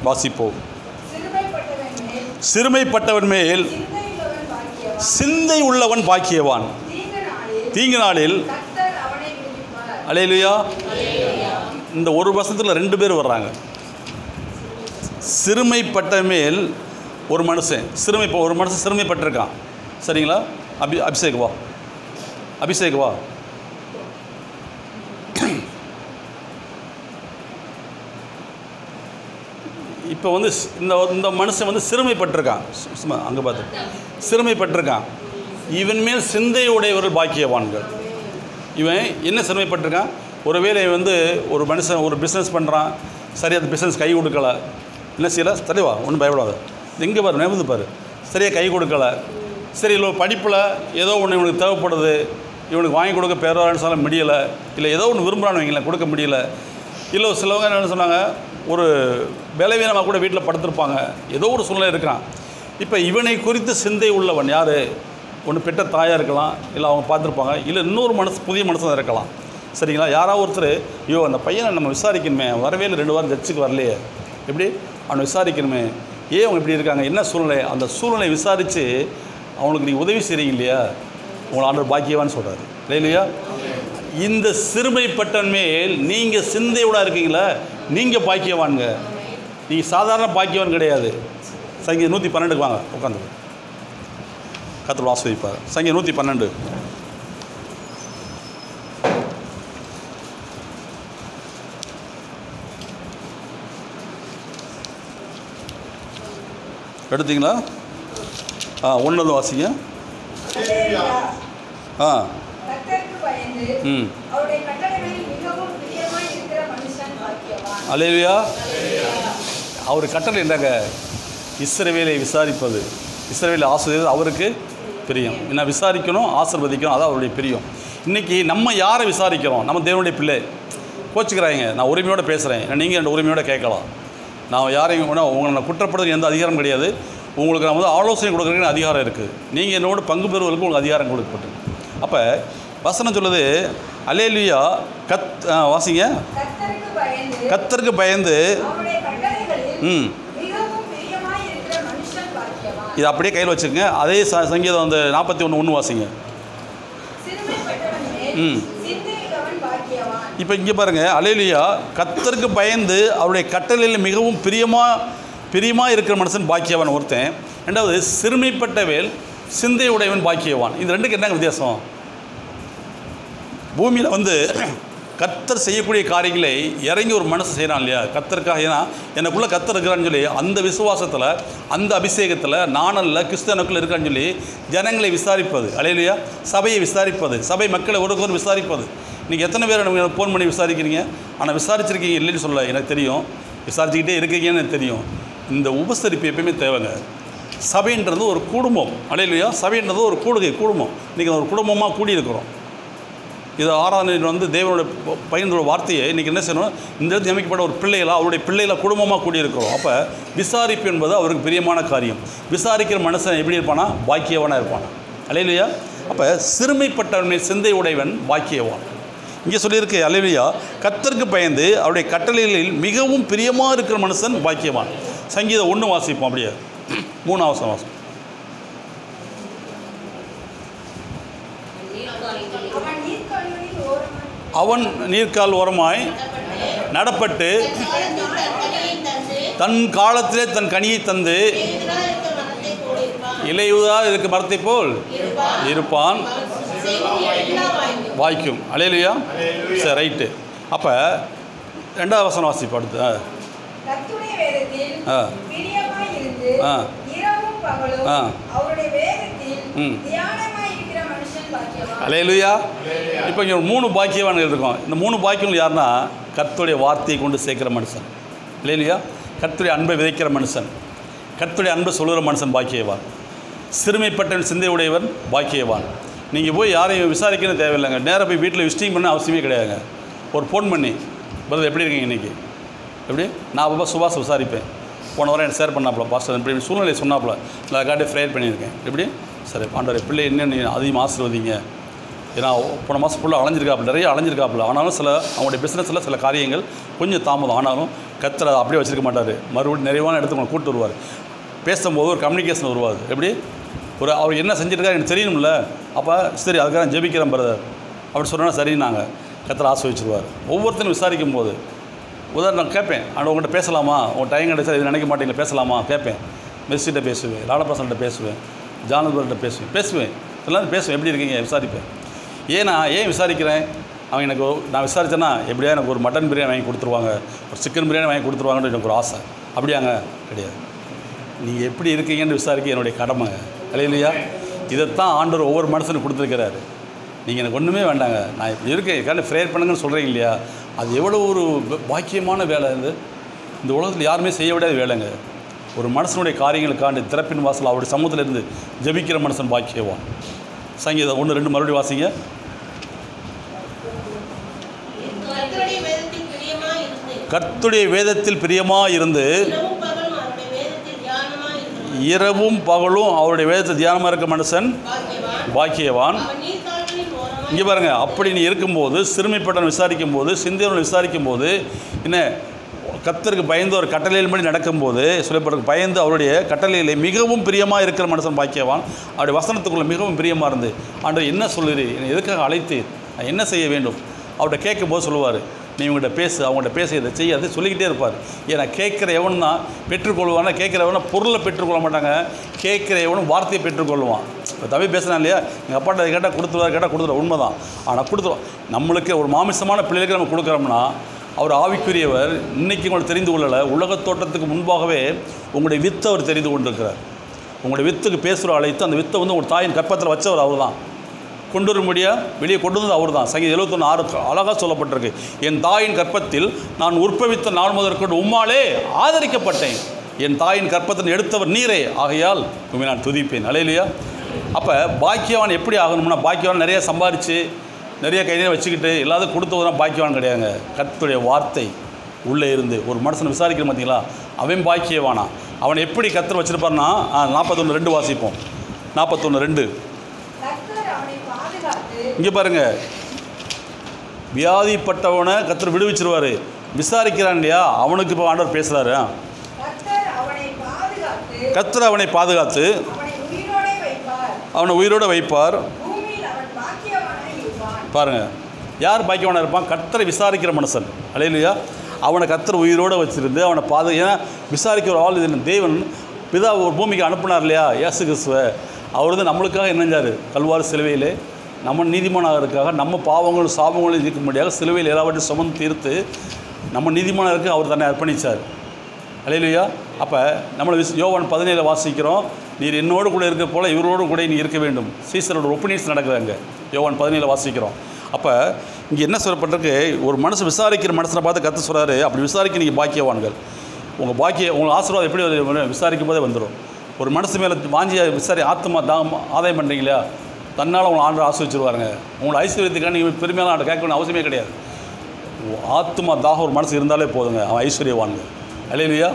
வாசிப்போம். சிறுமைப்பட்டவன் மேல் சிந்தை உள்ளவன் பாக்கியவான், தீங்கு நாளில். அல்லேலூயா. இந்த ஒரு வசனத்தில் 2 பேர் வர்றாங்க. சிறுமைப்பட்ட மேல் ஒரு மனுஷன் ஒரு மனுஷன் சிறுமைப்பட்டிருக்கான். சரிங்களா? அபிஷேக் வா, அபிஷேக் வா. இப்போ வந்து இந்த மனுஷன் வந்து சிறுமைப்பட்டிருக்கான். அங்கே பார்த்து சிறுமைப்பட்டிருக்கான். இவன் மேல் சிந்தை உடையவர்கள் பாக்கியவான்கள். இவன் என்ன சிறுமைப்பட்டிருக்கான்? ஒருவேளை வந்து ஒரு மனுஷன் ஒரு பிஸ்னஸ் பண்ணுறான், சரி அந்த பிஸ்னஸ் கை கொடுக்கலை, என்ன செய்யலை, தெளிவா ஒன்றும் பயப்படாது, எங்கே பாரு நேர்ந்து பாரு, சரியாக கை கொடுக்கலை, சரி இல்லை படிப்பில் ஏதோ ஒன்று இவனுக்கு தேவைப்படுது, இவனுக்கு வாங்கி கொடுக்க பேரவான்னு சொல்ல முடியலை, இல்லை ஏதோ ஒன்று விரும்புகிறான்னு வைங்களேன், கொடுக்க முடியல. இல்லை சிலவங்க என்ன சொன்னாங்க, ஒரு பலவீனமாக கூட வீட்டில் படுத்திருப்பாங்க, ஏதோ ஒரு சூழ்நிலை இருக்கிறான். இப்போ இவனை குறித்து சிந்தை உள்ளவன் யார்? ஒன்று பெற்ற தாயாக இருக்கலாம், இல்லை அவங்க பார்த்துருப்பாங்க, இல்லை இன்னொரு புதிய மனுஷன் இருக்கலாம். சரிங்களா? யாராவது ஒருத்தர், ஐயோ அந்த பையனை நம்ம விசாரிக்கணுமே, வரவே இல்லை 2 வாரம் சர்ச்சுக்கு வரலையே, எப்படி அவனை விசாரிக்கணுமே, ஏன் அவங்க இப்படி இருக்காங்க, என்ன சூழ்நிலை, அந்த சூழ்நிலை விசாரித்து அவனுக்கு நீங்கள் உதவி செய்கிறீங்க இல்லையா, உங்களை ஆண்டவர் பாக்கியவான்னு சொல்கிறாரு. இல்லையா? இந்த சிறுமைப்பட்டவன் மேல் நீங்கள் சிந்தையோட இருக்கீங்களா, நீங்கள் பாக்கியவானுங்க. நீங்கள் சாதாரண பாக்கியவான் கிடையாது. சங்கீதம் 112 வாங்க உட்காந்து கர்த்தர் ஆசீர்வதிப்பார். சங்கீதம் 112. எடுத்தீங்களா? ஒன்று வாசிங்க. அல்லேலூயா. அவர் கட்டளை என்னங்க? இஸ்ரவேலை விசாரிப்பது, இஸ்ரவேலை ஆசீர்வதிப்பது அவருக்கு பிரியம். என்ன விசாரிக்கணும், ஆசீர்வதிக்கணும், அதான் அவருடைய பிரியம். இன்றைக்கி நம்ம யாரை விசாரிக்கிறோம்? நம்ம தேவனுடைய பிள்ளை. கோச்சிக்கிறாங்க, நான் உரிமையோடு பேசுகிறேன், நீங்கள் ரெண்டு உரிமையோடு கேட்கலாம். நான் யாரையும் உங்களை நான் குற்றப்படுறதுக்கு எந்த அதிகாரம் கிடையாது. உங்களுக்கு நான் வந்து ஆலோசனை கொடுக்குறதுக்கு அதிகாரம் இருக்குது. நீங்கள் என்னோட பங்கு பெறுவதற்கு உங்களுக்கு அதிகாரம் கொடுக்கப்பட்டு. அப்போ வசனம் சொல்லுது, அல்லேலூயா. வாசிங்க. கர்த்தருக்கு பயந்து இது அப்படியே கையில் வச்சுக்கோங்க. அதே சங்கீதம் அந்த 41:1 வாசிங்க. இப்போ இங்கே பாருங்கள், அல்லேலூயா. கர்த்தருக்கு பயந்து அவருடைய கட்டளையில் மிகவும் பிரியமாக இருக்கிற மனுஷன் பாக்கியவான் ஒருத்தன். ரெண்டாவது, சிறுமைப்பட்டவேல் சிந்தை உடையவன் பாக்கியவான். இது ரெண்டுக்கு என்னங்க வித்தியாசம்? பூமியில் வந்து கர்த்தர் செய்யக்கூடிய காரியங்களை இறங்கி ஒரு மனசு செய்கிறான் இல்லையா, கர்த்தருக்காக. ஏன்னா எனக்குள்ளே கர்த்தர் இருக்கிறான்னு சொல்லி அந்த விசுவாசத்தில், அந்த அபிஷேகத்தில், நானல்ல கிறிஸ்தனுக்குள்ளே இருக்கான்னு சொல்லி ஜனங்களை விசாரிப்பது. அல்லேலூயா. சபையை விசாரிப்பது, சபை மக்களை ஒருவரும் விசாரிப்பது. நீங்கள் எத்தனை பேர் எனக்கு ஃபோன் பண்ணி விசாரிக்கிறீங்க? ஆனால் விசாரிச்சிருக்கீங்க இல்லைன்னு சொல்ல எனக்கு தெரியும், விசாரிச்சுக்கிட்டே இருக்கீங்கன்னு எனக்கு தெரியும். இந்த உபசரிப்பு எப்பயுமே தேவைங்க. சபைன்றது ஒரு குடும்பம். அல்லேலூயா. சபைன்றது ஒரு குடும்பம். இன்றைக்கி ஒரு குடும்பமாக கூடியிருக்கிறோம். இது ஆராதனை வந்து தேவனோட பையனோட வார்த்தையை இன்றைக்கி என்ன செய்யணும், இந்த இடத்துல நியமிக்கப்பட்ட ஒரு பிள்ளைகளாக, அவருடைய பிள்ளைகளை குடும்பமாக கூடியிருக்கிறோம். அப்போ விசாரிப்பு என்பது அவருக்கு பிரியமான காரியம். விசாரிக்கிற மனுஷன் எப்படி இருப்பானா? பாக்கியவானாக இருப்பானா? அல்லேலூயா. அப்போ சிறுமைப்பட்டவனை சிந்தை உடையவன் பாக்கியவான். இங்கே சொல்லியிருக்கு, அல்லேலூயா. கர்த்தருக்கு பயந்து அவருடைய கட்டளைகளில் மிகவும் பிரியமாக இருக்கிற மனுஷன் பாக்கியவான். சங்கீதம் 1 வாசிப்போம். அப்படியே 3 வாசம். அவன் நீர்க்கால் ஓரமாய் நடப்பட்டு தன் காலத்திலே தன் கனியை தந்து இலையுதாக இருக்க மரத்தை போல் இருப்பான், வாய்க்கும். அல்லேலூயா. சரி, ரைட்டு. அப்போ 2வது வசனம் வாசிப்பு அடுத்து. கர்த்தருடைய வேதத்தில் பிரியமாயிருந்து இரவும் பகலும் அவருடைய வேதத்தில் தியானமாயிருக்கிற மனுஷன் பாக்கியவான். அல்லேலூயா. இப்போ இங்கே 3 பாக்கியவான்கள் இருக்கும். இந்த 3 பாக்கியங்கள் யாருன்னா கர்த்தருடைய வார்த்தையை கொண்டு சேர்க்கிற மனுஷன். அல்லேலூயா. கர்த்தருடைய அன்பை விதைக்கிற மனுஷன், கர்த்தருடைய அன்பை சொல்லுகிற மனுஷன் பாக்கியவான். சிறுமைப்பட்டவன் சிந்தை உடையவன் பாக்கியவான். நீங்கள் போய் யாரையும் விசாரிக்கணும் தேவையில்லைங்க. நேராக போய் வீட்டில் விசிட்டிங் பண்ண அவசியமே கிடையாதுங்க. ஒரு ஃபோன் பண்ணி, பிரதர் எப்படி இருக்கீங்க இன்றைக்கி, எப்படி நான் அப்போ சுபாஷ் விசாரிப்பேன். போன வாரம் எனக்கு ஷேர் பண்ணாப்புல, பாஸ்டர் இப்படி சூழ்நிலை சொன்னாப்புல, நான் அதுக்காண்டி ப்ரேயர் பண்ணியிருக்கேன். எப்படி சரி ஆண்டவரே பிள்ளை இன்னும் அதிகமாக ஆசீர்வதிங்க. ஏன்னா போன மாதம் ஃபுல்லாக அலைஞ்சிருக்காப்புல, நிறைய அலைஞ்சிருக்காப்புல. ஆனாலும் அவங்களுடைய பிஸ்னஸில் சில காரியங்கள் கொஞ்சம் தாமதம் ஆனாலும் கர்த்தர் அப்படியே வச்சுருக்க மாட்டார். மறுபடியும் நிறைவான இடத்துக்கு உங்களை கூப்பிட்டு வருவார். பேசும்போது ஒரு கம்யூனிகேஷன் உருவாது. எப்படி அவர் என்ன செஞ்சுருக்காரு எனக்கு தெரியணும்ல. அப்போ சரி அதுக்காக நான் ஜெபிக்கிறேன் பிரதர் அப்படி சொன்னால் சரி, நாங்கள் கர்த்தர் ஆசீர்வதிச்சிருவார். ஒவ்வொருத்தரும் விசாரிக்கும் போது உதாரணம் கேட்பேன், ஆனால் உங்கள்கிட்ட பேசலாமா, உங்கள் டைம் கிடைச்சா இது நினைக்க மாட்டீங்களா, பேசலாமா கேட்பேன். மெர்சிட்ட பேசுவேன், லாடபாசன்கிட்ட பேசுவேன், ஜானபர்கிட்ட பேசுவேன் எல்லோரும் பேசுவேன். எப்படி இருக்கீங்க விசாரிப்பேன். ஏன் விசாரிக்கிறேன், அவங்க எனக்கு நான் விசாரித்தேன்னா எப்படியா எனக்கு ஒரு மட்டன் பிரியாணி வாங்கி கொடுத்துருவாங்க, ஒரு சிக்கன் பிரியாணி வாங்கி கொடுத்துருவாங்கன்னு எனக்கு ஒரு ஆசை. அப்படியாங்க கிடையாது. நீங்கள் எப்படி இருக்கீங்கன்னு விசாரிக்க என்னுடைய கடமை. அல்லேலூயா. இதைத்தான் ஆண்டவர் ஒவ்வொரு மனுஷனுக்கு கொடுத்துருக்கிறாரு. நீங்கள் எனக்கு ஒன்றுமே வேண்டாங்க, நான் இப்படி இருக்கேன் இதுக்காண்டி ப்ரேயர் பண்ணுங்கன்னு சொல்கிறீங்க இல்லையா, அது எவ்வளோ ஒரு பாக்கியமான வேலை. இந்த உலகத்தில் யாருமே செய்ய விடாத வேலைங்க. ஒரு மனுஷனுடைய காரியங்களுக்காண்டி திறப்பின் வாசல் அவருடைய சமூகத்தில் இருந்து ஜெபிக்கிற மனுஷன் பாக்கியவான். சங்கீதம் 1-2 மறுபடியும் வாசிங்க. கர்த்தருடைய வேதத்தில் பிரியமாக இருந்து இரவும் பகலும் அவருடைய வேதத்தை தியானமாக இருக்க மனுஷன் பாக்கியவான். இங்கே பாருங்கள், அப்படி நீ இருக்கும்போது, சிறுமைப்பட்டவன் விசாரிக்கும் போது, சிந்தையவன் விசாரிக்கும் போது, என்ன கர்த்தருக்கு பயந்து ஒரு கட்டளையின்படி நடக்கும்போது, சொல்லப்படுற பயந்து அவருடைய கட்டளையிலே மிகவும் பிரியமாக இருக்கிற மனுஷன் பாக்கியவான். அவருடைய வசனத்துக்குள்ளே மிகவும் பிரியமாக இருந்து ஆண்டவர் என்ன சொல்லுறீ, என்னை எதுக்காக அழைத்து நான் என்ன செய்ய வேண்டும் அவர்கிட்ட கேட்கும்போது சொல்லுவார், நீ இவங்கள்ட்ட பேசு, அவங்கள்ட்ட பேச இதை செய்ய, அதை சொல்லிக்கிட்டே இருப்பார். ஏன்னா கேட்குற எவன் தான் பெற்றுக்கொள்வானா, கேட்குற எவனா பொருளை பெற்றுக்கொள்ள மாட்டாங்க, கேட்குற எவனும் வார்த்தையை பெற்றுக்கொள்வான். இப்போ தமிழ் பேசுனா இல்லையா, எங்கள் அப்பாட்ட அதை கேட்டால் கொடுத்துருவார் உண்மை தான். ஆனால் கொடுத்துருவோம். நம்மளுக்கு ஒரு மாமிசமான பிள்ளைகளுக்கு நம்ம கொடுக்குறோம்னா அவர் ஆவிக்குரியவர். இன்றைக்கி உங்களை தெரிந்து கொள்ளலை, உலகத் தோட்டத்துக்கு முன்பாகவே உங்களுடைய வித்தை அவர் தெரிந்து கொண்டிருக்கிறார். உங்களுடைய வித்துக்கு பேசுகிற அழைத்து அந்த வித்தை உங்கள் தாயின் கற்பத்தில் வச்சவர் அவர் தான். கொண்டு வரும்படியாக வெளியே கொண்டு வந்தது அவர் தான். சங்கீதம் 71:6 அழகாக சொல்லப்பட்டிருக்கு, என் தாயின் கற்பத்தில் நான் உற்பவித்த நாள் முதற்கொண்டு உம்மாலே ஆதரிக்கப்பட்டேன், என் தாயின் கற்பத்தில் எடுத்தவர் நீரே, ஆகையால் உண்மை நான் துதிப்பேன். அல்லேலூயா. அப்போ பாக்கியவான் எப்படி ஆகணும்னா, பாக்கியவான் நிறைய சம்பாரித்து நிறைய கையிலே வச்சுக்கிட்டு எல்லாத்தையும் கொடுத்தவதான் பாக்கியவான் கிடையாதுங்க. கர்த்தருடைய வார்த்தை உள்ளே இருந்து ஒரு மனுஷனை விசாரிக்கிற பார்த்தீங்களா, அவன் பாக்கியவானா. அவனை எப்படி கர்த்தர் வச்சுருப்பார்னா, 41:2 வாசிப்போம். 41:2 இங்கே பாருங்கள், வியாதிப்பட்டவனை கர்த்தர் விடுவிச்சிருவார். விசாரிக்கிறான் இல்லையா, அவனுக்கு இப்போ ஆண்டவர் பேசுகிறாரு. கர்த்தர் அவனை பாதுகாத்து அவனை உயிரோடு வைப்பார். பாருங்கள், யார் பாக்கியவானாக இருப்பான், கர்த்தரை விசாரிக்கிற மனுஷன். அல்லேலூயா. அவனை கர்த்தர் உயிரோடு வச்சுருந்து அவனை ஏன்னா விசாரிக்கிற ஆள் இது தேவன் பிதா ஒரு பூமிக்கு அனுப்புனார் இல்லையா, இயேசு கிறிஸ்துவை. அவர் நம்மளுக்காக என்னஞ்சார், கல்வாரி சிலுவையிலே நம்ம நீதிமானாகிறதுக்காக, நம்ம பாவங்களும் சாபங்களும் இருக்கும்படியாக சிலுவையில் எல்லாவற்றையும் சுமந்து தீர்த்து நம்ம நீதிமானருக்கு அவர் தன்னை அர்ப்பணித்தார். அல்லேலூயா. அப்போ நம்மளை யோவான் 17 வாசிக்கிறோம், நீர் என்னோடு கூட இருக்க போல இவரோடு கூட நீ இருக்க வேண்டும். சீசரோட ஒப்பீனியன்ஸ் நடக்குறாங்க. யோவான் 17 வாசிக்கிறோம். அப்போ இங்கே என்ன சொல்லப்பட்டிருக்கு, ஒரு மனுஷன் விசாரிக்கிற மனுஷனை பார்த்து கர்த்தர் சொல்கிறாரு, அப்படி விசாரிக்க நீங்கள் பாக்கியவான்கள். உங்கள் ஆசீர்வாதம் எப்படி விசாரிக்கும் போதே வந்துடும். ஒரு மனுஷன் மேலே வாஞ்சியாக ஆத்மா ஆதாயம் பண்ணுறீங்களா, தன்னால் உங்களை ஆண்டவர் ஆசீர்வதிச்சிருவாருங்க. உங்களை ஐஸ்வர்யத்துக்காக நீங்கள் பெருமையான ஆண்டு கேட்க வேண்டிய அவசியமே கிடையாது. ஆத்மா தாகம் ஒரு மனசு இருந்தாலே போதுங்க, அவன் ஐஸ்வர்யவான்கள். அல்லேலூயா.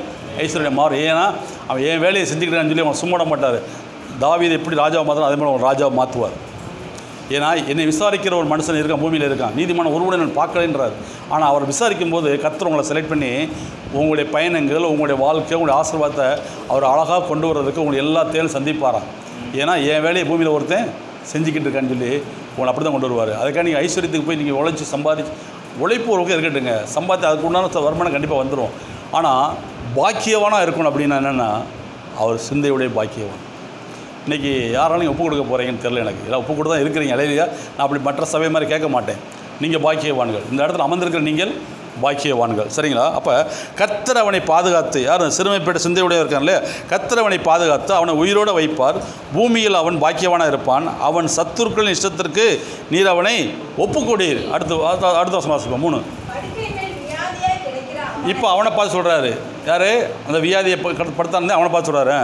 ஐஸ்வர்யம் மாறும். ஏன்னா அவன் என் வேலையை செஞ்சுக்கிட்டான்னு சொல்லி அவன் சும்மாட மாட்டார். தாவீது எப்படி ராஜாவை மாற்றினா அதே மாதிரி அவன் ராஜாவை மாற்றுவார். ஏன்னா என்னை விசாரிக்கிற ஒரு மனுஷன் இருக்கான், பூமியில் இருக்கான், நீதிமான ஒருவனை நான் பார்க்கலைன்றார். ஆனால் அவர் விசாரிக்கும் போது கர்த்தர் உங்களை செலக்ட் பண்ணி உங்களுடைய பயணங்கள், உங்களுடைய வாழ்க்கை, உங்களுடைய ஆசீர்வாதத்தை அவர் அழகாக கொண்டு வர்றதுக்கு உங்களை எல்லா தேவையும் சந்திப்பாராம். ஏன்னா என் வேலையை பூமியில் ஒருத்தன் செஞ்சுக்கிட்டு இருக்கான்னு சொல்லி உங்களை அப்படி தான் கொண்டு வருவார். அதுக்காக நீங்கள் ஐஸ்வர்யத்துக்கு போய் நீங்கள் உழைச்சி சம்பாதிச்சு உழைப்பு ஒரு பக்கம் இருக்கட்டுங்க, சம்பாதிச்சு அதுக்கு உண்டான வருமானம் கண்டிப்பாக வந்துடும். ஆனால் பாக்கியவானாக இருக்கணும் அப்படின்னா என்னென்னா அவர் சிந்தையுடைய பாக்கியவான். இன்றைக்கி யாராலும் ஒப்பு கொடுக்க போகிறீங்கன்னு தெரியல எனக்கு. எல்லாம் ஒப்பு கொடுத்து தான் இருக்கிறீங்க. இல்லையா, நான் அப்படி மற்ற சபை மாதிரி கேட்க மாட்டேன். நீங்கள் பாக்கியவான்கள், இந்த இடத்துல அமர்ந்திருக்கிற நீங்கள் பாக்கியவான்கள். சரிங்களா? அப்போ கர்த்தர் அவனை பாதுகாத்து, யார் சிறுமைப்பட்ட சிந்தையுடைய இருக்கான் இல்லையா, கர்த்தர் அவனை பாதுகாத்து அவனை உயிரோடு வைப்பார். பூமியில் அவன் பாக்கியவானாக இருப்பான். அவன் சத்துருக்களின் இஷ்டத்திற்கு நீர் அவனை ஒப்புக்கொடீர். அடுத்த வருஷம் வாசிப்போம் 3. இப்போ அவனை பார்த்து சொல்கிறாரு. யார் அந்த வியாதியை படுத்தானே அவனை பார்த்து சொல்கிறாரு.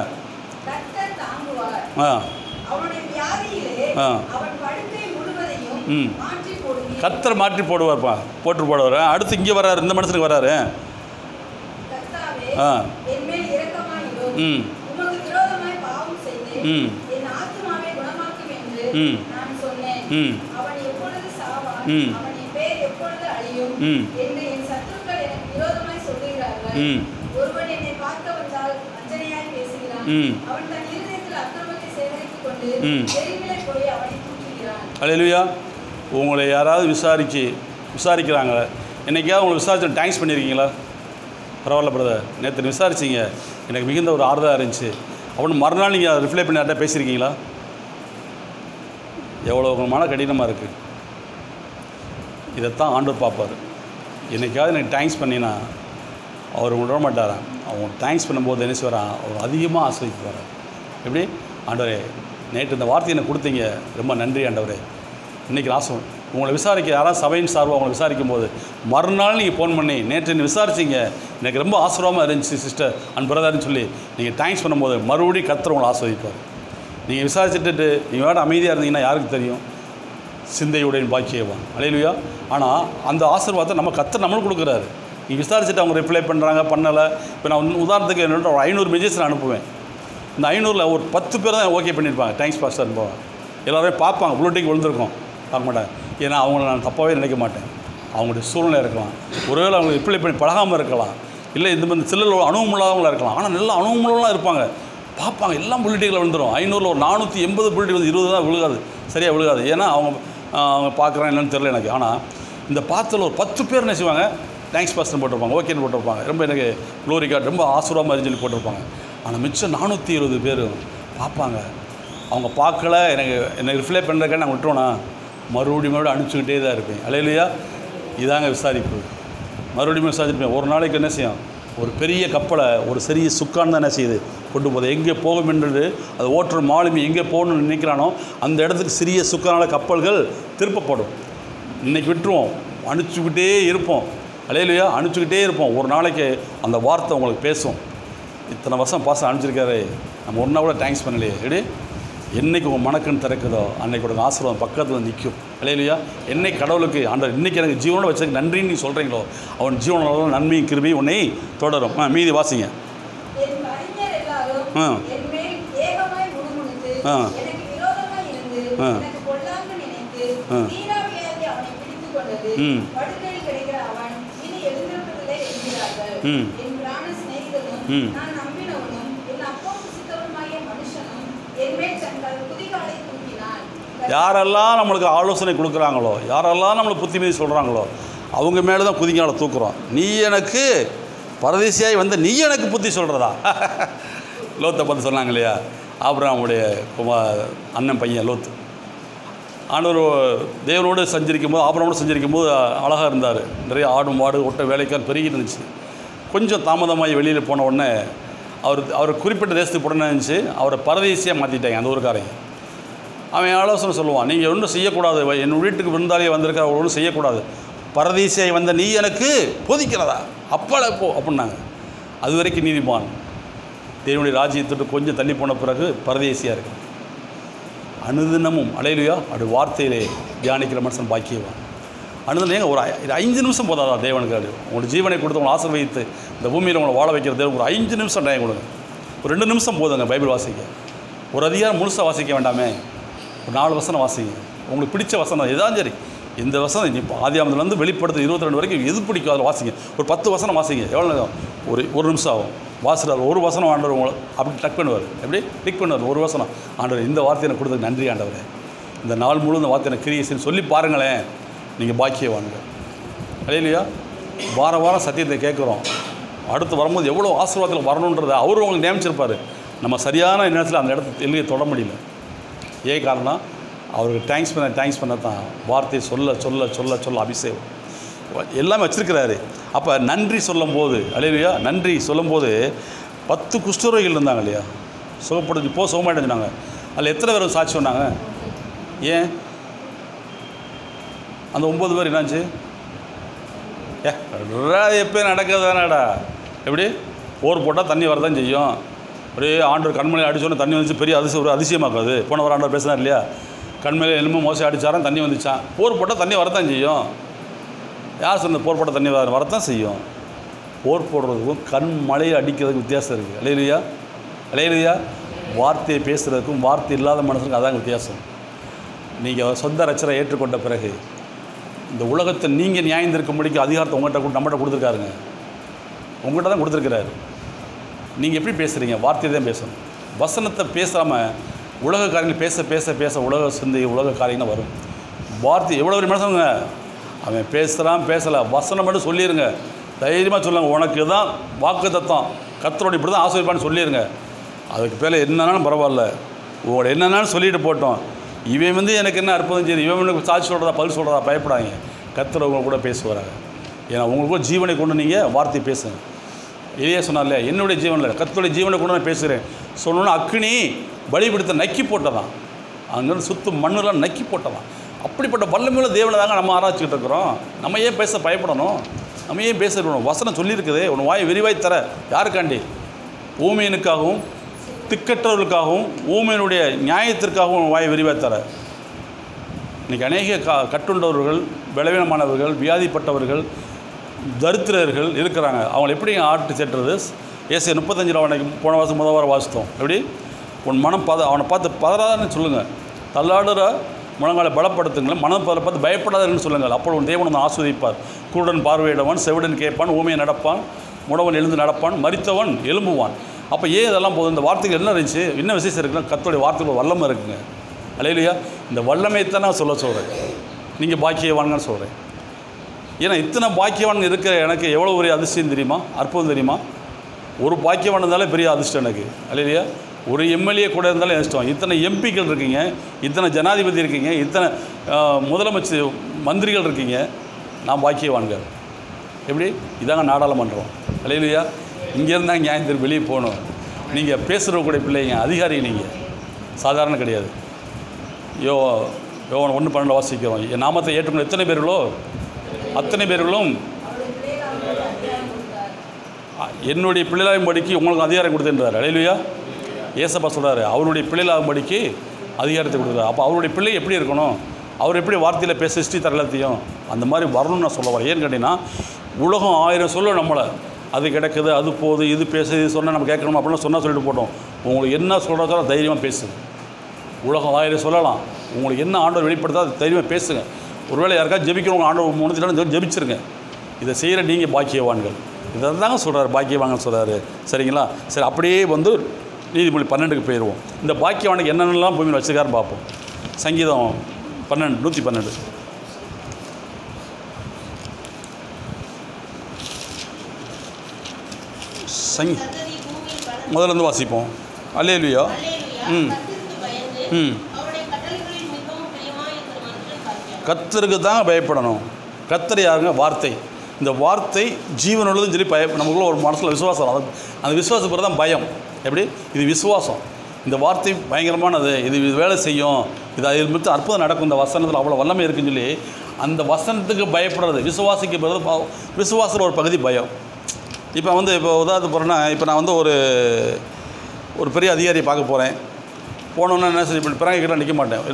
கர்த்தர் மாற்றி போடுவார்ப்பா, போட்டு போடுவார். அடுத்து இங்கே வர்றாரு, இந்த மனுஷனுக்கு வர்றாரு. அல்லேலூயா. உங்களை யாராவது விசாரிக்கிறாங்க, என்றைக்காவது உங்களை விசாரிச்சு தேங்க்ஸ் பண்ணியிருக்கீங்களா? பரவாயில்ல பிரதர், நேற்று விசாரிச்சிங்க, எனக்கு மிகுந்த ஒரு ஆறுதலாக இருந்துச்சு அப்படின்னு மறுநாள் நீங்கள் அதை ரிப்ளை பண்ணி யார்ட்ட பேசியிருக்கீங்களா? எவ்வளோ உங்கள் மன கடினமாக இருக்குது. இதைத்தான் ஆண்டவர் பார்ப்பார். என்றைக்காவது எனக்கு தேங்க்ஸ் பண்ணினா அவர் விட மாட்டாரான். அவங்க தேங்க்ஸ் பண்ணும்போது என்ன செய்வாரான், அவர் அதிகமாக ஆசிரியப்பார். எப்படி? ஆண்டவரே, நேற்று இந்த வார்த்தையை எனக்கு கொடுத்தீங்க, ரொம்ப நன்றி ஆண்டவரே. இன்றைக்கி நான் உங்களை விசாரிக்க யாராவது சபையின் சார்பாக உங்களை விசாரிக்கும் போது மறுநாள் நீங்கள் ஃபோன் பண்ணி நேற்று நீ விசாரிச்சிங்க, எனக்கு ரொம்ப ஆசீர்வாதமாக இருந்துச்சு சிஸ்டர் அண்ட் பிரதர்னு சொல்லி நீங்கள் தேங்க்ஸ் பண்ணும்போது மறுபடியும் கர்த்தர் உங்களை ஆஸ்வதிப்பார். நீங்கள் விசாரிச்சுட்டு நீங்கள் வேறு அமைதியாக இருந்தீங்கன்னா யாருக்கு தெரியும்? சிந்தையுடைய பாக்கியவான். அல்லேலூயா. ஆனால் அந்த ஆசீர்வாதத்தை நம்ம கர்த்தர் நம்மளுக்கு கொடுக்குறாரு. நீங்கள் விசாரிச்சுட்டு அவங்க ரிப்ளை பண்ணுறாங்க, பண்ணலை. இப்போ நான் உதாரணத்துக்கு என்னோட ஒரு 500 மெசேஜ் நான் அனுப்புவேன். இந்த 500ல் ஒரு 10 பேர் தான் ஓகே பண்ணியிருப்பாங்க, தேங்க்ஸ் பாஸ்டர் போவேன். எல்லோரும் பார்ப்பாங்க, ப்ளூட்டிக் விழுந்திருக்கும், பார்க்க மாட்டேன். ஏன்னா அவங்கள நான் தப்பாகவே நினைக்க மாட்டேன். அவங்களுடைய சூழ்நிலை இருக்கலாம், ஒருவேளை அவங்க ரிப்ளை பண்ணி பழகாமல் இருக்கலாம், இல்லை இந்த மாதிரி சிலர் அனுபவம் இல்லாதவங்களாக இருக்கலாம். ஆனால் நல்லா அனுபவம்லாம் இருப்பாங்க, பார்ப்பாங்க, எல்லாம் புள்ளிட்டிகளை விழுந்துடும். 500ல் ஒரு 480 புள்ளிட்டு வந்து 20 தான் விழுகாது, சரியாக விழுகாது. ஏன்னா அவங்க பார்க்குறாங்க என்னன்னு தெரியல எனக்கு. ஆனால் இந்த பாத்தில் ஒரு 10 பேர் என்ன செய்வாங்க, தேங்க்ஸ் பாஸ்டர் போட்டிருப்பாங்க, ஓகேன்னு போட்டிருப்பாங்க, ரொம்ப எனக்கு க்ளோரி கார்டு ரொம்ப ஆசீர்வாதமாக சொல்லி போட்டிருப்பாங்க. ஆனால் மிச்சம் 420 பேர் பார்ப்பாங்க, அவங்க பார்க்கல, எனக்கு ரிப்ளை பண்ணுறதுக்காக நான் விட்டுருவோண்ணா, மறுபடியும் அனுப்பிச்சிக்கிட்டே தான் இருப்பேன். அல்லேலூயா. இதாங்க விசாரிப்பு. மறுபடியும் விசாரிப்பேன். ஒரு நாளைக்கு என்ன செய்யும், ஒரு பெரிய கப்பலை ஒரு சிறிய சுக்கான் தான் என்ன செய்யுது கொண்டு போகுது. எங்கே போகும் என்றது அது ஓட்டுற மாலுமி எங்கே போகணும்னு நினைக்கிறானோ அந்த இடத்துக்கு சிறிய சுக்கான கப்பல்கள் திருப்பப்படும். இன்றைக்கி விட்டுருவோம், அனுப்பிச்சிக்கிட்டே இருப்போம். அல்லேலூயா. அனுப்பிச்சிக்கிட்டே இருப்போம். ஒரு நாளைக்கு அந்த வார்த்தை உங்களுக்கு பேசும். இத்தனை வருஷம் பாசம் அனுப்பிச்சிருக்காரு, நம்ம ஒன்றா கூட தேங்க்ஸ் பண்ணலையே. எப்படி? என்றைக்கு உங்கள் மனக்கண் திறக்குதோ அன்றைக்கு உங்கள் ஆசீர்வாதம் பக்கத்தில் நிற்கும். அல்லேலூயா. என்னைக்கு கடவுளுக்கு ஆண்டவர் இன்றைக்கி எனக்கு ஜீவனோட வச்சதுக்கு நன்றின்னு நீ சொல்கிறீங்களோ அவன் ஜீவனோட நன்மையும் கிருபையும் உன்னை தொடரும். மீதி வாசிங்க. யாரெல்லாம் நம்மளுக்கு ஆலோசனை கொடுக்குறாங்களோ, யாரெல்லாம் நம்மளுக்கு புத்திமதி சொல்கிறாங்களோ அவங்க மேலே தான் குதிங்கால தூக்குறோம். நீ எனக்கு பரதேசியாய் வந்து நீ எனக்கு புத்தி சொல்கிறதா? லோத்தை பார்த்து சொன்னாங்க இல்லையா, ஆபிரகாமுடைய அண்ணன் பையன் லோத்து. ஆண்டவர் தேவனோடு சஞ்சரிக்கும் போது, ஆபிரகாமோடு சஞ்சரிக்கும் போது அழகாக இருந்தார். நிறைய ஆடு மாடு ஒட்ட வேலைக்கார் பெருகி இருந்துச்சு. கொஞ்சம் தாமதமாகி வெளியில் போன உடனே அவர் குறிப்பிட்ட தேசத்துக்கு உடனே இருந்துச்சு. அவரை பரதேசியாக மாற்றிட்டாங்க அந்த ஊருக்காரங்க. அவன் ஆலோசனை சொல்லுவான், நீங்கள் ஒன்றும் செய்யக்கூடாது, என் வீட்டுக்கு விருந்தாளியை வந்திருக்க அவர் ஒன்றும் செய்யக்கூடாது, பரதேசியாய் வந்த நீ எனக்கு போதிக்கிறதா அப்பள போ அப்படின்னாங்க. அது வரைக்கும் நீதிமான். தேவனுடைய ராஜ்யத்திட்டு கொஞ்சம் தள்ளி போன பிறகு பரதேசியாக இருக்கு. அனுதினமும் அல்லேலூயா அப்படி வார்த்தையிலே தியானிக்கிற மனுஷன் பாக்கியவான். அனுதினம் ஏங்க ஒரு 5 நிமிஷம் போதாதா தேவனுக்கு? உங்களோட ஜீவனை கொடுத்து உங்களை ஆசீர்வதித்து இந்த பூமியில் உங்களை வாழ வைக்கிற தேவன் ஒரு 5 நிமிஷம் டைம் கொடுங்க. ஒரு 2 நிமிஷம் போதுங்க பைபிள் வாசிக்க. ஒரு அதிகாரம் முழுசாக வாசிக்க வேண்டாமே, ஒரு 4 வசனம் வாசிங்க. உங்களுக்கு பிடிச்ச வசனம் எதாவது சரி, இந்த வசனம் இப்போ ஆதியாகமத்திலேருந்து வெளிப்படுத்த 22 வரைக்கும் எது பிடிக்கும் அதில் வாசிங்க. ஒரு 10 வசனம் வாசிங்க. எவ்வளோ நேரம்? ஒரு நிமிஷம் ஆகும். வாசுறார் ஒரு வசனம் ஆண்டவர் உங்களை அப்படி டக் பண்ணுவார். எப்படி டிக் பண்ணுவார்? ஒரு வசனம். ஆண்டவர் இந்த வார்த்தையை கொடுத்ததுக்கு நன்றி ஆண்டவர், இந்த நாள் முழு இந்த வார்த்தை எனக்கு கிரியை செய்யு சொல்லி பாருங்களேன், நீங்கள் பாக்கியவானுங்க. இல்லையா? வாரம் வாரம் சத்தியத்தை கேட்குறோம். அடுத்து வரும்போது எவ்வளோ ஆசீர்வாதத்தில் வரணுன்றதை அவரும் உங்களுக்கு நியமிச்சிருப்பார். நம்ம சரியான நேரத்தில் அந்த இடத்த எல்லையை தொட முடியல. ஏன் காரணம்? அவருக்கு தேங்க்ஸ் பண்ண தான் வார்த்தையை சொல்ல சொல்ல சொல்ல சொல்ல அபிஷேகம் எல்லாமே வச்சுருக்கிறாரு. அப்போ நன்றி சொல்லும் போது, இல்லையா, நன்றி சொல்லும்போது 10 குஷ்டரோகிகள் இருந்தாங்க இல்லையா, சுகமாயிட்டாங்க. அதில் எத்தனை பேர் சாட்சி சொன்னாங்க? ஏன் அந்த 9 பேர் என்னாச்சு? எப்போ நடக்கிறது தானடா? எப்படி போர் போட்டால் தண்ணி வரதான் செய்யும். அப்படியே ஆண்டவர் கண்மலையை அடிச்சோன்னே தண்ணி வந்துச்சு, பெரிய ஒரு அதிசயமாக்காது. போன வாரம் ஆண்டவர் பேசினார் இல்லையா, கண்மலையில் எலும்பு மோசம் அடித்தாரான், தண்ணி வந்துச்சான். போர் போட்டால் தண்ணி வரத்தான் செய்யும். யார் சொன்னது? போர் போட்டால் தண்ணி வரத்தான் செய்யும். போர் போடுறதுக்கும் கண்மலையை அடிக்கிறதுக்கு வித்தியாசம் இருக்குது. இல்லையா? வார்த்தையை பேசுகிறதுக்கும் வார்த்தை இல்லாத மனசுக்கும் அதாங்க வித்தியாசம். நீங்கள் சொந்த ரச்சரை ஏற்றுக்கொண்ட பிறகு இந்த உலகத்தை நீங்கள் நியாயந்திருக்கும்படிக்கு அதிகாரத்தை நம்மகிட்ட கொடுத்துருக்காருங்க. உங்கள்கிட்ட தான் கொடுத்துருக்கிறாரு. நீங்கள் எப்படி பேசுகிறீங்க? வார்த்தையை தான் பேசணும். வசனத்தை பேசாமல் உலக காரியங்கள் பேச பேச பேச உலக சிந்தை உலக காரியங்கள் வரும். வார்த்தை எவ்வளோ ஒரு மனசுங்க, அவன் பேசுகிறான் பேசலை, வசனம் மட்டும் சொல்லிடுங்க. தைரியமாக சொல்லுங்க, உனக்கு தான் வாக்கு தத்தம், கர்த்தரோட இப்படி தான் ஆசீர்வாதம்னு சொல்லிடுங்க. அதுக்கு பேர் என்னன்னாலும் பரவாயில்ல, உங்களோட என்னன்னாலும் சொல்லிட்டு போட்டோம். இவன் எனக்கு என்ன அற்புதம் செய்யுது, இவனுக்கு சாட்சி சொல்கிறதா பதில் சொல்கிறதா பயப்படாங்க. கர்த்தர் உங்களை கூட பேசுவாராங்க. ஏன்னா உங்களுக்கு கூட ஜீவனை கொண்டு நீங்கள் வார்த்தை பேசுங்க. இதையே சொன்னார்ல, என்னுடைய ஜீவனில் கர்த்தருடைய ஜீவனை கொண்டு நான் பேசுகிறேன் சொன்னோன்னா அக்னி பலிபீடத்தை நக்கி போட்டதான், அங்கேருந்து சுத்து மண்ணெல்லாம் நக்கி போட்டதான். அப்படிப்பட்ட வல்லமையுள்ள தேவனை தாங்க நம்ம ஆராய்ச்சிக்கிட்டு இருக்கிறோம். நம்ம ஏன் பேச பயப்படணும்? நம்ம ஏன் பேசணும்? வசனம் சொல்லியிருக்குது, உன் வாயை விரிவாய் தர யாருக்காண்டி? ஊமையனுக்காகவும் திக்கற்றவர்களுக்காகவும் ஊமையனுடைய நியாயத்திற்காகவும் வாயை விரிவாய் தர. இன்றைக்கி அநேக கட்டுண்டவர்கள், பலவீனமானவர்கள், வியாதிப்பட்டவர்கள், தரித்திரர்கள் இருக்கிறாங்க. அவங்களை எப்படி ஆட்டு சேர்த்துறது? ஏசியா 35 போன வாசம் முதல் வாரம் வாசித்தோம். எப்படி உன் மனம் அவனை பார்த்து பதறாதான்னு சொல்லுங்கள், தள்ளாடுற முழங்காலை பலப்படுத்துங்களேன், மனம் பார்த்து பயப்படாதன்னு சொல்லுங்கள். அப்போ உன் தேவன் வந்து ஆஸ்வதிப்பார். குருடன் பார்வையிடவன், செவிடன் கேட்பான், ஊமையை நடப்பான், முடவன் எழுந்து நடப்பான், மரித்தவன் எழும்புவான். அப்போ ஏன் இதெல்லாம் போதும்? இந்த வார்த்தைகள் என்ன இருந்துச்சு? என்ன விசேஷம் இருக்குன்னா கர்த்தருடைய வார்த்தைகள் வல்லமை இருக்குங்க. அல்லேலூயா. இந்த வல்லமையை தான் நான் சொல்கிறேன். நீங்கள் பாக்கியவான்கன்னு சொல்கிறேன். ஏன்னா இத்தனை பாக்கியவான் இருக்கிற எனக்கு எவ்வளோ ஒரு அதிர்ஷ்டம் தெரியுமா, அற்புதம் தெரியுமா? ஒரு பாக்கியவான் இருந்தாலே பெரிய அதிர்ஷ்டம் எனக்கு. அல்லேலூயா. ஒரு எம்எல்ஏ கூட இருந்தாலும் இஷ்டம். இத்தனை எம்பிக்கள் இருக்கீங்க, இத்தனை ஜனாதிபதி இருக்கீங்க, இத்தனை முதலமைச்சர் மந்திரிகள் இருக்கீங்க. நான் பாக்கியவான்கள். எப்படி? இதாங்க நாடாளுமன்றம். அல்லேலூயா. இங்கேருந்தாங்க நியாயத்திற்கு வெளியே போகணும். நீங்கள் பேசுகிறக்கூடிய பிள்ளைங்க, அதிகாரி நீங்கள், சாதாரண கிடையாது. யோவான் 1:12 வாசிக்கிறோம். என் நாமத்தை ஏற்றுக்கொண்ட எத்தனை பேர்களோ அத்தனை பேர்களும் என்னுடைய பிள்ளைகளாகும்படிக்கு உங்களுக்கு அதிகாரம் கொடுத்துன்றார். அல்லேலூயா. ஏசப்பா சொல்கிறாரு, அவருடைய பிள்ளைகளாகும்படிக்கு அதிகாரத்தை கொடுக்குறாரு. அப்போ அவருடைய பிள்ளை எப்படி இருக்கணும்? அவர் எப்படி வார்த்தையில் பேச சிருஷ்டி தரலத்தையும் அந்த மாதிரி வரணும்னு நான் சொல்ல வரேன். ஏன்னு கேட்டிங்கன்னா உலகம் 1000 சொல்லும் நம்மளை, அது கிடக்குது, அது போகுது, இது பேசுது, இது சொன்னால் நம்ம கேட்கணும் அப்படின்னா சொன்னால் சொல்லிட்டு போட்டோம். உங்களுக்கு என்ன சொல்கிறதோ தைரியமாக பேசுங்க. உலகம் 1000 சொல்லலாம், உங்களுக்கு என்ன ஆண்டவர் வெளிப்படுத்தா அது தைரியமாக பேசுங்க. ஒருவேளை யாருக்காவது ஜெபிக்கிறவங்க ஆண்டவர் முன்னத்தில் ஜெபிச்சிருங்க. இதை செய்கிற நீங்கள் பாக்கியவான்கள். இதை தாங்க சொல்கிறார், பாக்கியவான்கள் சொல்கிறாரு. சரிங்களா? சரி, அப்படியே வந்து நீதிமொழி 12க்கு போயிடுவோம். இந்த பாக்கியவானுக்கு என்னென்னலாம் பூமியில் வச்சுருக்காருன்னு பார்ப்போம். சங்கீதம் 112 முதல்ல வாசிப்போம். அல்லேலூயா. கர்த்தருக்கு தான் பயப்படணும். கர்த்தர் யாருங்க? வார்த்தை. இந்த வார்த்தை ஜீவனுள்ளதுன்னு சொல்லி நமக்குள்ள ஒரு மனசில் விசுவாசம். அந்த விசுவாசம் பிறகு தான் பயம். எப்படி? இது விசுவாசம். இந்த வார்த்தை பயங்கரமானது, இது வேலை செய்யும், இது அதில் மித்த அற்புதம் நடக்கும், இந்த வசனத்தில் அவ்வளோ வல்லமை இருக்குன்னு சொல்லி அந்த வசனத்துக்கு பயப்படுறது. விசுவாசிக்கு பிறகு விசுவாசத்தில் ஒரு பகுதி பயம். இப்போ உதாரணத்துக்கு போகிறேன்னா, இப்போ நான் வந்து ஒரு பெரிய அதிகாரியை பார்க்க போகிறேன். போனோன்னா என்ன சரி, இப்படி பிறகு நிற்க மாட்டேன்.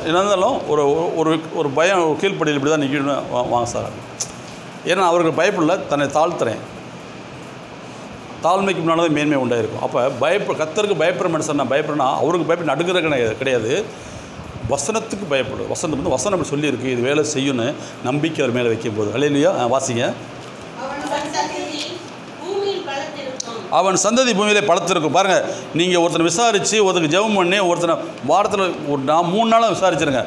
இருந்தாலும் ஒரு பயம், ஒரு கீழ்ப்படியில் இப்படி தான் நிற்கணும். வாங்க சார். ஏன்னா அவருக்கு பயப்படல, தன்னை தாழ்த்துறேன். தாழ்மைக்கு முன்னாடி மேன்மை உண்டாயிருக்கும். அப்போ கர்த்தருக்கு பயப்படுற மனுஷன் நான் பயப்படுறேன்னா அவருக்கு பயப்பட நடுக்கிறது கிடையாது, வசனத்துக்கு பயப்படும். வசனம் அப்படி சொல்லியிருக்கு, இது வேலை செய்யுன்னு நம்பிக்கை அவர் மேலே வைக்கும் போது. அல்லேலூயா. வாசிங்க. அவன் சந்ததி பூமியிலே பலத்திருக்கும். பாருங்கள், நீங்கள் ஒருத்தனை விசாரித்து ஒருத்தருக்கு ஜெபம் பண்ணி ஒருத்தனை வாரத்தில் 3 நாளாக விசாரிச்சிருங்க.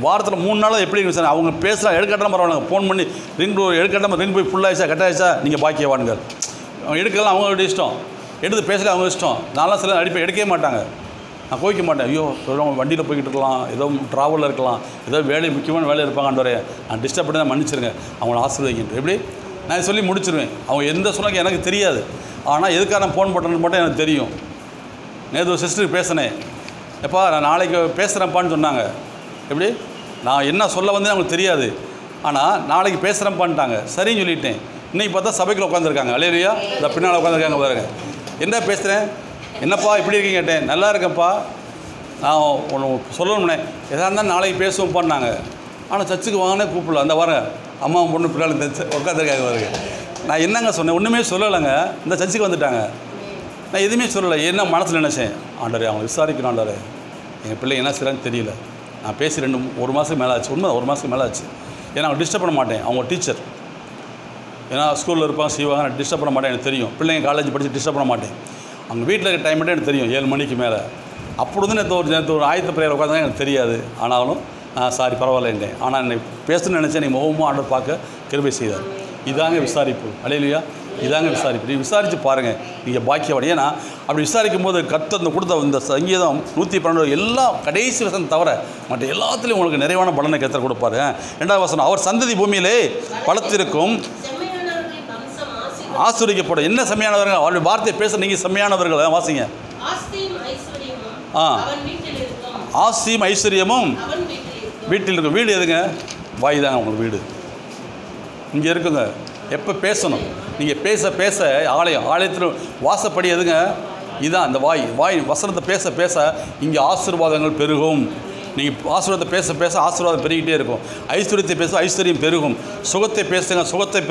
வாரத்தில் 3 நாள் எப்படி இருக்கு சார்? அவங்க பேசலாம், எடுக்கட்டாலும் பரவாயில்ல, ஃபோன் பண்ணி ரிங் எடுக்கட்டாமல் ரிங் போய் ஃபுல்லாகிடுச்சா கட்டாயிடுச்சா, நீங்கள் பாக்கியவான்கள். அவங்க எடுக்கலாம் அவங்களோட இஷ்டம், எடுத்து பேசல அவங்க இஷ்டம். நான்லாம் சில எடுக்கவே மாட்டாங்க. நான் கோவிக்க மாட்டேன். ஐயோ வண்டியில் போய்கிட்டு இருக்கலாம், ஏதோ ட்ராவலில் இருக்கலாம், ஏதோ வேலை முக்கியமான வேலை இருப்பாங்கன்றே, நான் டிஸ்டர்ப் பண்ணி தான் மன்னிச்சிருங்க, அவங்கள ஆசீர்வதிக்கின்ற எப்படி நான் சொல்லி முடிச்சிருவேன். அவங்க எந்த சொன்னாங்க எனக்கு தெரியாது, ஆனால் எதுக்காக நான் ஃபோன் பண்ணுறேன்னு மட்டும் எனக்கு தெரியும். நேற்று ஒரு சிஸ்டருக்கு பேசினேன், எப்பா நான் நாளைக்கு பேசுகிறேன்ப்பான்னு சொன்னாங்க. எப்படி நான் என்ன சொல்ல வந்தேன் அவங்களுக்கு தெரியாது, ஆனால் நாளைக்கு பேசுகிறேன்ப்பான்ட்டாங்க. சரின்னு சொல்லிட்டேன். இன்றைக்கி பார்த்தா சபைக்குள்ள உட்காந்துருக்காங்க. அலையிலையா இந்த பின்னால் உட்காந்துருக்காங்க பாருங்க. என்ன பேசுகிறேன், என்னப்பா இப்படி இருக்கீங்க கேட்டேன். நல்லா இருக்கேன்ப்பா, நான் ஒன்று சொல்லணும்னே, எதாக இருந்தாலும் நாளைக்கு பேசுவோம் பண்ணாங்க. ஆனால் சர்ச்சுக்கு வாங்கினே கூப்பிடல. அந்த வரேன் அம்மா பொண்ணு பிள்ளைகள் உட்காந்துருக்காங்க பாருங்க. நான் என்னங்க சொன்னேன், ஒன்றுமே சொல்லலைங்க. இந்த சர்ச்சுக்கு வந்துட்டாங்க, நான் எதுவுமே சொல்லலை. என்ன மனசில் நினச்சேன், ஆண்டரே அவங்க விசாரிக்கணும், ஆண்டரே எங்கள் பிள்ளை என்ன செய்கிறான்னு தெரியல. நான் பேசி 1 மாதத்துக்கு மேலே ஆச்சு. உண்மை 1 மாதத்துக்கு மேலே ஆச்சு. ஏன்னா அவங்க டிஸ்டர்ப் பண்ண மாட்டேன், அவங்க டீச்சர், ஏன்னா ஸ்கூலில் இருப்பாங்க செய்வாங்க, நான் டிஸ்டர்ப் பண்ண மாட்டேன். எனக்கு தெரியும் பிள்ளைங்க காலேஜ் படித்து டிஸ்டர்ப் பண்ண மாட்டேன். அவங்க வீட்டில் இருக்க டைம் மட்டும் எனக்கு தெரியும், 7 மணிக்கு மேலே. அப்படி வந்து நேற்று ஒரு ஆயத்த பிரேயர் உட்காந்து எனக்கு தெரியாது. ஆனாலும் சாரி பரவாயில்லன்றேன். ஆனால் என்னை பேசணும்னு நினச்சேன், நீங்கள் முகமும் ஆண்டவர் பார்க்க கிருபை செய்தார். இதாங்க விசாரிப்பு. அல்லேலூயா, இதாங்க விசாரிப்பு. நீங்கள் விசாரித்து பாருங்கள், நீங்கள் பாக்கியவான். ஏன்னா அப்படி விசாரிக்கும் போது கர்த்தர் கொடுத்த இந்த சங்கீதம் 112 எல்லாம் கடைசி வசனம் தவிர மற்ற எல்லாத்துலேயும் உங்களுக்கு நிறைவான பலனை கர்த்தர் கொடுப்பாரு. 2வது வசனம், அவர் சந்ததி பூமியிலே பலத்திற்கும் செம்மையானவர்களின் வம்சம் ஆசீர்வதிக்கப்படும். என்ன செம்மையானவர்கள்? அவருடைய வார்த்தையை பேச நீங்கள் செம்மையானவர்கள். வாசிங்க. ஆஸ்தியும் ஐஸ்வர்யமும் அவன் வீட்டில் இருக்கும். ஆஸ்தியும் ஐஸ்வர்யமும் அவன் வீட்டில் இருக்கும். வீட்டில் இருக்கும். வீடு எதுங்க? வாய் தாங்க உங்களுக்கு வீடு. இங்கே இருக்குங்க. எப்போ பேசணும்? நீங்கள் பேச பேச ஆலயத்தில் வாசப்படி எதுங்க? இதுதான் இந்த வாய் வசனத்தை பேச பேச இங்கே ஆசீர்வாதங்கள் பெருகும். நீங்கள் ஆசீர்வாதத்தை பேச பேச ஆசீர்வாதம் பெருகிட்டே இருக்கும். ஐஸ்வர்யத்தை பேச ஐஸ்வர்யம் பெருகும். சுகத்தை பேசுங்க, சுகத்தை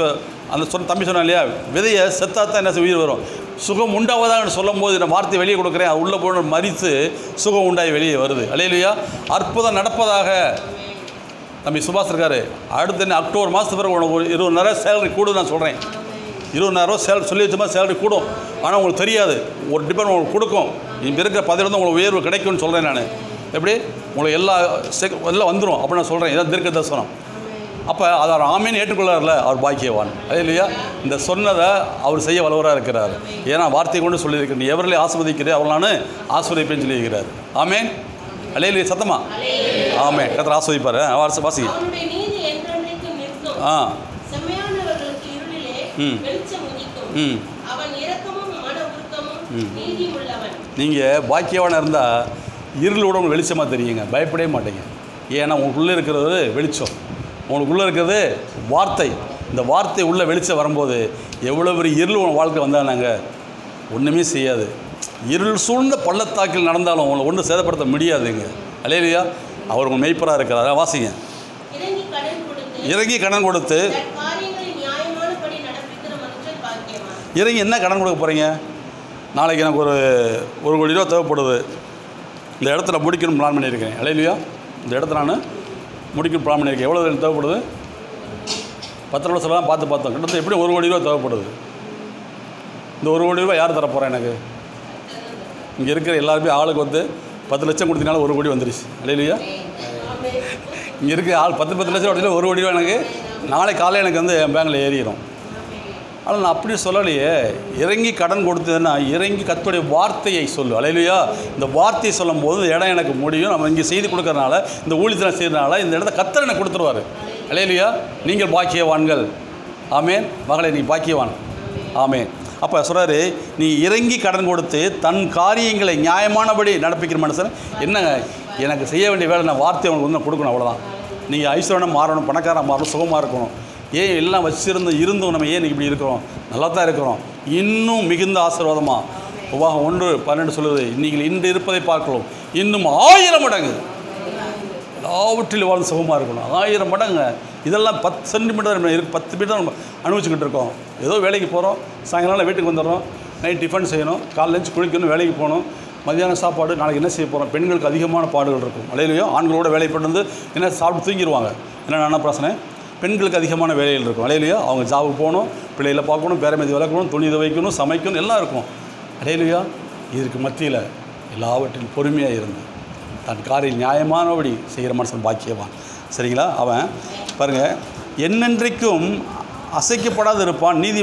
அந்த தம்பி சொன்னா இல்லையா, விதையை செத்தாத்தான் என்ன உயிர் வரும். சுகம் உண்டாவதாக சொல்லும் போது நான் வார்த்தை வெளியே கொடுக்குறேன், அது உள்ளே போன மறித்து சுகம் உண்டாகி வெளியே வருது. அல்லேலூயா, அற்புதம் நடப்பதாக. தம்பி சுபாஷ் இருக்காரு, அடுத்த அக்டோபர் மாதத்துக்கு பிறகு உனக்கு ஒரு 20,000 சேலரி கூடும். நான் சொல்கிறேன் 20,000 சேலரி சொல்லி வச்ச மாதிரி சேலரி கூடும். ஆனால் உங்களுக்கு தெரியாது, ஒரு டிபார்ட்மெண்ட் உங்களுக்கு கொடுக்கும். இப்போ இருக்கிற பதவியில் வந்து உங்களுக்கு உயர்வு கிடைக்கும்னு சொல்கிறேன் நான். எப்படி உங்களுக்கு எல்லாம் வந்துடும் அப்படி நான் சொல்கிறேன். இதான் தீர்க்க தரிசனம். அப்போ அதை அவர் ஆமேன்னு ஏற்றுக்கொள்ளார்ல, அவர் பாக்கியவான். அதே இல்லையா, இந்த சொன்னதை அவர் செய்ய வல்லவராக இருக்கிறார். ஏன்னா வார்த்தை கொண்டு சொல்லியிருக்கிறேன், எவர்களே ஆஸ்வதிக்கிறேன் அவர்கள் நான் ஆஸ்வதிப்பேன்னு சொல்லியிருக்கிறார். ஆமேன். அல்லேலூயா, சத்தமா ஆமே. கர்த்தர் ஆஸ்வதிப்பார். வாசிங்க. அவனுடைய நீதி என்றென்றைக்கும் நிற்கும். செம்மையானவர்களுக்கு இருளிலே வெளிச்சம் உதிக்கும். அவன் இரக்கமும் மன உருக்கமும் நீதியும் உள்ளவன். நீங்கள் பாக்கியவானாக இருந்தால் இருளோட உங்களுக்கு வெளிச்சமாக தெரியுங்க, பயப்படவே மாட்டீங்க. ஏன்னா உங்களுக்குள்ளே இருக்கிறது வெளிச்சம், உங்களுக்குள்ளே இருக்கிறது வார்த்தை. இந்த வார்த்தை உள்ள வெளிச்சம் வரும்போது எவ்வளோ பெரிய இருள் உங்கள் வாழ்க்கை வந்தால் நாங்கள் ஒன்றுமே செய்யாது. இருள் சூழ்ந்த பள்ளத்தாக்கில் நடந்தாலும் உங்களை ஒன்றும் சேதப்படுத்த முடியாதுங்க. அல்லேலூயா, அவர் உங்கள் மெய்ப்பராக இருக்கிறார். வாசிங்க. இறங்கி கடன் கொடுத்து இறங்கி என்ன கடன் கொடுக்க போகிறீங்க? நாளைக்கு எனக்கு ஒரு 1 கோடி ரூபா தேவைப்படுது, இந்த இடத்துல முடிக்கணும் பிளான் பண்ணியிருக்கேன். அல்லேலூயா, இந்த இடத்துல நான் முடிக்கணும் பிளான் பண்ணியிருக்கேன். எவ்வளோ தேவைப்படுது? 10 லட்சம்லாம் பார்த்தோம். கிட்டத்தட்ட எப்படி 1 கோடி ரூபா தேவைப்படுது. இந்த 1 கோடி ரூபா யார் தரப்போகிறேன்? எனக்கு இங்கே இருக்கிற எல்லாருமே ஆளுக்கு வந்து 10 லட்சம் கொடுத்தனால 1 கோடி வந்துருச்சு. அல்லேலூயா, இங்கே இருக்கிற ஆள் 10 லட்சம் கொடுத்தா 1 கோடி ரூபா எனக்கு நாளை காலையில் எனக்கு வந்து என் பேங்கில் ஏறிடும். ஆனால் நான் அப்படி சொல்லலையே. இறங்கி கடன் கொடுத்ததுன்னா இறங்கி கர்த்தருடைய வார்த்தையை சொல்லு. அல்லேலூயா, இந்த வார்த்தையை சொல்லும் போது இடம் எனக்கு முடியும். நம்ம இங்கே செய்து கொடுக்கறதுனால, இந்த ஊழியத்தில் செய்கிறதுனால இந்த இடத்த கர்த்தர் எனக்கு கொடுத்துருவார். அல்லேலூயா, நீங்கள் பாக்கியவான்கள். ஆமேன். மகளே, நீ பாக்கியவான். ஆமேன். அப்போ சொல்கிறாரு, நீ இறங்கி கடன் கொடுத்து தன் காரியங்களை நியாயமானபடி நடப்பிக்கிற மனுஷன் என்னங்க, எனக்கு செய்ய வேண்டிய வேலை நான் வார்த்தை அவங்களுக்கு வந்து கொடுக்கணும், அவ்வளோதான். நீங்கள் ஐஸ்வர்யம் மாறணும், பணக்காரன் மாறணும், சுகமாக இருக்கணும். ஏன் எல்லாம் இருந்தும் நம்ம ஏன் இப்படி இருக்கிறோம்? நல்லா தான் இருக்கிறோம். இன்னும் மிகுந்த ஆசீர்வாதமாக உபாகம் 1:12 சொல்லுது, நீங்கள் இன்று இருப்பதை பார்க்கலாம் இன்னும் 1000 மடங்கு எல்லாவற்றிலும் வாழ்ந்து சுகமாக இருக்கணும். 1000 மடங்கு. இதெல்லாம் 10 சென்டிமீட்டர் இருக்குது, 10 மீட்டர் நம்ம அனுபவிச்சுக்கிட்டு இருக்கோம். ஏதோ வேலைக்கு போகிறோம், சாயங்காலம் வீட்டுக்கு வந்துடுறோம், நைட் டிஃபன் செய்யணும், காலைல லஞ்ச் குளிக்கணும், வேலைக்கு போகணும், மதியானம் சாப்பாடு, நாளைக்கு என்ன செய்ய போகிறோம். பெண்களுக்கு அதிகமான பாடுகள் இருக்கும். அல்லேலூயா, ஆண்களோட வேலை பண்ணி என்ன சாப்பிட்டு தூங்கிடுவாங்க. என்ன பிரச்சனை? பெண்களுக்கு அதிகமான வேலைகள் இருக்கும். அல்லேலூயா, அவங்க ஜாபுக்கு போகணும், பிள்ளைகளை பார்க்கணும், பேரமதி வளர்க்கணும், துணி துவைக்கணும், சமைக்கணும், எல்லாம் இருக்கும். அல்லேலூயா, இதற்கு மத்தியில் எல்லாவற்றிலும் பொறுமையாக இருந்து தன் காரியம் நியாயமானபடி செய்கிற மனுஷன் பாக்கியவான். சரிங்களா? அவன் பாருங்கள், என்னென்றைக்கும் அசைக்கப்படாது இருப்பான், நீதி